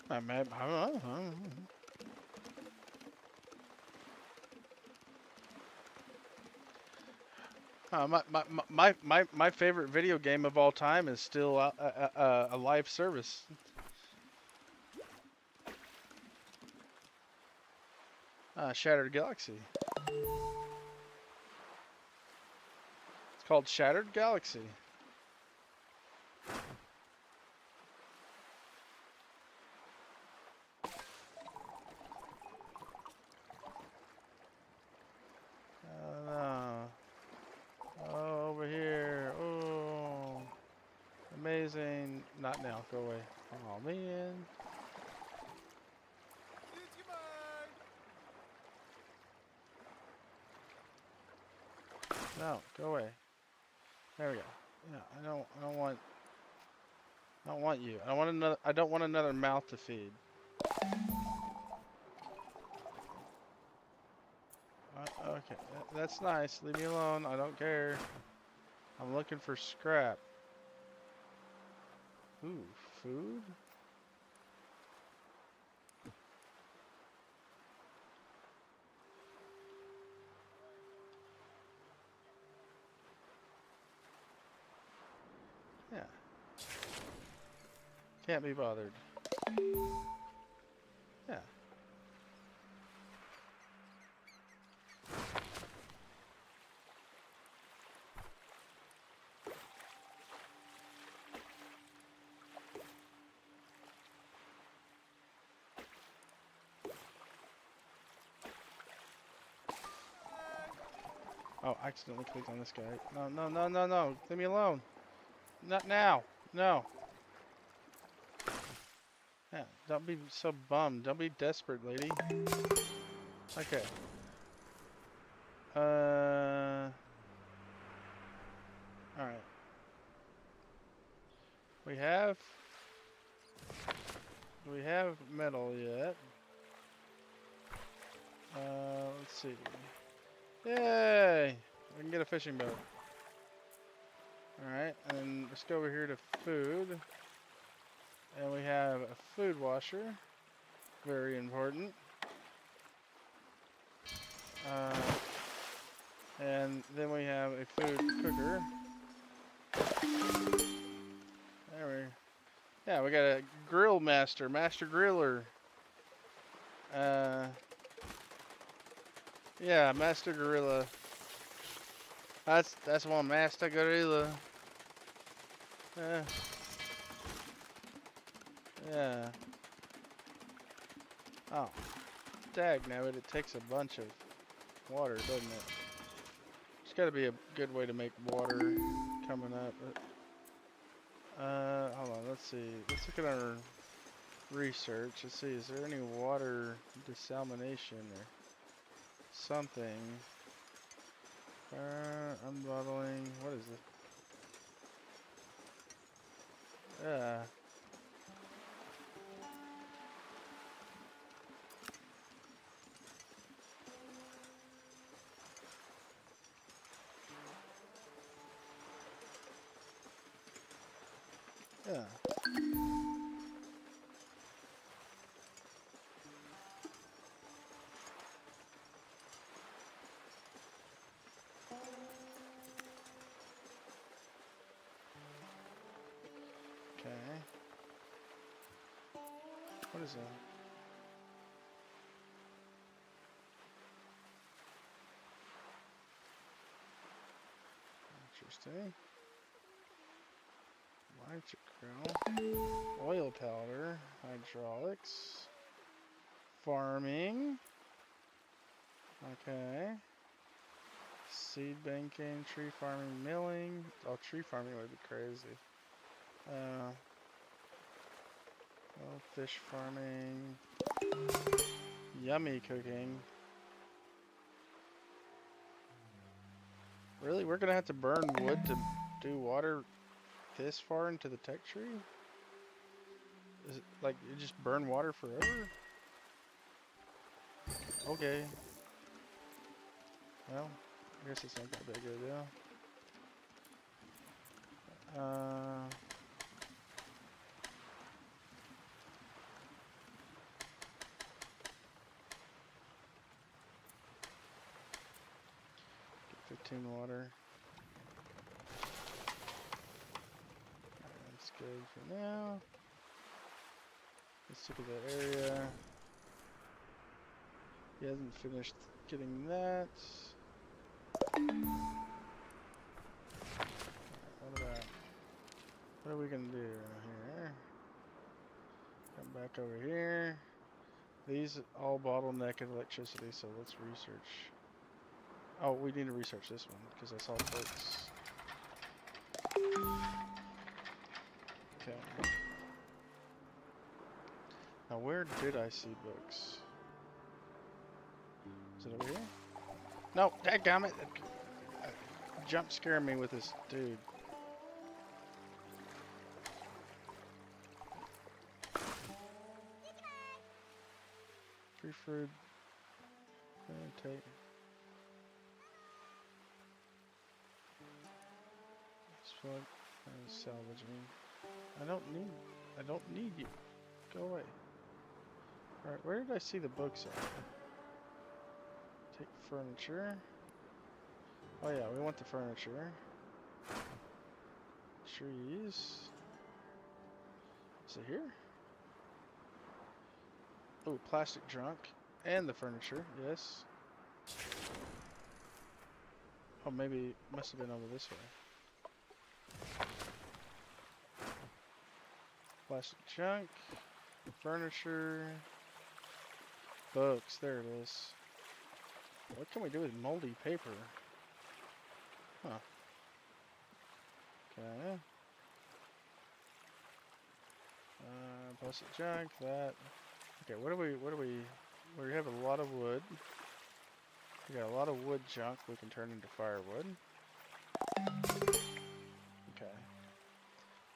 I may, I don't know. My favorite video game of all time is still a live service. Shattered Galaxy. It's called Shattered Galaxy. No. Oh, over here. Oh, amazing. Not now. Go away. Oh man. No, go away. There we go. Yeah, I don't want you. I don't want another mouth to feed. Okay, that's nice. Leave me alone. I don't care. I'm looking for scrap. Ooh, food? Can't be bothered. Yeah. Oh, I accidentally clicked on this guy. No, no, no, no, no. Leave me alone. Not now. No. Yeah, don't be so bummed. Don't be desperate, lady. Okay. Alright. We have... Do we have metal yet? Let's see. Yay! We can get a fishing boat. Alright, and let's go over here to food. And we have a food washer. Very important. And then we have a food cooker. There we Yeah, we got a grill master, master griller. Yeah, master gorilla. That's one master gorilla. Yeah. Oh, dagnabbit, it takes a bunch of water, doesn't it? There's got to be a good way to make water coming up. Hold on, let's see. Let's look at our research. Let's see, is there any water desalination or something? Unbottling. What is it? Yeah. Yeah. Okay. What is that? Interesting. Nitric oil powder, hydraulics, farming. Okay. Seed banking, tree farming, milling. Oh, tree farming would be crazy. Oh, fish farming. Yummy cooking. Really? We're gonna have to burn wood to do water this far into the tech tree? Is it like you just burn water forever? Okay. Well, I guess it's not that big of a deal. Get 15 water. That's good for now. Let's look at that area. He hasn't finished getting that. What are we gonna do here? Come back over here. These all bottleneck electricity, so let's research. Oh, we need to research this one because I saw books. Okay. Now, where did I see books? Is it over here? No, dadgummit! Jump scare me with this dude. Free food. Take. Plug. Salvaging. I don't need you. Go away. Alright, where did I see the books at? Take furniture. Oh yeah, we want the furniture. Trees. Is it here? Oh, plastic junk. And the furniture, yes. Oh, maybe it must have been over this way. Plastic junk. Furniture. Books, there it is. What can we do with moldy paper? Huh. Okay. Plastic junk, that. Okay, what do we have a lot of wood. We got a lot of wood junk we can turn into firewood. Okay.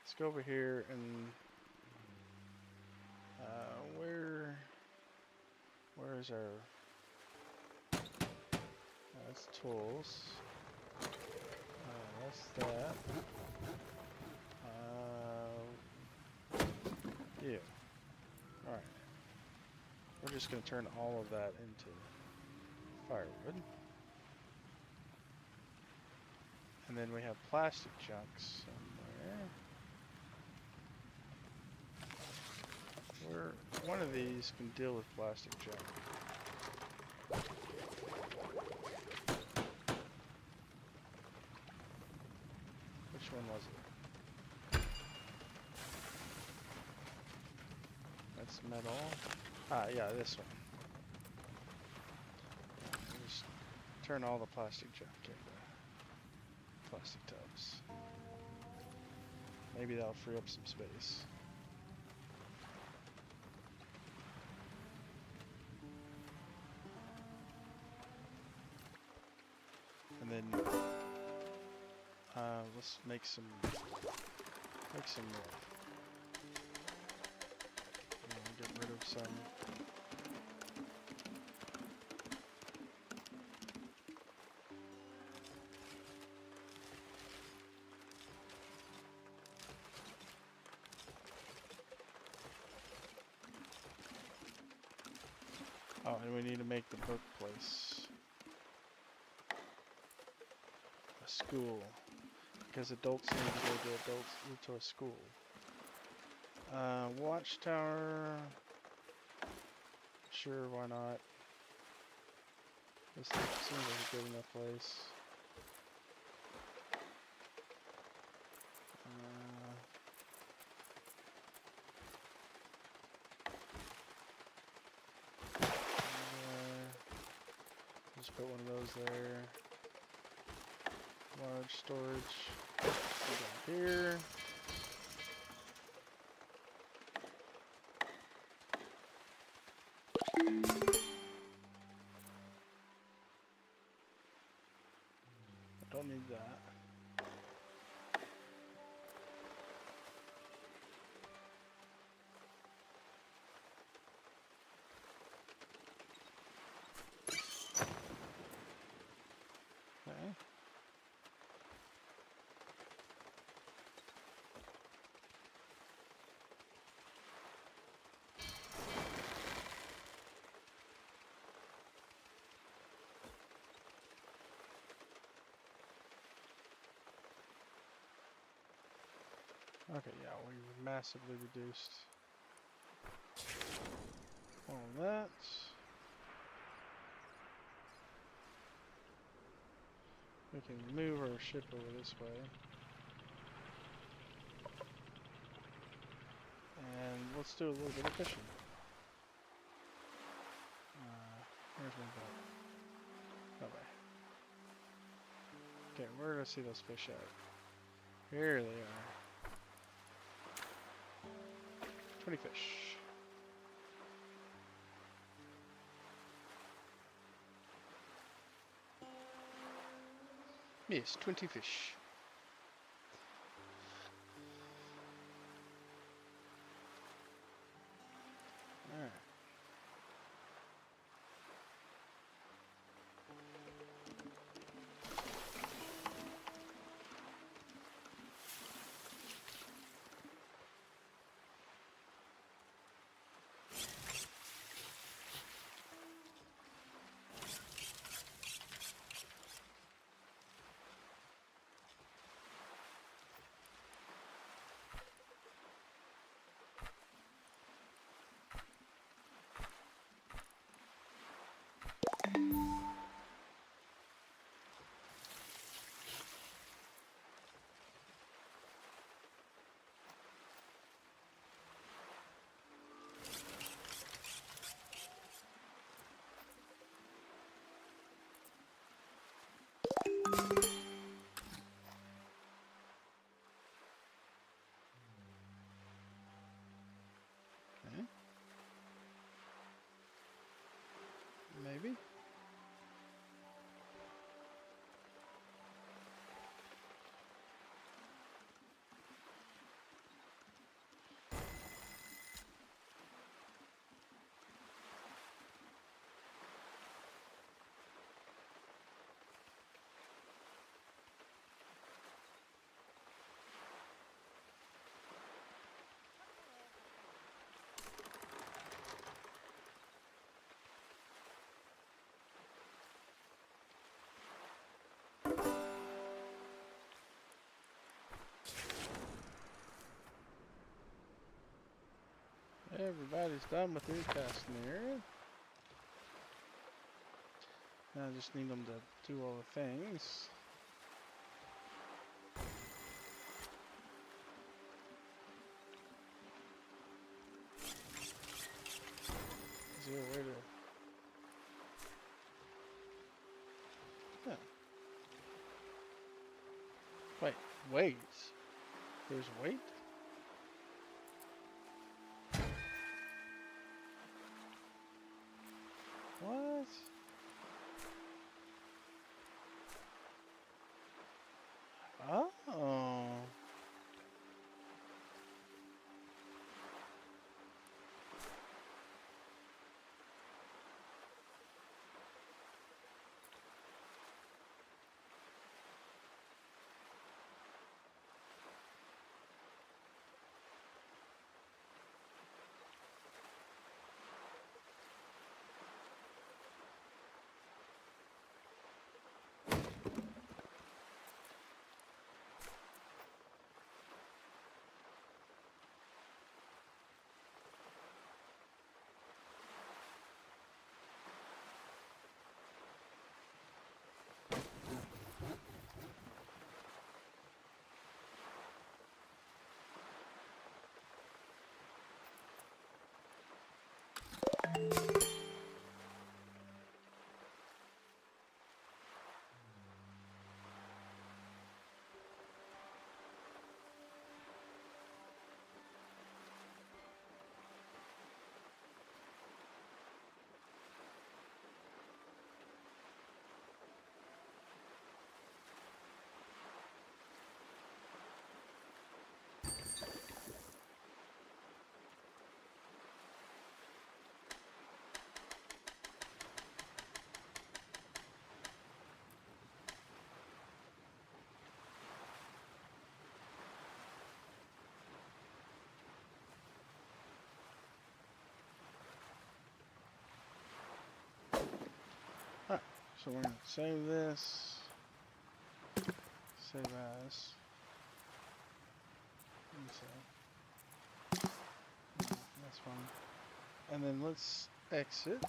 Let's go over here and where is our that's tools. That's that. Yeah. Alright. We're just gonna turn all of that into firewood. And then we have plastic junk somewhere. One of these can deal with plastic junk. Which one was it? That's metal. Ah, yeah, this one. Just turn all the plastic junk into plastic tubs. Maybe that'll free up some space. And then let's make some more. Get rid of some. Oh, and we need to make the book place a school, because adults need to go to a school. Watchtower. Sure, why not? This seems like a good enough place. Just put one of those there. Large storage. Down here. I don't need that. Okay. Okay, yeah, we massively reduced all of that. We can move our ship over this way. And let's do a little bit of fishing. Where's my boat? That way. Okay, where do I see those fish at? Here they are. 20 fish. Yes, 20 fish. Alright. Everybody's done with their Castmere. Now I just need them to do all the things. Is there a way to... Huh. Wait, wait. There's weight? What? Oh. Alright, so we're gonna save this. Save as. That's fine. And then let's exit.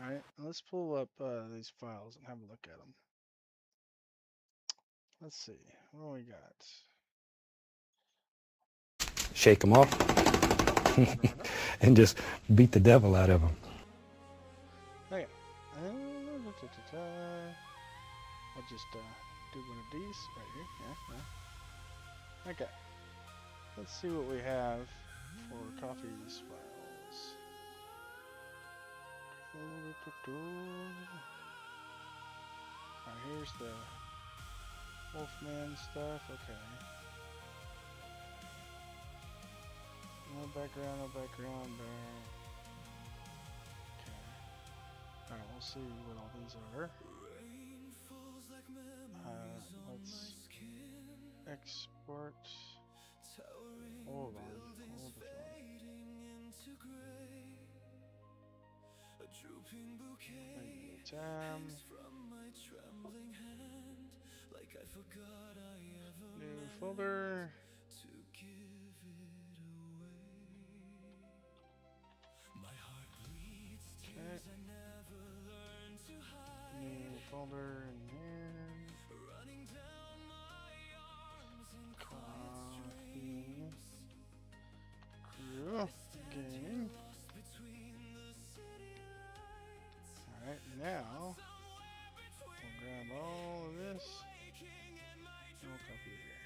Alright, let's pull up these files and have a look at them. Let's see, what do we got? Shake them off and just beat the devil out of them. Okay. I'll just do one of these right here. Yeah. Okay. Let's see what we have for coffee's files. Alright, here's the Wolfman stuff. Okay. No background there. Okay. Alright, we'll see what all these are. Let's export. Hold on. New folder. Okay. New folder in here. Coffee crew game. Alright, now we'll grab all of this and we'll copy it here.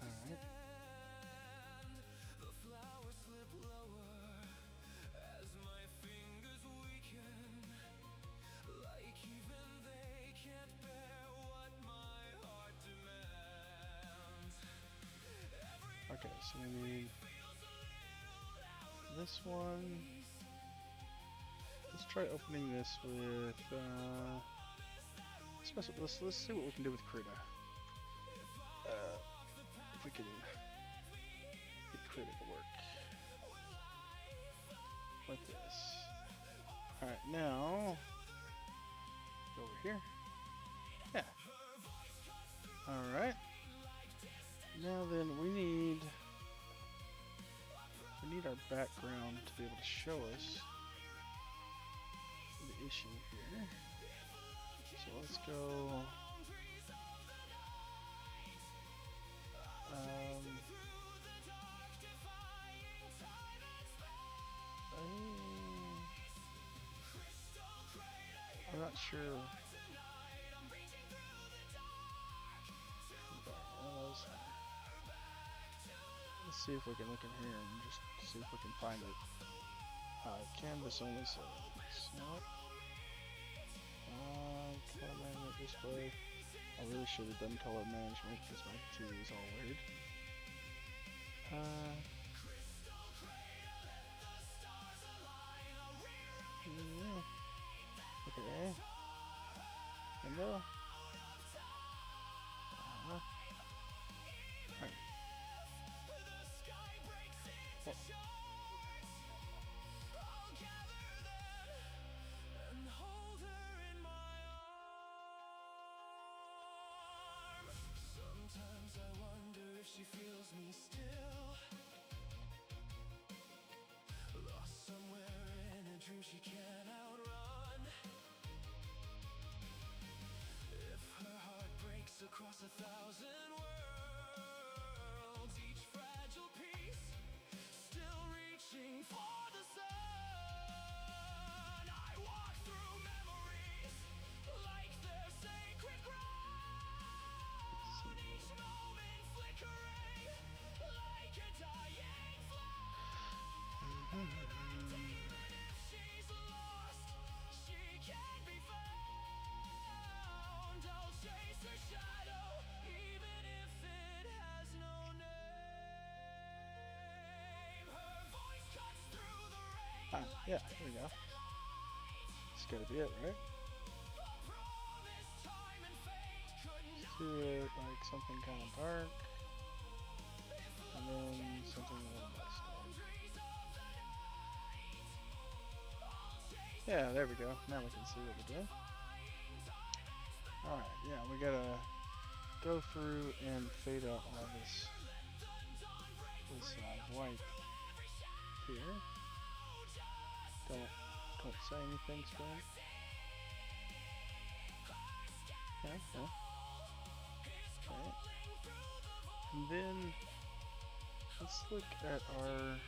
Alright. Okay, so we need this one. Let's try opening this with let's see what we can do with Krita. If we can get Krita to work like this. Alright, Alright, now over here. Yeah. Alright. Now then we need our background to be able to show us the issue here. So let's go I'm not sure. Let's see if we can look in here and just see if we can find it. Canvas only settings. Nope. Color management display. I really should have done color management because my TV is all weird. Yeah. Okay. Hello. Alright. Oh. Sometimes I wonder if she feels me still. Lost somewhere in a dream she can't outrun. If her heart breaks across 1,000 worlds, each fragile piece still reaching for the sun. I walk through memories like they're sacred ground. Each moment flickering like a dying flame. Even if she's lost, she can't be found. I'll chase her shadow, even if it has no name. Her voice cuts through the rain. Yeah, here we go. It's gotta be it, right? Let's do it like something kind of dark, and then something a little less dark. Yeah, there we go. Now we can see what we're doing. Alright, yeah, we gotta go through and fade out all this white here. Don't say anything, Spoon. Okay. And then let's look at our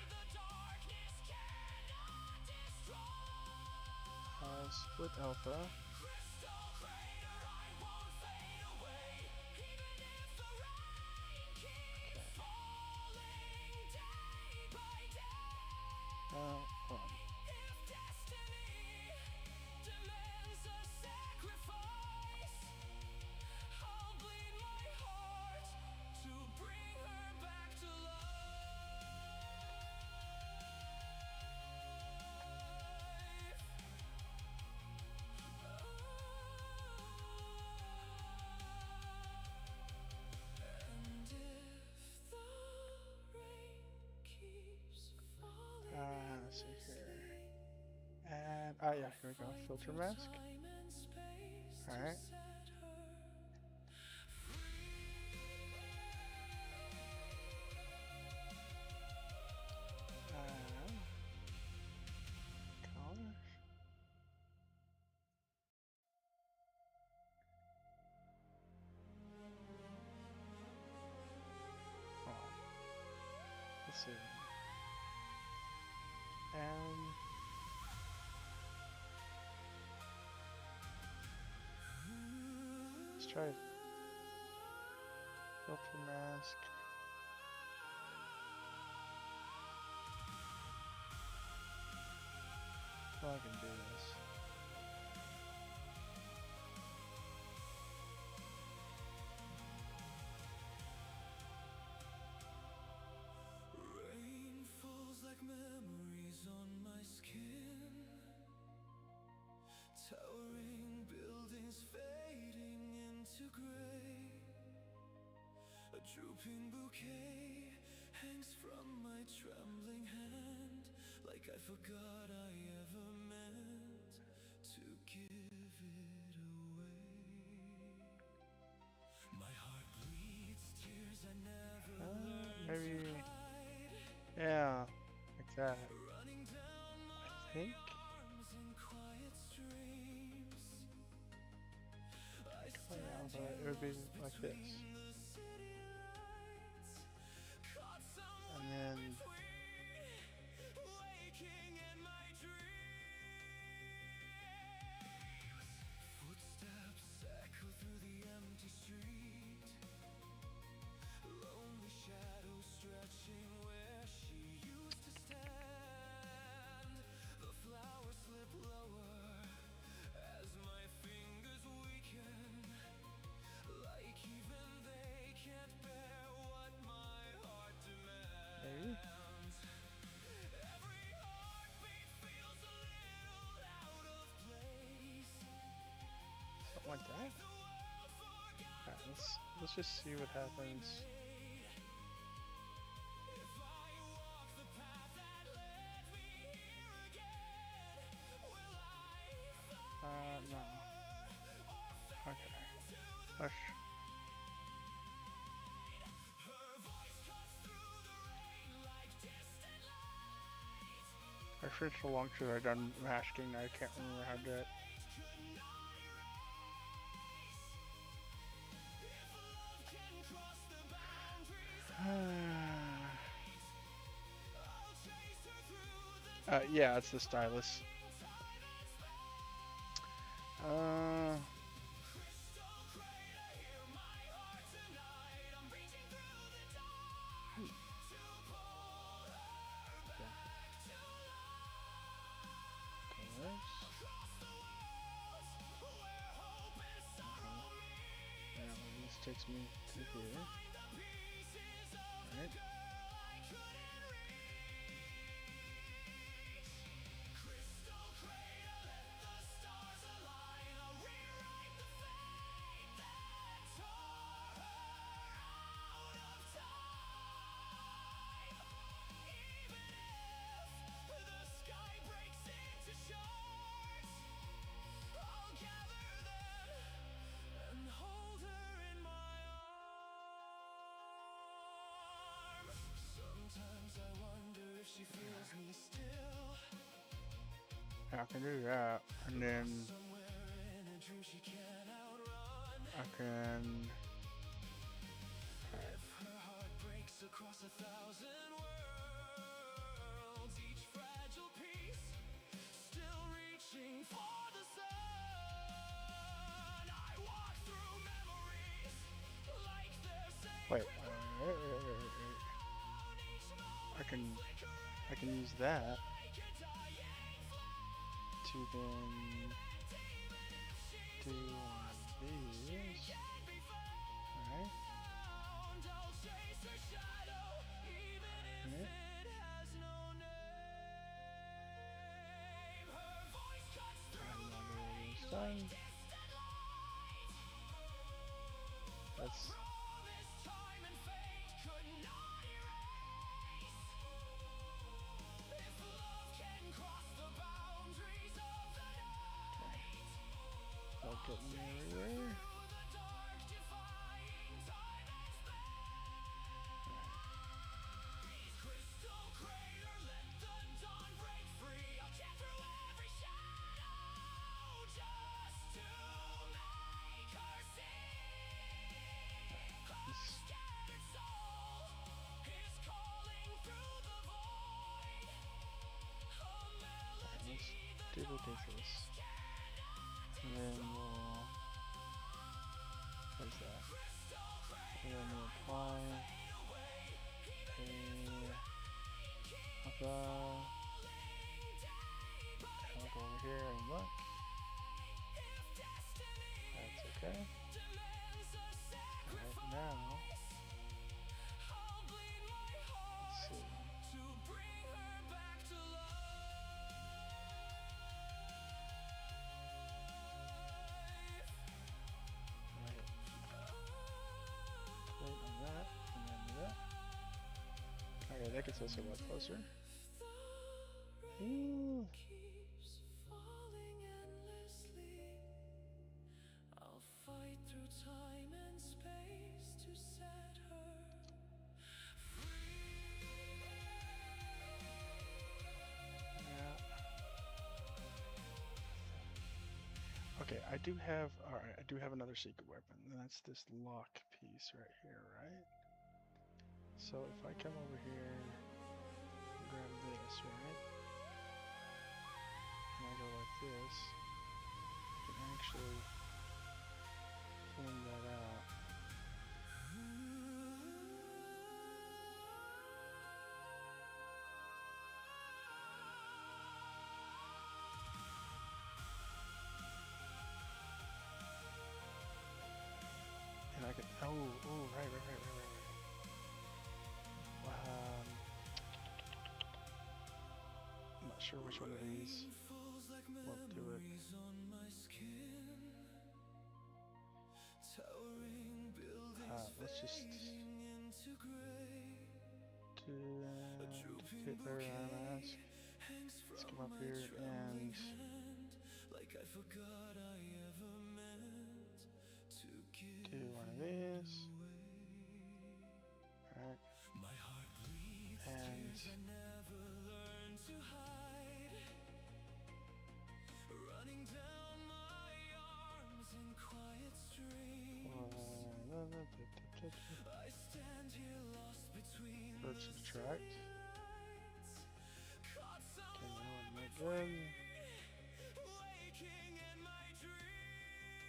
split alpha. Hold on. Let's see here. And, yeah, here we go. Filter mask. Alright. Colors. Oh. Let's see. And let's try filter mask. Oh, I can do this. Rain falls like memories on my skin. Towering buildings fading into gray. A drooping bouquet hangs from my trembling hand, like I forgot I ever meant Yeah, like that. I think. Oh, yeah, but it would be like this. And then Footsteps echo through the empty street. Lonely shadows stretching where she used to stand. The flowers slip lower as my fingers weaken. Like even they can't bear what my heart demands. maybe. Every heartbeat feels a little out of place. Something like that. Alright, let's just see what happens. No. Okay. Hush. I finished so long since I've done masking, I can't remember how to do it. Yeah, it's the stylus. This takes me to here. Alright. Sometimes I wonder if she feels me still. I can do that, and then Somewhere in a dream she can't outrun. I can. If her heart breaks across 1,000 worlds, each fragile piece still reaching for the sun. I walk through memories like they're Wait. I can use that to then do one of these. Alright. Alright. Done. That's not getting me anywhere. Let's duplicate this. And then we'll. What is that? And then we'll apply I'll go over here and look. That's okay. Right now, let's see. Wait on that, and then that. Okay, that gets us a lot closer. Ooh. Keeps falling endlessly. I'll fight through time and space to set her free. do have, alright, I do have another secret weapon, and that's this lock piece right here, right? So if I come over here and grab this, right? And I go like this, I can actually clean that out. And I can, oh, right. I'm not sure which one of these will do it. Let's just hit their mask. Let's come up here and do one of these. Alright. And Running down my arms in quiet streams. I stand here lost between let's subtract. caught Okay, somewhere now I'm not good. waking in my dreams.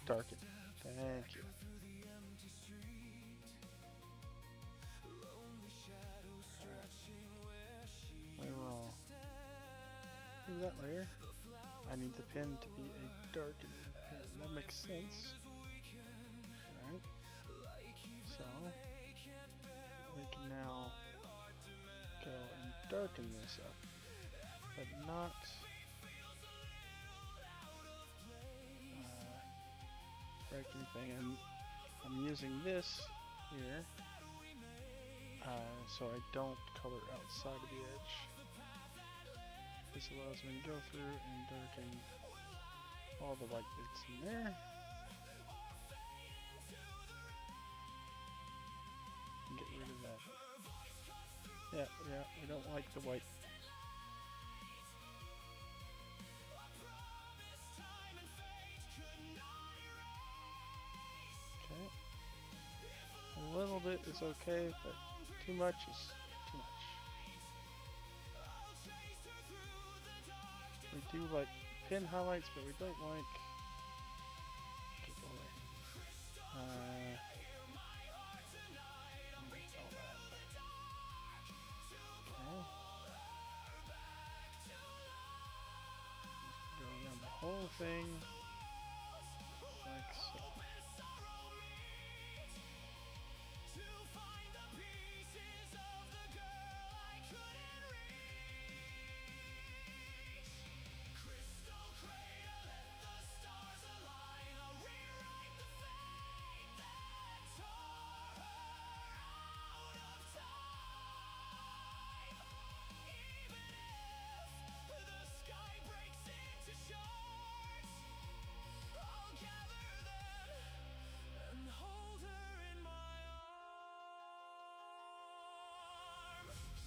Darken. Thank you. Through the empty street, lonely shadows stretching where she I will do that later. I need the pin to be a darkened pin. That makes sense. Alright. So we can now go and darken this up. But not break anything. I'm using this here so I don't color outside of the edge. This allows me to go through and darken all the white bits in there. And get rid of that. Yeah, we don't like the white. Okay. A little bit is okay, but too much is too much. We do like pin highlights, but we don't like. Keep away. All that. Okay. Go around the whole thing, like so.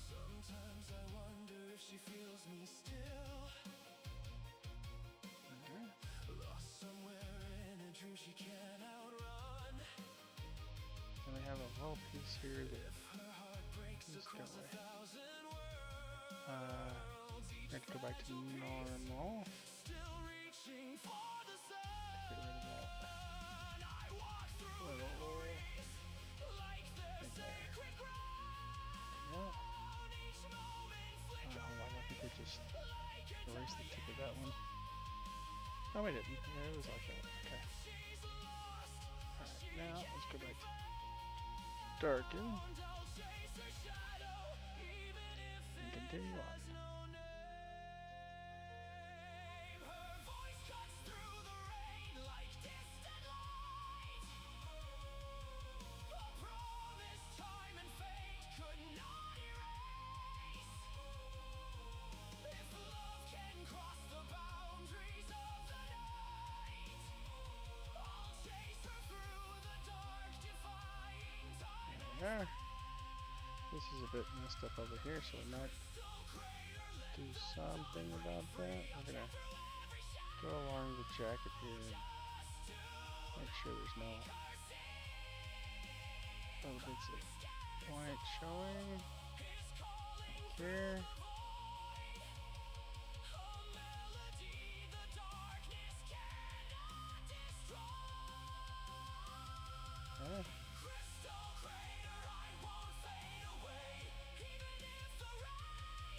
Sometimes I wonder if she feels me still. Lost somewhere in a dream she can't outrun. And we have a little piece here that Her heart breaks just go across away. 1,000 worlds. I have to go back to normal. Still reaching for the sun. Get rid of that. I walk through Little memories like their right there. sacred ground. Yeah. Each moment flickers Hold on, I think we just like a erased the tip of that one. No, we didn't. Yeah, it was like that. Okay. she's lost. Alright, now let's go back to darken Don't chase her shadow, even if and continue on. no name. Her voice cuts through the rain like distant light. A promise time and fate could not erase. If love can cross the boundaries of the night, I'll chase her through the dark, defying time. There. This is a bit messed up over here, so we might do something about that. We're gonna go along the jacket here. Make sure there's no little bits of white showing. Here. Okay.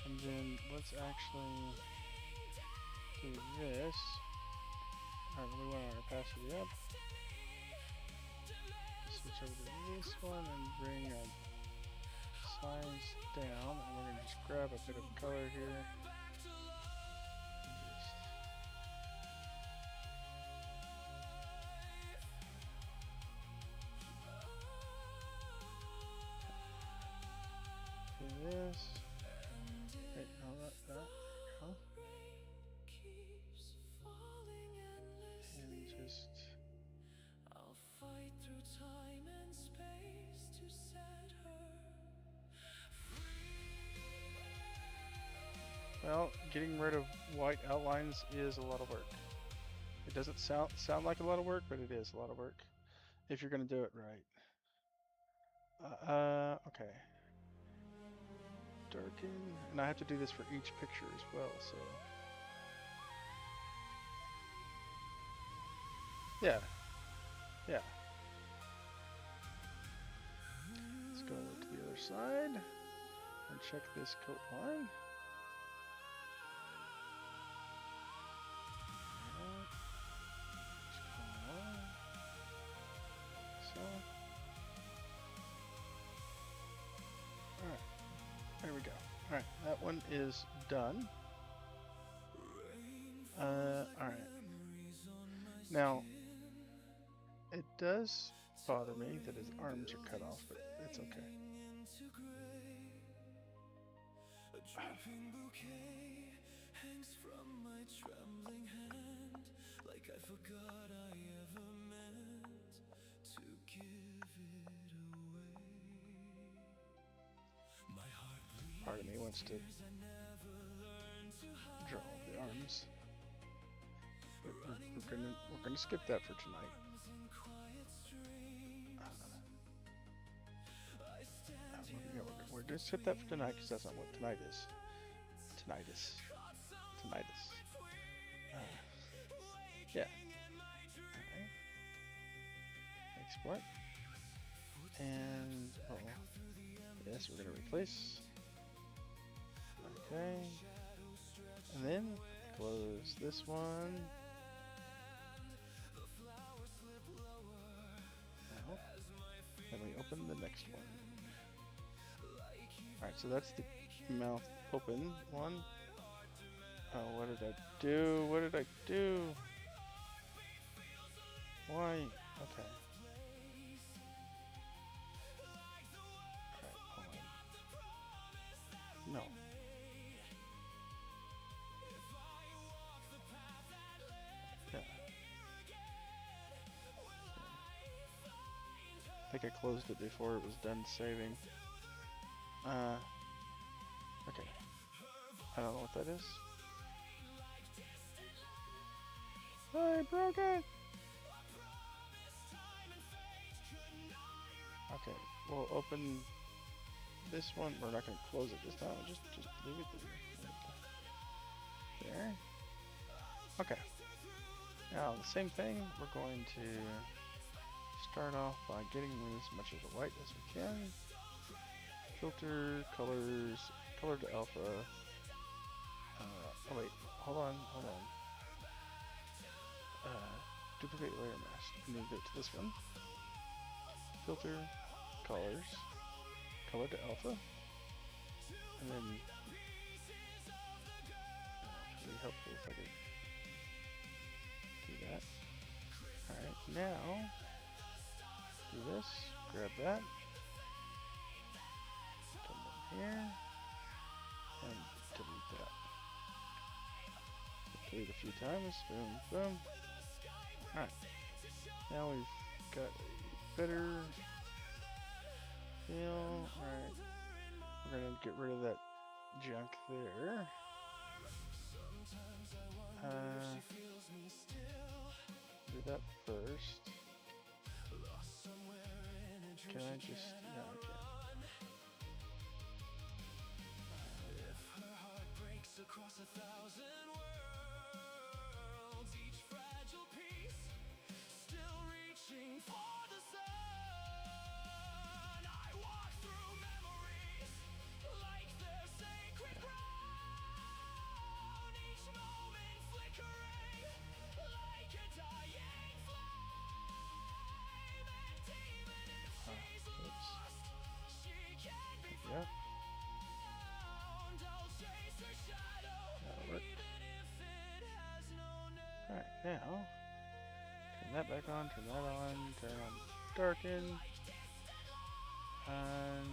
And then let's actually do this. Alright, we want our opacity up. Switch over to this one and bring our size down. And we're going to just grab a bit of color here. Do this. Wait, no, not that. Huh? And just I'll fight through time and space to set her well, getting rid of white outlines is a lot of work. It doesn't sound like a lot of work, but it is a lot of work if you're going to do it right. Okay. Darken, and I have to do this for each picture as well, so yeah. Let's go over to the other side and check this coat line. Alright. Just go along. So. Alright. There we go. Alright, that one is done. Alright. Now, it does bother me that his arms are cut off, but it's okay. A dripping bouquet hangs from my trembling hand, like I forgot I ever meant to give it away. My heart bleeds. Part of me wants to draw the arms. But we're gonna skip that for tonight. We're gonna skip that for tonight because that's not what tonight is. Tinnitus. Yeah. Alright. Export. And yes, we're gonna replace. Okay. And then close this one. Now, then we open the next one. Alright, so that's the mouth open one. Oh, what did I do? What did I do? Why? Okay. Alright, hold on. No. Yeah. I think I closed it before it was done saving. Okay. I don't know what that is. I broke it! Okay, we'll open this one. We're not going to close it this time. We'll just leave it there. Okay. Now, the same thing. We're going to start off by getting as much of the white as we can. Filter, colors, color to alpha. Oh wait, hold on. Duplicate layer mask. We need to go to this one. Filter, colors, color to alpha, and then it'd be helpful if I could do that. Alright, now do this, grab that, come in here, and delete that. Delete a few times, boom, boom. Alright, now we've got a better feel. Alright, we're gonna get rid of that junk there. Do that first. Can I just? Yeah, I can. Across 1,000 worlds, each fragile piece still reaching for the sun. I walk through memories like their sacred ground, each moment flickering like a dying flame. And even if she's lost, she can be Yeah. found. I'll chase her shadow. That'll work. Alright, now turn that back on, turn that on, turn on darken, and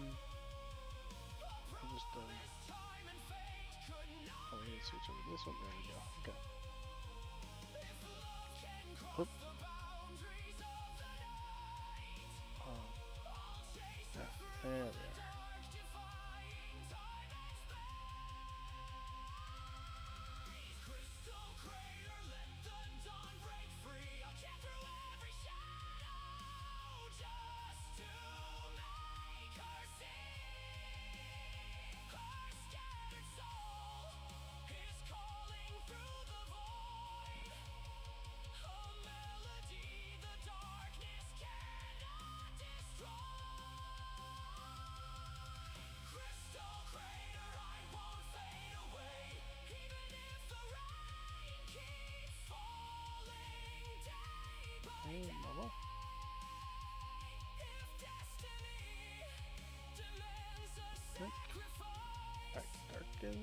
I'll just oh, we need to switch over to this one. There we go. Okay. Whoop. Yeah, there we are. Hey, Mama. Alright, darken.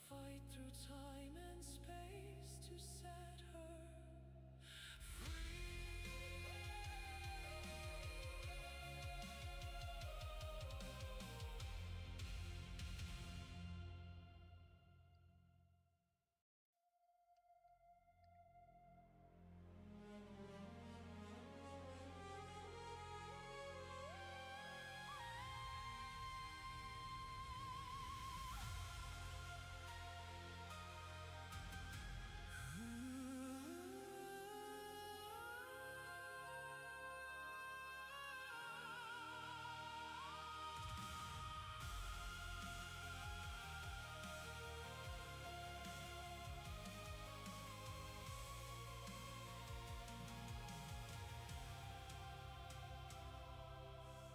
Fight through time and space to set her free.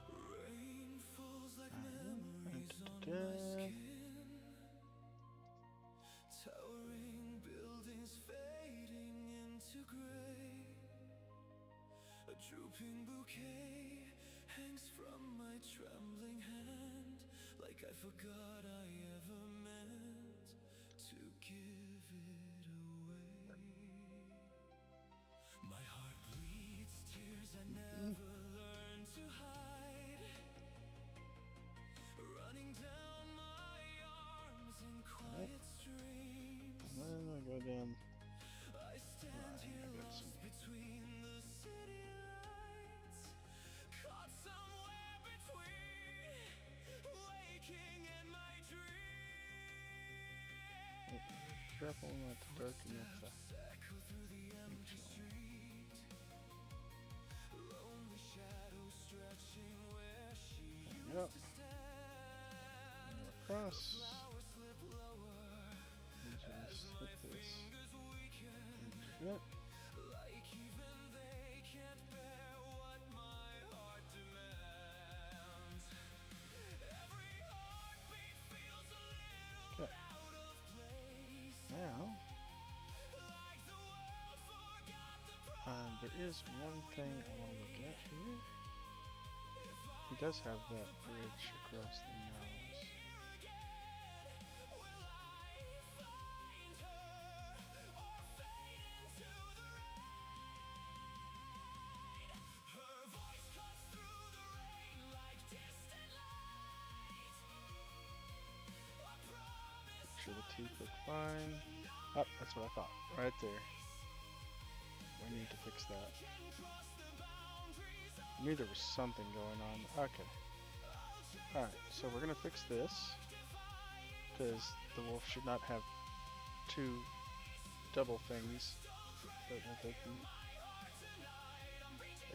Rain falls like memories on my skin. Towering buildings fading into gray. A drooping bouquet hangs from my trembling hand, like I forgot I ever meant to give it away. My heart bleeds tears I never learned to hide, running down my arms in quiet streams. And then I go down. I stand here lost between the city lights, caught somewhere between waking and my dream. Careful not to darken it. Echo through the empty street, lonely shadows stretching where she Yep. used to stand. Across. Flowers slip lower And just hit this. fingers weaken, Yep. like even they can't bear what my heart demands. Every heartbeat feels a little Okay. out of place, Now, like the world forgot the there is one thing I want to look at here. He does have that bridge across the nose. her teeth look fine. Oh, that's what I thought. Right there. We need to fix that. I knew there was something going on. Okay. Alright, so we're gonna fix this. Because the wolf should not have two double things.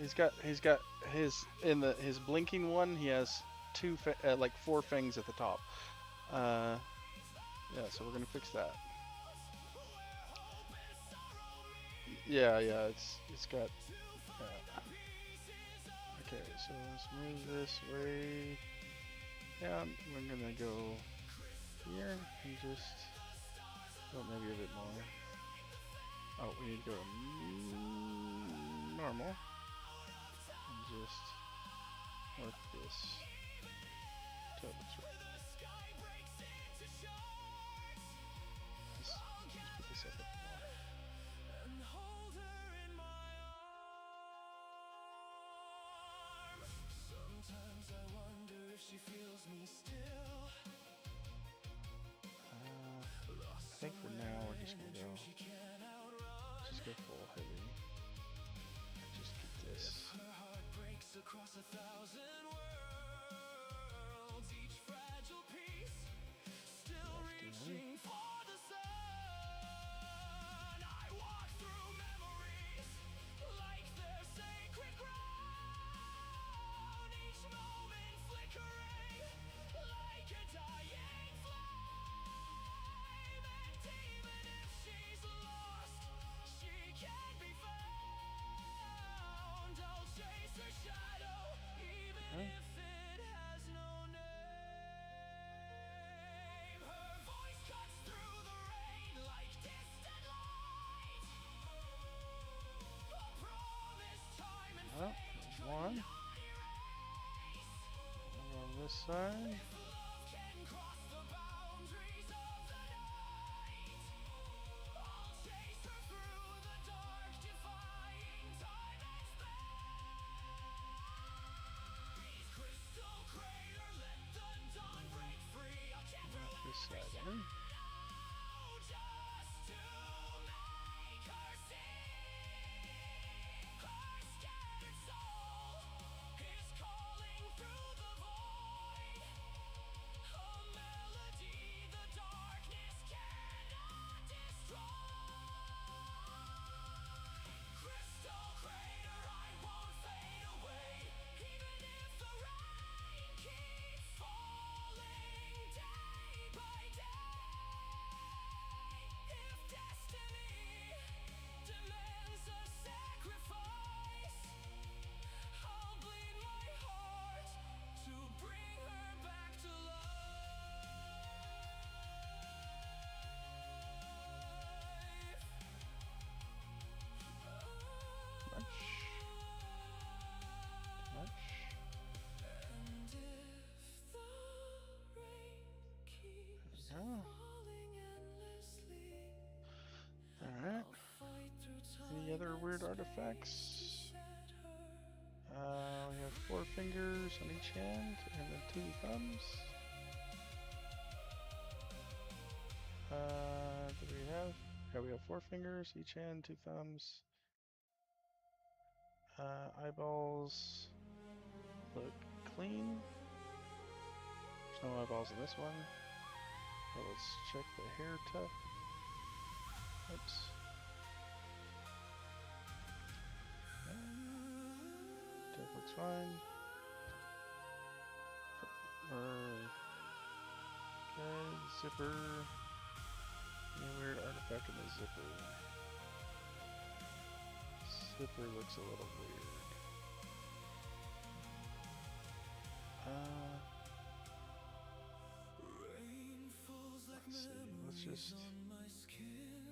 He's got his blinking one. He has like 4 fangs at the top. Yeah, so we're gonna fix that. Yeah, it's got. Okay, so let's move this way down. We're gonna go here and just maybe a bit more. Oh, we need to go to normal and just work this till it's right. Let's put this up a bit more. Sometimes I wonder if she feels me still. I think for now we're just gonna go full heavy. Just keep this. Her heart breaks across 1,000 worlds. Each fragile piece still reaching for the sun. I walk through memories like they're sacred ground. Each moment flickering like a dying flame. And even if she's lost, she can't be found. I'll chase her shadow, even if it has no name. Her voice cuts through the rain like distant light. A promise time and Oh, there's one. And on this side. love can cross the boundaries of the night. I'll chase her through the dark, defying time and space. Crystal crater, let the dawn break free. I'll get through This side in. now, just to make her see. Her scattered soul is calling through the void. A melody the darkness cannot destroy. Crystal crater, I won't fade away, even if the rain keeps falling day by day. If destiny demands a sacrifice, I'll bleed my heart to bring her back to life. Much. Much. And if the rain keeps Oh. falling endlessly, Alright. I'll fight through time. Any other weird artifacts? We have 4 fingers on each hand and then 2 thumbs. Do we have? Yeah, we have 4 fingers, each hand, 2 thumbs. Eyeballs look clean. There's no eyeballs in this one. So let's check the hair tuft. Oops. Tuft looks fine. Okay, zipper. Any weird artifact in the zipper? Zipper looks a little weird. Rain falls like Let's see. memories on my skin.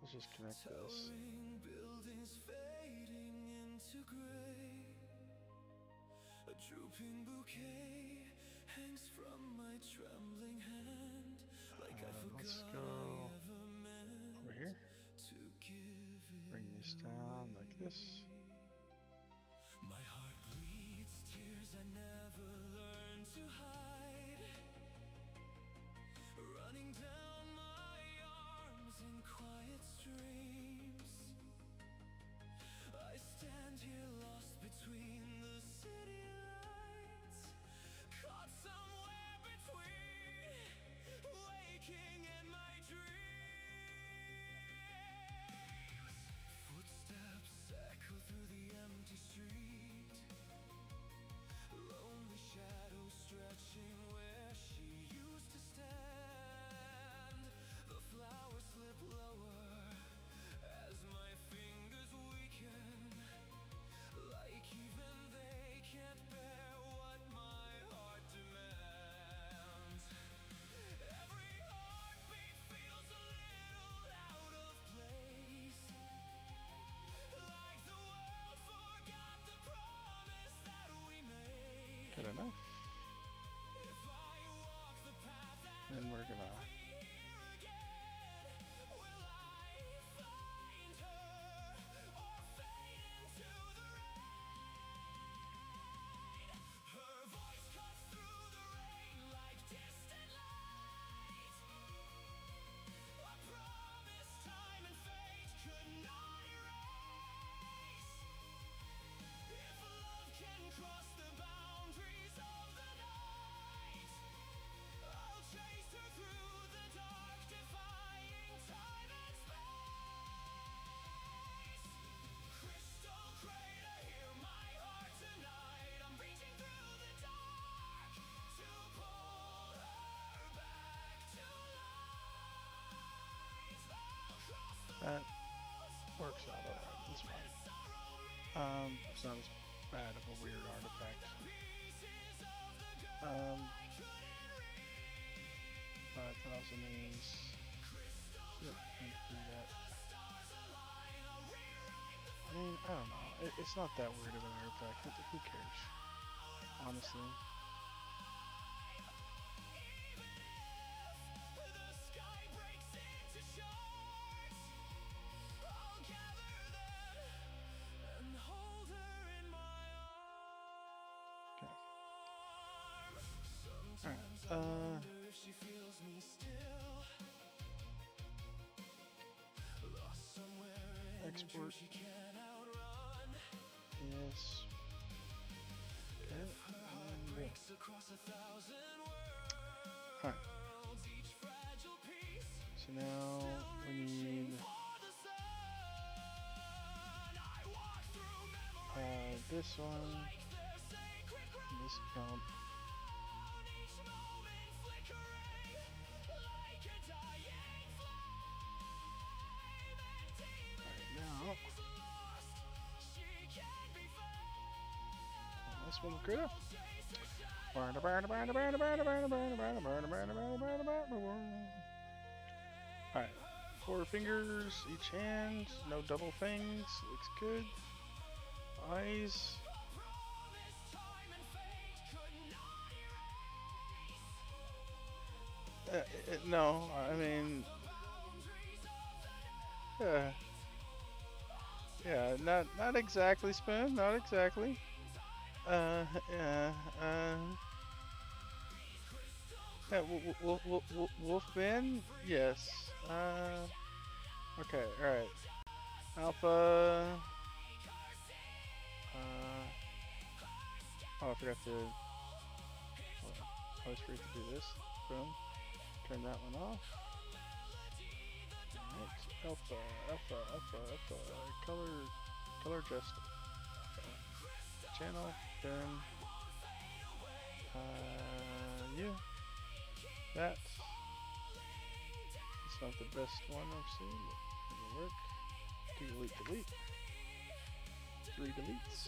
Let's just connect this. Towering buildings fading into gray. A drooping bouquet hangs from my trembling hand, like I Let's forgot go I ever meant over here. to give it. Bring this down like this. My heart bleeds tears I never learned to hide, running its dreams. I stand here lost between the city lights, caught somewhere between waking and my dreams. Footsteps echo through the empty street, lonely shadows stretching where she used to stand. The flowers slip lower as my fingers weaken, like even they can't bear what my heart demands. Every heartbeat feels a little out of place, like the world forgot the promise that we made. Good enough. If I walk the path that Then we're gonna here again, will I find her or fade into the rain? Her voice cuts through the rain like distant light, a promise time and fate could not erase. If love can cross the boundaries of the night, I'll chase her through the dark, defying time and space. Crystal crater, hear my heart tonight. I'm reaching through the dark to pull her back to light. Across the that works out alright. It's fine. It's not as bad of a weird artifact. But that also means yep, can't do that. I mean, I don't know. It's not that weird of an artifact. Who cares? Honestly. the sky breaks into shards, I'll gather them and hold her in my Okay. arms. Sometimes I Alright. wonder if she feels me still, lost somewhere in a dream Export. she can't outrun. Yes. Okay. Her heart And breaks across 1,000 worlds. Alright. Each fragile piece So now we need for the sun. I walk through memory this one, like their sacred ground. this count. Each moment flickering like a dying flame. And even Alright, now lost, she can't be found. this one critter. Chase her shadow. Alright, 4 fingers each hand, no double things, looks good. Eyes, Promise time and fate could not erase. no, I mean, yeah, not exactly, Spoon, not exactly. Yeah, yeah, Wolfman, yes. Okay, alright. Alpha. Oh, I forgot to. Hold on. I always forget to do this. Boom. Turn that one off. Alright. Alpha. Color adjust. Channel. Then. You. That. It's not the best one I've seen, but it'll work. Delete. 3 deletes.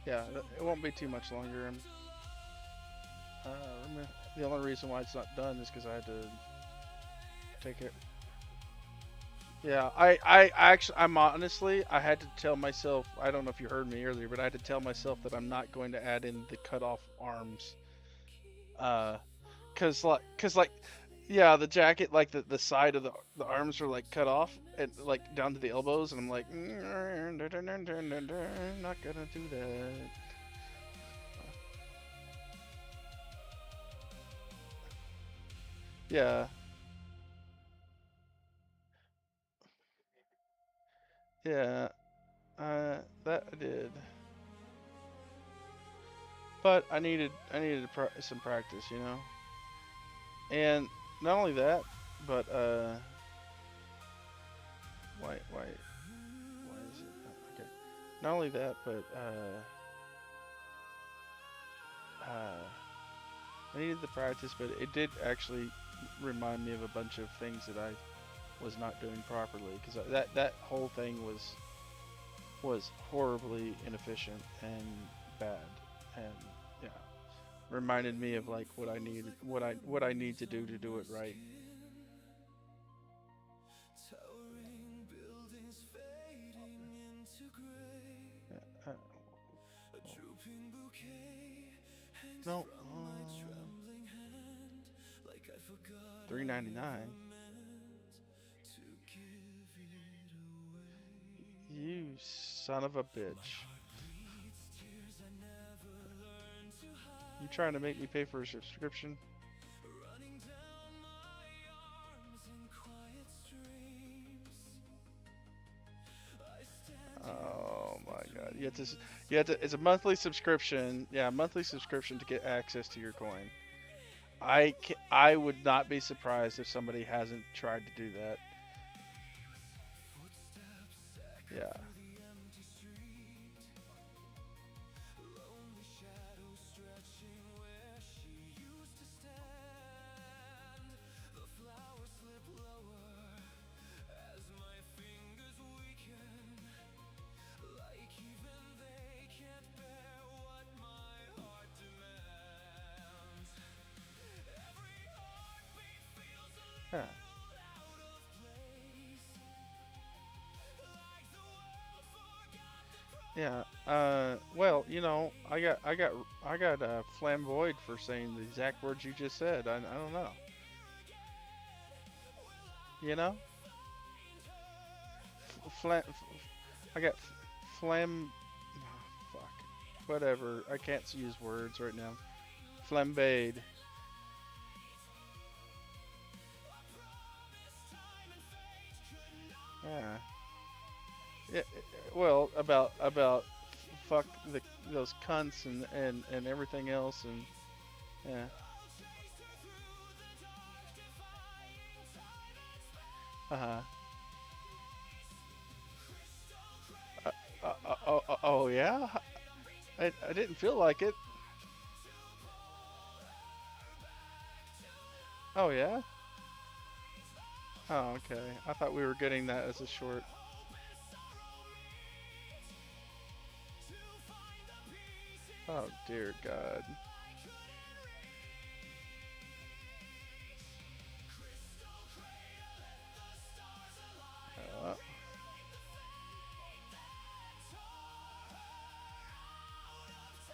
Yeah, it won't be too much longer. The only reason why it's not done is because I had to take it. Yeah, I'm honestly, I had to tell myself, I don't know if you heard me earlier, but I had to tell myself that I'm not going to add in the cut off arms. Cause like, yeah, the jacket, like the side of the arms are like cut off and like down to the elbows, and I'm like, not gonna do that. Yeah. Yeah. That I did. But I needed some practice, you know. And not only that, but why is it okay? Not only that, but I needed the practice, but it did actually remind me of a bunch of things that I was not doing properly because that whole thing was horribly inefficient and bad, and yeah, reminded me of like what I need to do it right. Uh, no, $3.99. You son of a bitch! You trying to make me pay for a subscription? Oh my god! It's a monthly subscription. Yeah, monthly subscription to get access to your coin. I would not be surprised if somebody hasn't tried to do that. Yeah. Yeah. Yeah. Well, you know, I got flamboyed for saying the exact words you just said. I don't know. You know, flam. I got flam. Oh, fuck. Whatever. I can't use words right now. Flambade. Yeah. Yeah. Well, about fuck those cunts and everything else and yeah. Uh-huh. Oh yeah. I didn't feel like it. Oh yeah. Oh okay. I thought we were getting that as a short. Oh dear God. Uh,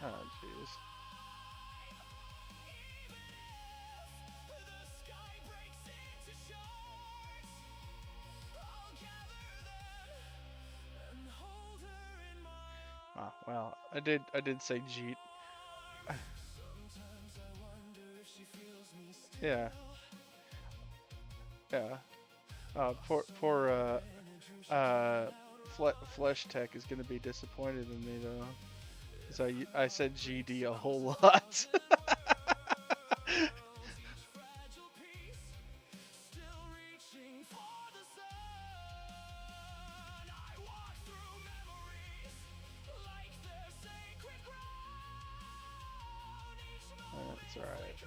oh jeez. Oh, well, I did say Jeet. Yeah. Yeah. Poor Flesh Tech is gonna be disappointed in me though, because I said GD a whole lot. That's alright.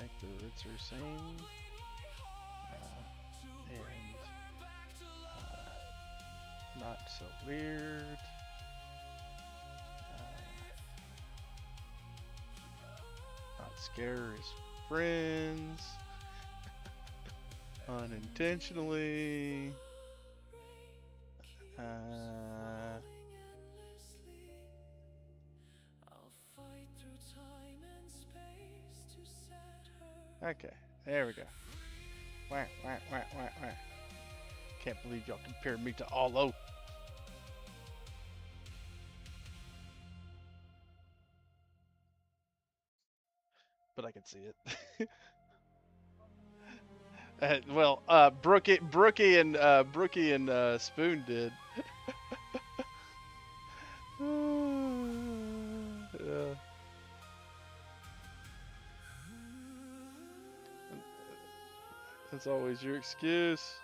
make the ritzer same. And not so weird. Not scare his friends unintentionally. Okay, there we go. Wah, wah, wah, wah, wah. Can't believe y'all compared me to Allo. But I can see it. Well, Brookie and Spoon did. Yeah. That's always your excuse.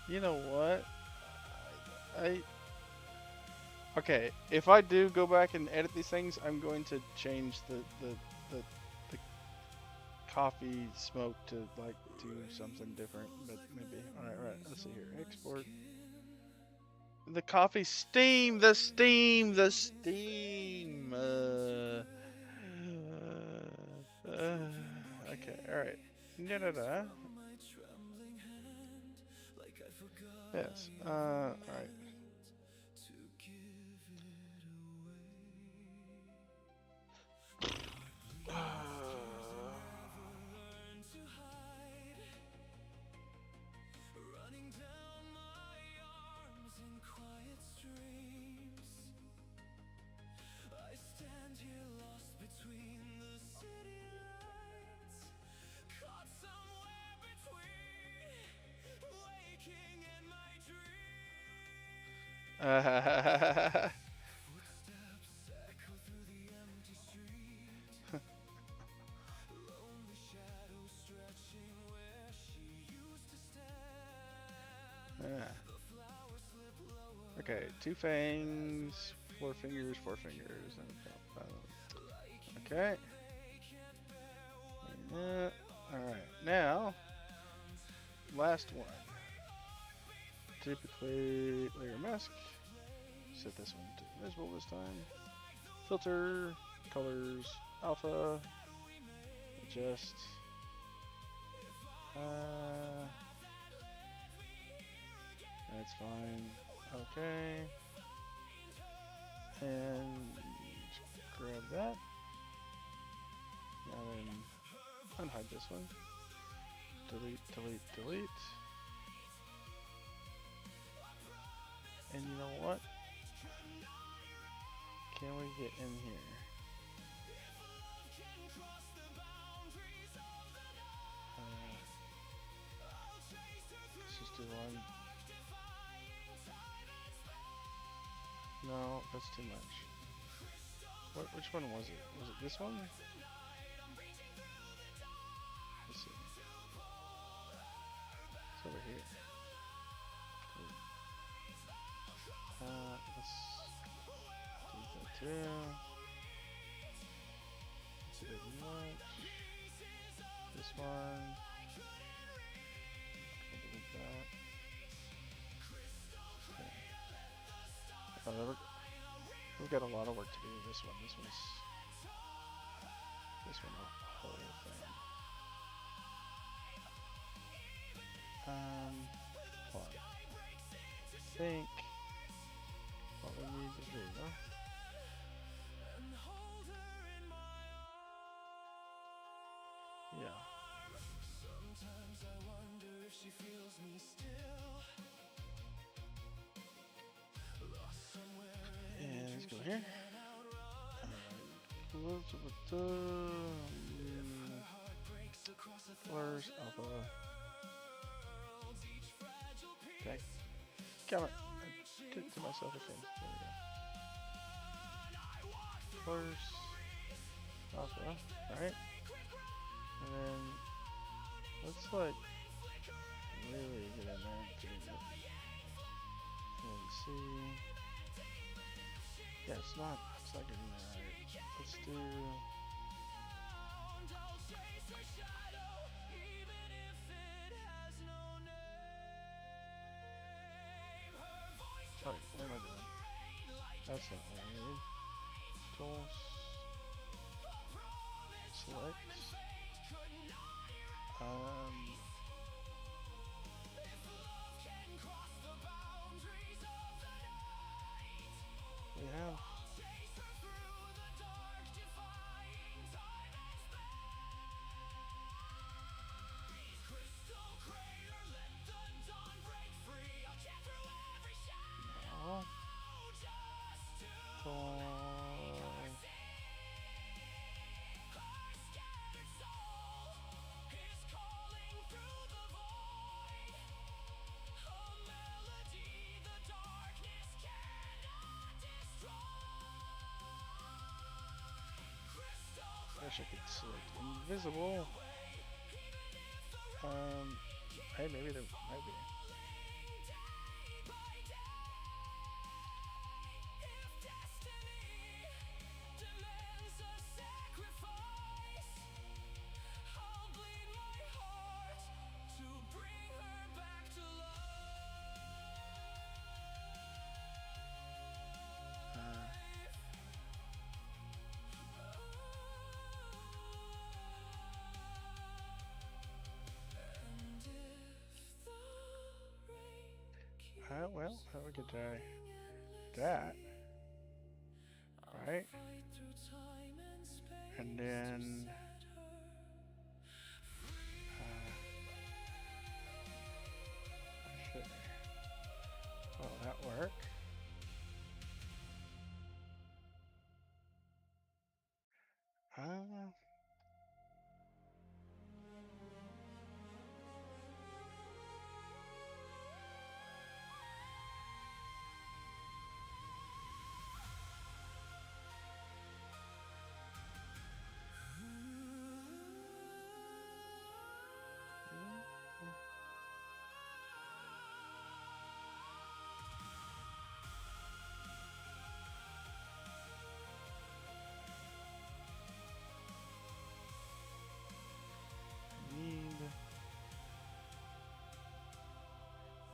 You know what? Okay, if I do go back and edit these things, I'm going to change the coffee smoke to like do something different, but maybe. All right, let's see here. Export. The coffee steam, the steam. Okay, all right. Da-da-da. Yes. All right. Okay, 2 fangs, 4 fingers, 4 fingers. Okay. Alright, now, last one. Typically, layer mask. Set this one to invisible this time. Filter, colors, alpha, adjust. That's fine. Okay. And grab that. Now then, unhide this one. Delete, delete, delete. And you know what? Can we get in here? Let's just do one. No, that's too much. Which one was it? Was it this one? Let's see. It's over here. Let's do that too. It's a bit much. This one. I'll delete that. Okay. We've got a lot of work to do with this one. This one, the whole thing. Hold on. I think what we need to do. Yeah. And let's go here. Where's alpha? Okay. Come on. I did it to myself again. There we go. Where's alpha? Alright. And then let's like really get in there and get it. And see. Yeah, it's not second night. Let's do. Sorry, what am I doing? That's not what I need. Tools. Select. We have. No. Tool. Wish I could select invisible. Hey, maybe there might be. Well, we could try that, right? And then should will that work?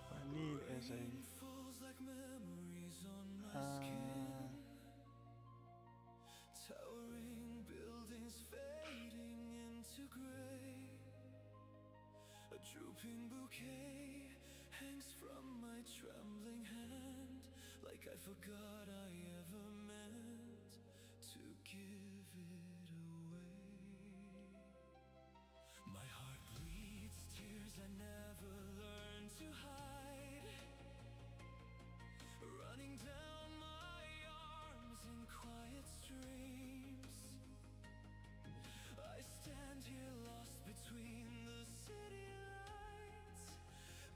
What I need is a towering buildings fading into gray. A drooping bouquet hangs from my trembling hand, like I forgot I ever meant to give it away. My heart bleeds tears I never learned to hide, running down my arms in quiet streams. I stand here lost between the city lights,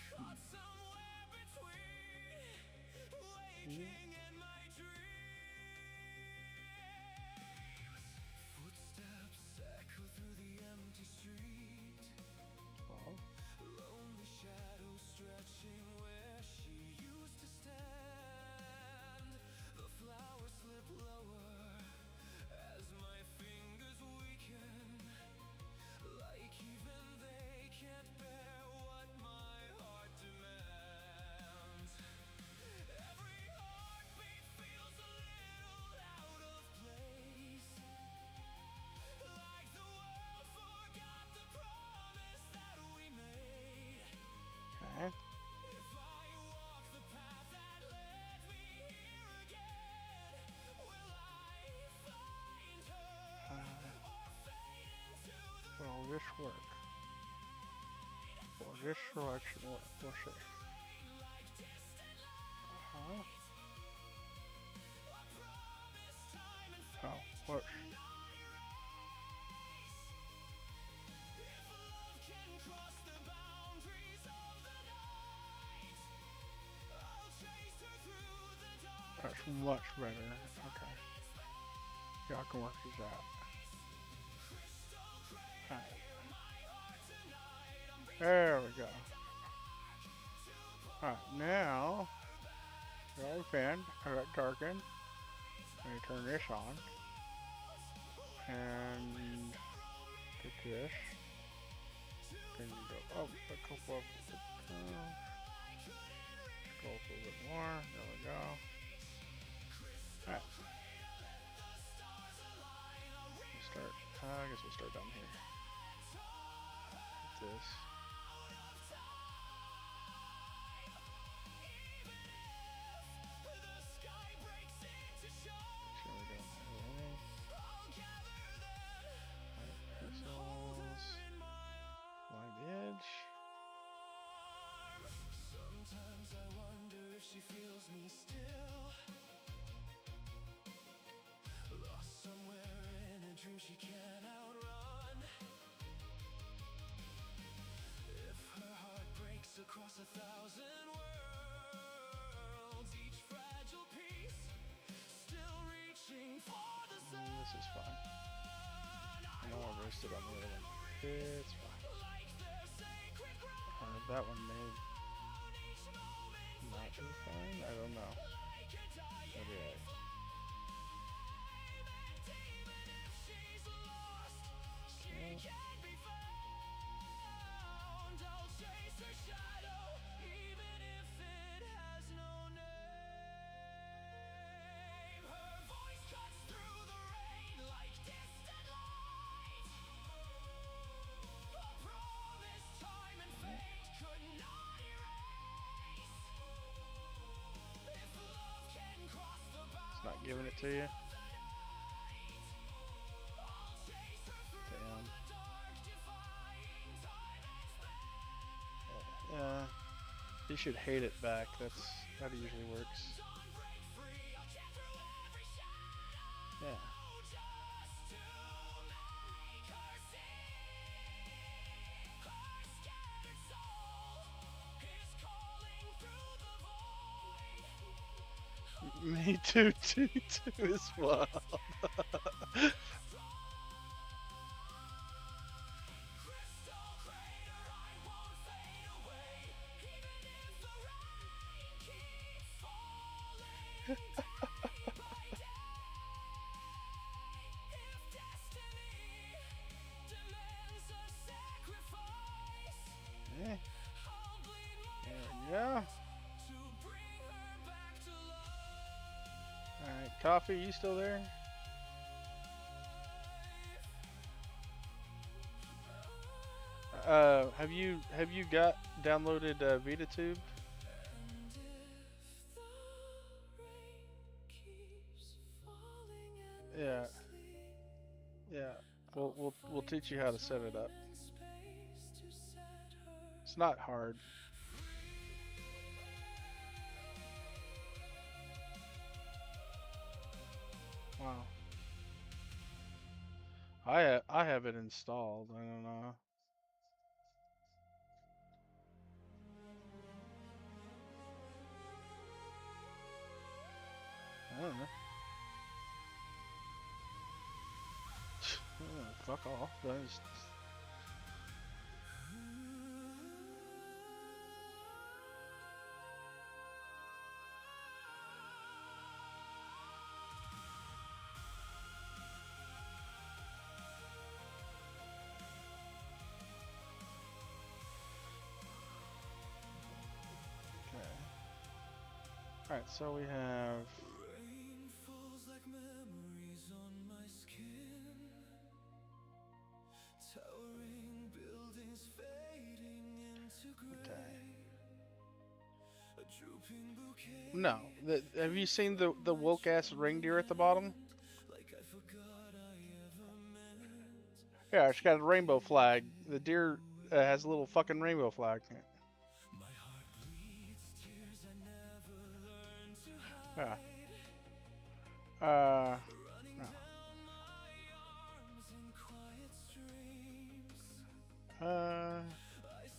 caught somewhere between waking and my dreams. Footsteps echo through the empty street, lonely shadows stretching where she used to stand. The flowers slip lower as my fingers weaken, like even they can't bear what my heart demands. Every heartbeat feels a little out of place, like the world forgot the promise that we made. okay. If I walk the path that led me here again, will I find her or fade into the Will this work? Will this selection work? We'll see. rain like distant light? A promise time and Oh, works. if love can cross the boundaries of the night, I'll chase her through the dark. That's much better. Okay. Y'all can work this out. Alright. There we go. Alright, now, they're all fanned, I got darkened. Let me turn this on. And take this. Then you go up a couple of go up a little bit more. There we go. Alright. We'll start. I guess we'll start down here. With this. She can't outrun. If her heart breaks across 1,000 worlds, each fragile piece still reaching for the sun. This is fine. I know I roasted on the other one. It's fine. That one may not be fine. I don't know. Maybe I. It's not giving it to you. Damn. You should hate it back. That's how it usually works. Yeah. Me too, as well. Yeah. There we go. Alright, Coffee, you still there? Have you got downloaded VitaTube? Yeah. Yeah. We'll teach you how to set it up. It's not hard. Wow. I have it installed. I don't know. I don't know. Fuck off. That is... Okay. Alright, so we have... Rain falls like memories on my skin. Towering buildings fading into gray. A drooping bouquet. No. Have you seen the woke ass reindeer at the bottom? Like I forgot I ever met. Yeah, it's got a rainbow flag. The deer has a little fucking rainbow flag. My heart bleeds tears I never learned to hide. Yeah. Running No. down my arms in quiet streams. I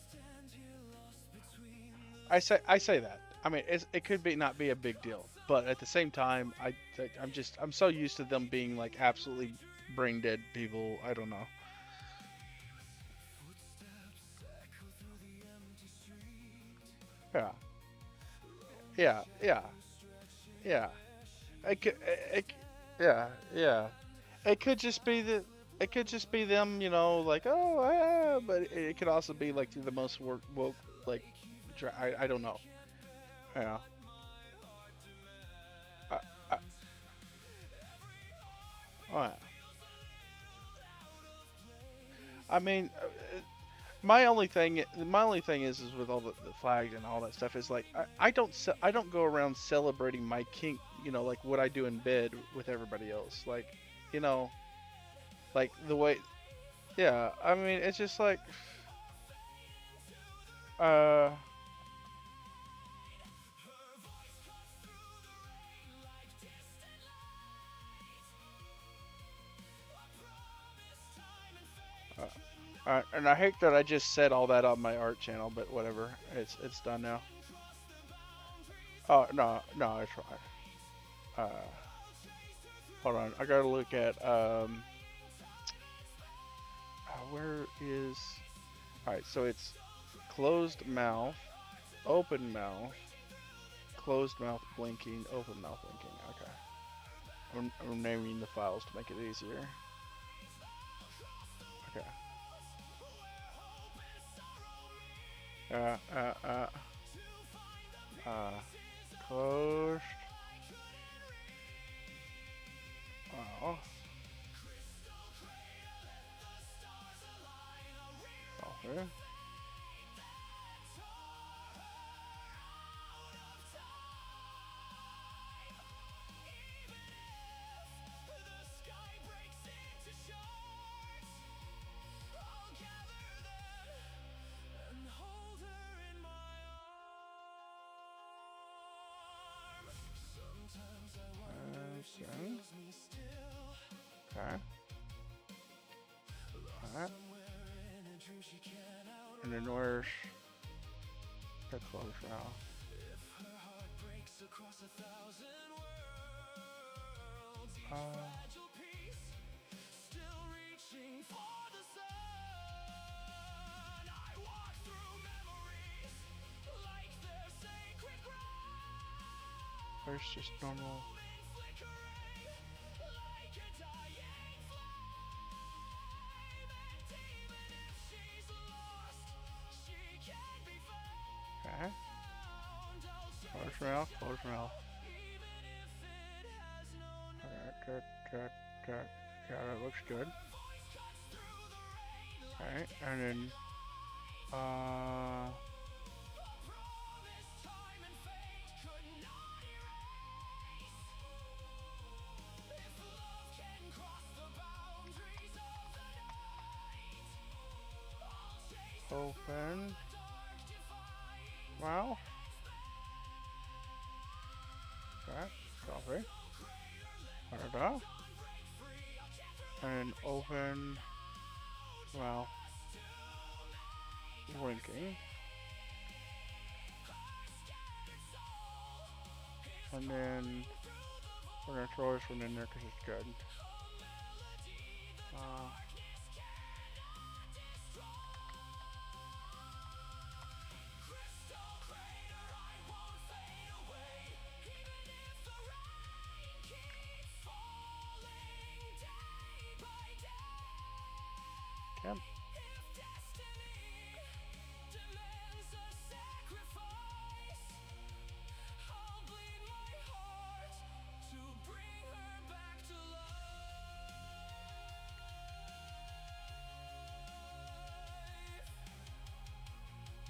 stand here lost between the I say that. I mean, it could be not be a big deal, but at the same time, I'm so used to them being like absolutely brain dead people. I don't know. footsteps echo through the empty street. Yeah. Yeah. Yeah. Yeah. Yeah, yeah. It could just be it could just be them, you know, like oh, but it could also be like the most woke, like, I don't know. Yeah. I, I, oh, yeah. I mean, my only thing is with all the flags and all that stuff is like I don't go around celebrating my kink, you know, like what I do in bed with everybody else, like, you know, like the way, yeah. I mean, it's just like, uh, and I hate that I just said all that on my art channel, but whatever, it's done now. Oh no, no, it's fine. Uh, hold on, I gotta look at where is, all right, so it's closed mouth, open mouth, closed mouth blinking, open mouth blinking. Okay. I'm naming the files to make it easier. Okay. Uh, uh, uh, uh, closed. Oh. Okay. Okay. Okay. Alright. And then where's the close now? Uh, where's just normal? Okay. Close mouth, close mouth. Okay, good, good, good. Yeah, that looks good. Okay, and then, uh, open. Mouth. Okay, copy. Put it up. And open. Well, winking. And then we're gonna throw this one in there because it's good. Okay.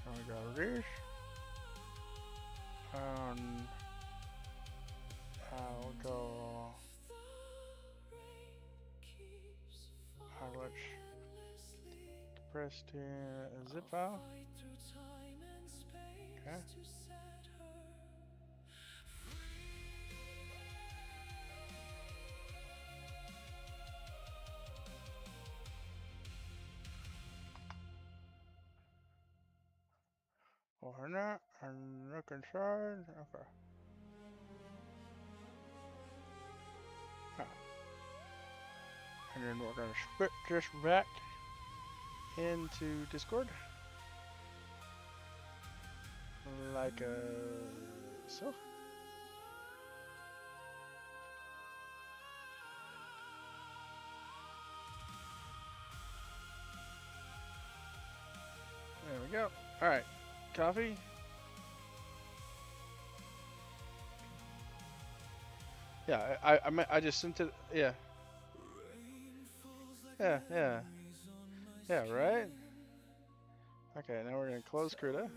So we got this. And I'll go. Let's press the zip file. Okay. Open that and look inside. Okay. And then we're gonna split this back into Discord. Like so. All right, coffee. Yeah, I just sent it. Yeah, yeah. Yeah, right? Okay, now we're gonna close Kruta.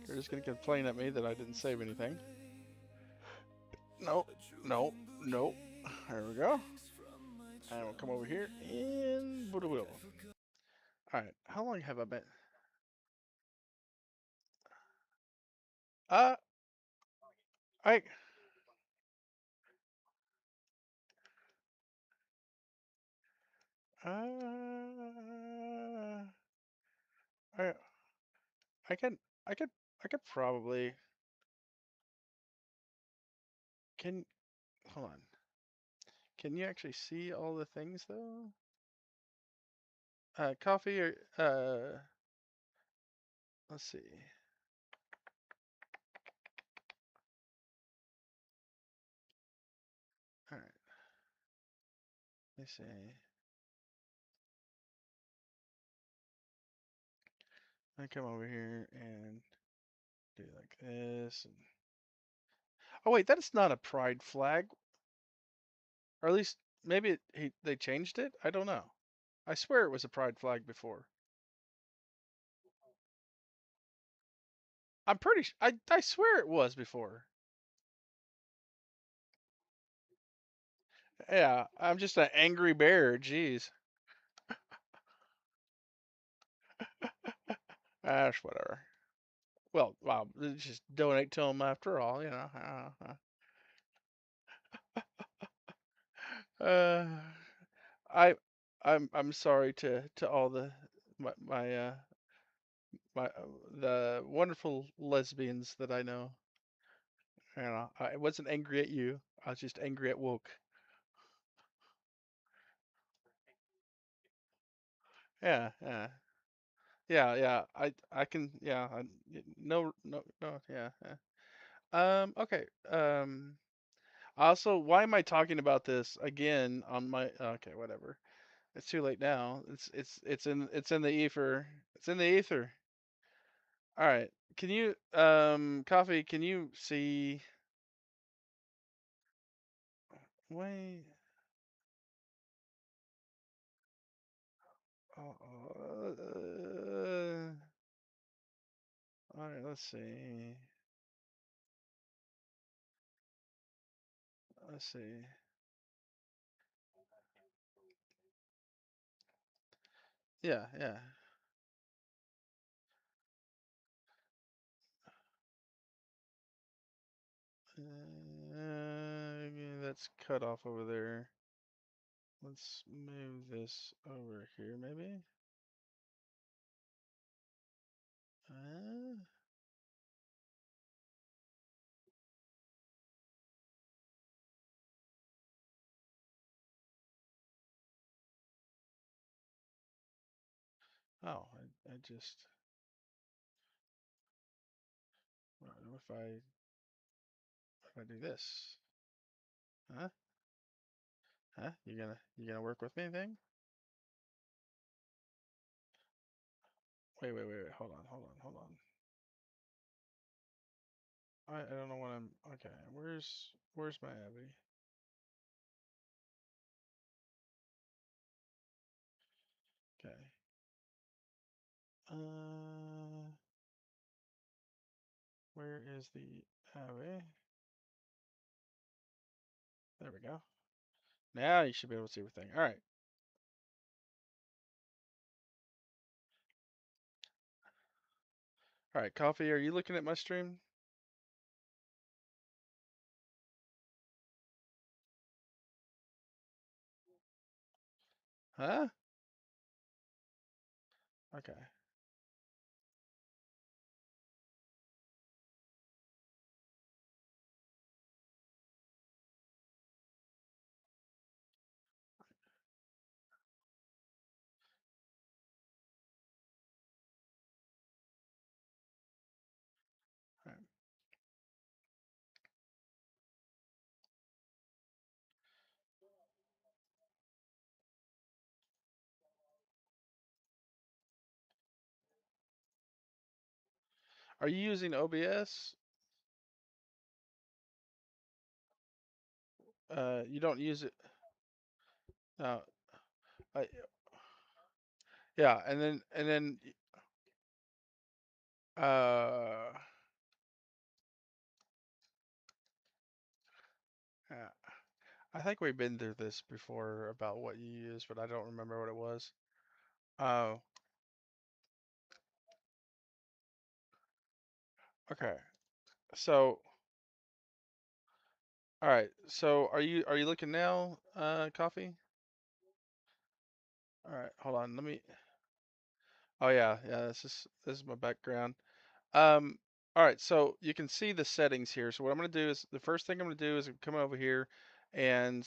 Kruta's gonna complain at me that I didn't save anything. No, no, no. There we go. And we'll come over here and Buddha will. Alright, how long have I been? Uh, I. Uh, I, I can, I could, I could probably. Can, hold on. Can you actually see all the things though? Coffee or, let's see. Alright, let me see. I come over here and do like this. And... Oh wait, that is not a pride flag, or at least maybe they changed it. I don't know. I swear it was a pride flag before. I'm pretty. I swear it was before. Yeah, I'm just an angry bear. Jeez. That's whatever. Well, wow, just donate to them after all, you know. Uh, I, I'm sorry to all the my the wonderful lesbians that I know. You know, I wasn't angry at you. I was just angry at woke. Yeah, yeah, yeah. I can. Yeah. No, no, no. Yeah, yeah. Okay. Also, why am I talking about this again on my? Okay, whatever. It's too late now. It's in the ether. It's in the ether. All right. Can you coffee? Can you see? Wait. Uh, all right. Let's see. Let's see. Yeah, yeah. That's cut off over there. Let's move this over here, maybe. Uh, oh, I just. What if I do this? Huh? Huh? You gonna work with me, thing? Wait. Hold on. I don't know what I'm. Okay, where's my Abby? Okay. Uh, where is the Abby? There we go. Now you should be able to see everything. All right. All right, Coffee, are you looking at my stream? Huh? Okay. All right. Are you using OBS? You don't use it. No. I, yeah, and then yeah, I think we've been through this before about what you use, but I don't remember what it was. Oh, okay. So, all right. So, are you looking now, Coffee? All right, hold on. Let me. Oh yeah, yeah. This is my background. Um, all right, so you can see the settings here. So what I'm going to do is the first thing I'm going to do is come over here and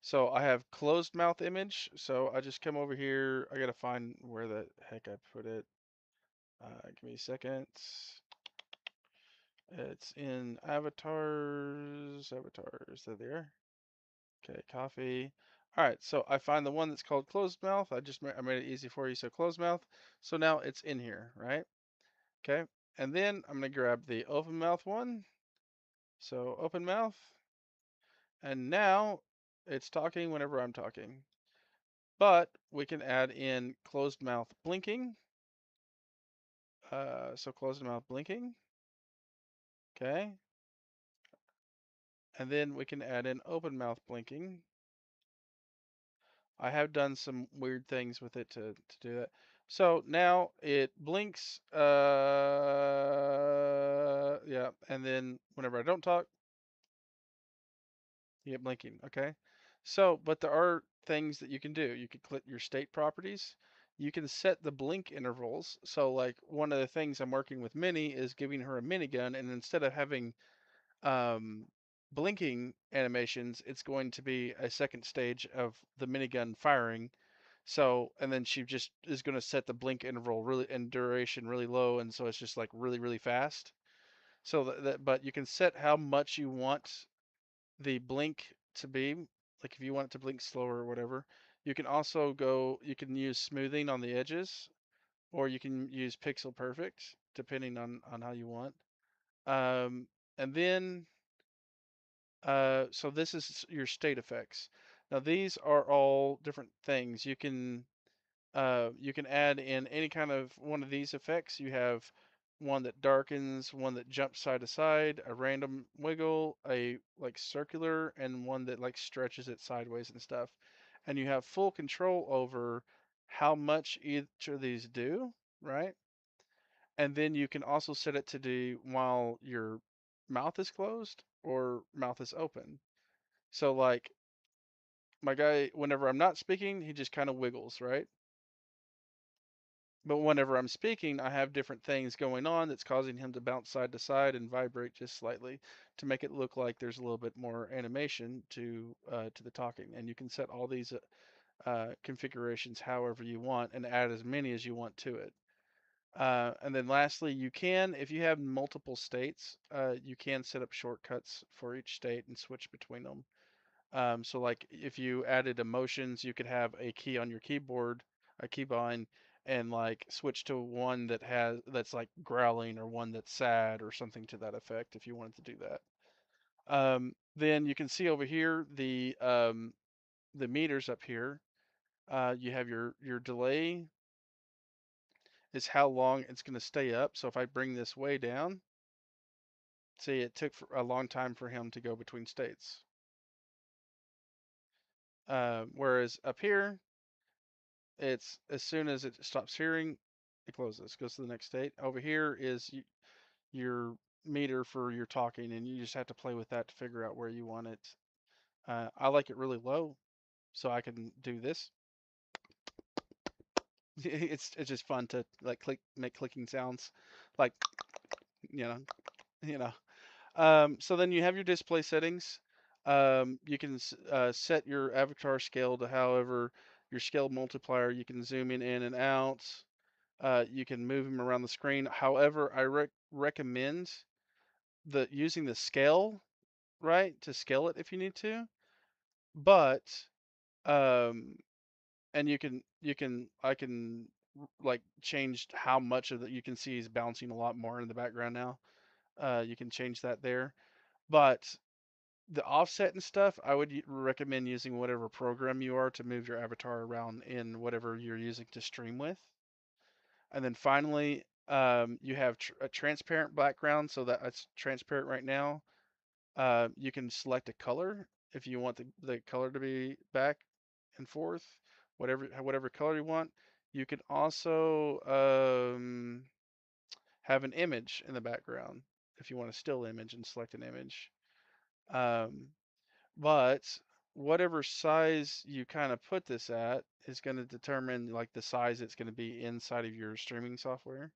so I have closed mouth image. So I just come over here. I got to find where the heck I put it. Give me a second. It's in avatars. Avatars. There. Okay, coffee. All right, so I find the one that's called closed mouth. I made it easy for you. So closed mouth. So now it's in here, right? Okay, and then I'm gonna grab the open mouth one. So open mouth, and now it's talking whenever I'm talking. But we can add in closed mouth blinking. So closed mouth blinking. Okay. And then we can add in open mouth blinking. I have done some weird things with it to do that. So now it blinks, yeah, and then whenever I don't talk, you get blinking, okay? So, but there are things that you can do. You can click your state properties. You can set the blink intervals. So like one of the things I'm working with Minnie is giving her a minigun, and instead of having um, blinking animations, it's going to be a second stage of the minigun firing. So, and then she just is going to set the blink interval really and duration really low, and so it's just like really, really fast. So but you can set how much you want the blink to be, like if you want it to blink slower or whatever. You can also you can use smoothing on the edges, or you can use pixel perfect, depending on how you want. And then, so this is your state effects. Now these are all different things. You can add in any kind of one of these effects. You have one that darkens, one that jumps side to side, a random wiggle, a like circular, and one that like stretches it sideways and stuff. And you have full control over how much each of these do, right? And then you can also set it to do while your mouth is closed or mouth is open. So like my guy, whenever I'm not speaking, he just kind of wiggles, right? But whenever I'm speaking, I have different things going on that's causing him to bounce side to side and vibrate just slightly to make it look like there's a little bit more animation to the talking. And you can set all these configurations however you want and add as many as you want to it. And then lastly, you can, if you have multiple states, you can set up shortcuts for each state and switch between them. So like if you added emotions, you could have a key on your keyboard, a keybind, and like switch to one that's like growling or one that's sad or something to that effect if you wanted to do that. Then you can see over here the meters up here. You have your delay is how long it's going to stay up. So if I bring this way down, see it took a long time for him to go between states. Whereas up here, it's as soon as it stops hearing, it closes, goes to the next state. Over here is your meter for your talking, and you just have to play with that to figure out where you want it. I like it really low, so I can do this. It's just fun to like make clicking sounds, like you know, you know. So then you have your display settings. You can set your avatar scale to however your scale multiplier. You can zoom in and out. You can move him around the screen. However, I recommend using the scale, right, to scale it if you need to. But and I can like changed how much of the, you can see he's bouncing a lot more in the background now. You can change that there, but the offset and stuff, I would recommend using whatever program you are to move your avatar around in whatever you're using to stream with. And then finally, you have a transparent background, so that it's transparent right now. You can select a color if you want the color to be back and forth, whatever color you want. You can also have an image in the background if you want a still image and select an image. But whatever size you kind of put this at is going to determine like the size it's going to be inside of your streaming software.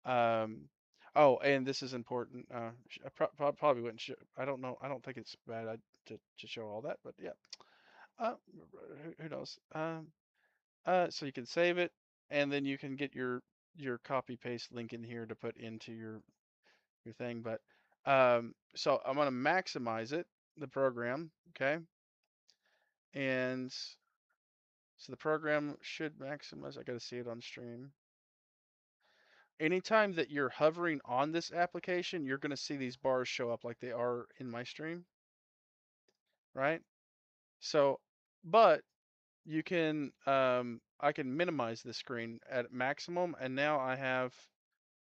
Oh, and this is important. I probably wouldn't show. I don't know. I don't think it's bad to show all that, but yeah. Uh, who knows? So you can save it, and then you can get your copy paste link in here to put into your thing. But so I'm gonna maximize it, the program, okay? And so the program should maximize. I gotta see it on stream. Anytime that you're hovering on this application, you're gonna see these bars show up like they are in my stream, right? So, but you can I can minimize the screen at maximum, and now I have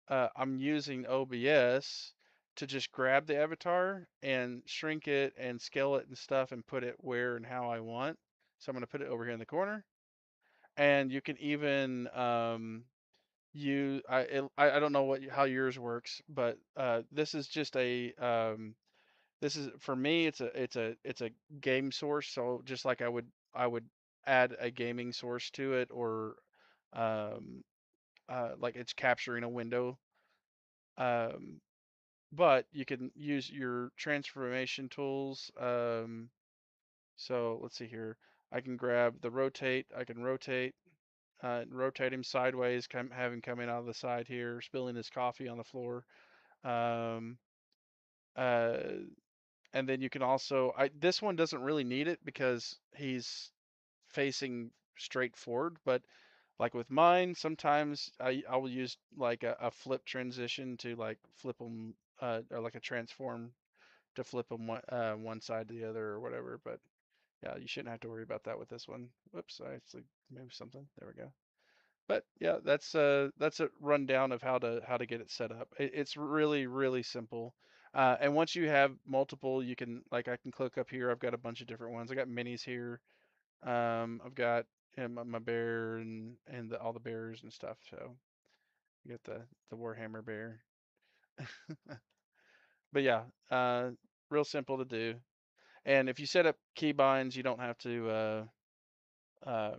I'm using OBS to just grab the avatar and shrink it and scale it and stuff and put it where and how I want. So I'm going to put it over here in the corner. And you can even I don't know how yours works, but this is just a this is for me it's a game source. So just like I would add a gaming source to it, or um like it's capturing a window. Um, but you can use your transformation tools. So let's see here. I can grab the rotate. I can rotate him sideways, have him coming out of the side here, spilling his coffee on the floor. Um, uh, and then you can also, this one doesn't really need it because he's facing straight forward, but like with mine, sometimes I will use like a flip transition to like flip them, or like a transform to flip them one side to the other or whatever. But yeah, you shouldn't have to worry about that with this one. Whoops, I actually moved something. There we go. But yeah, that's a rundown of how to get it set up. It's really simple. And once you have multiple, you can like I can click up here. I've got a bunch of different ones. I got minis here. I've got my bear and all the bears and stuff. So you get the Warhammer bear. But yeah, real simple to do. And if you set up keybinds, you don't have to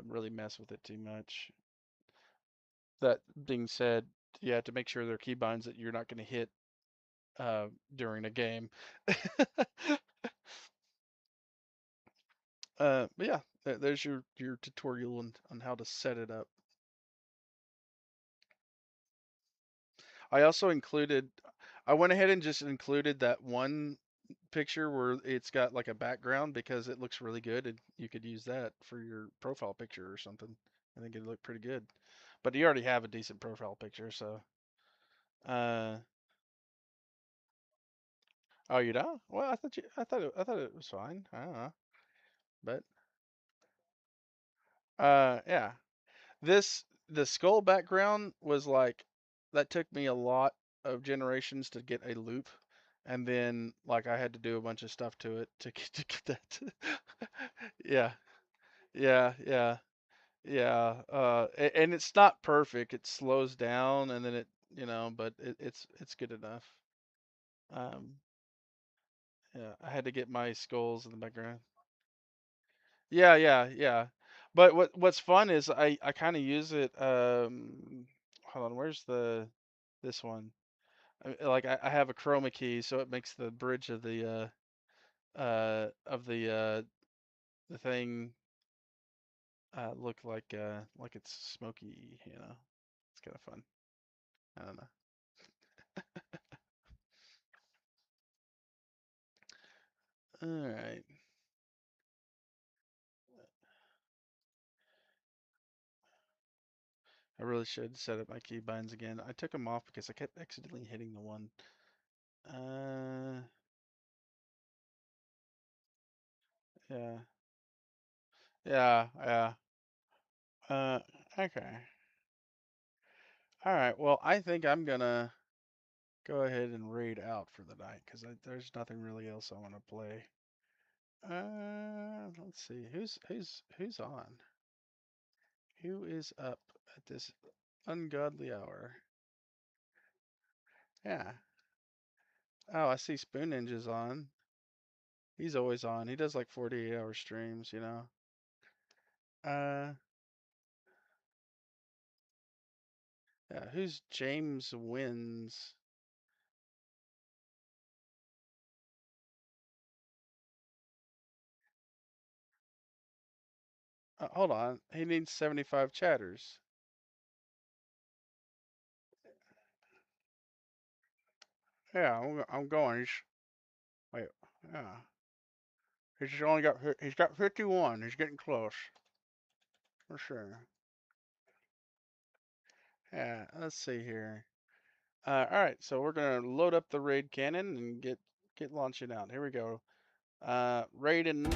really mess with it too much. That being said, you have to make sure they're keybinds that you're not going to hit during a game. But yeah, there's your tutorial on how to set it up. I also included, I went ahead and just included that one picture where it's got like a background because it looks really good, and you could use that for your profile picture or something. I think it'd look pretty good. But you already have a decent profile picture, so. Oh, you don't? Well, I thought it was fine. I don't know, but yeah. The skull background was like that took me a lot of generations to get a loop, and then like I had to do a bunch of stuff to it to get that. Yeah, yeah. Yeah. And it's not perfect. It slows down, and then but it's good enough. Um, yeah, I had to get my skulls in the background. Yeah. But what's fun is I kind of use it. Hold on, where's this one? Like I have a chroma key, so it makes the bridge of the thing look like it's smoky. It's kind of fun. I don't know. All right. I really should set up my keybinds again. I took them off because I kept accidentally hitting the one. Yeah. Yeah. Okay. All right. Well, I think I'm gonna go ahead and raid out for the night because there's nothing really else I want to play. Let's see. Who's on? Who is up at this ungodly hour? Yeah. Oh, I see Spoon Ninja's on. He's always on. He does like 48-hour streams, you know. Yeah, who's James Wins? Hold on. He needs 75 chatters. Yeah, I'm going. Wait. Yeah. He's got 51. He's getting close. For sure. Yeah, let's see here. All right, so we're gonna load up the raid cannon and get launching out. Here we go. Raiden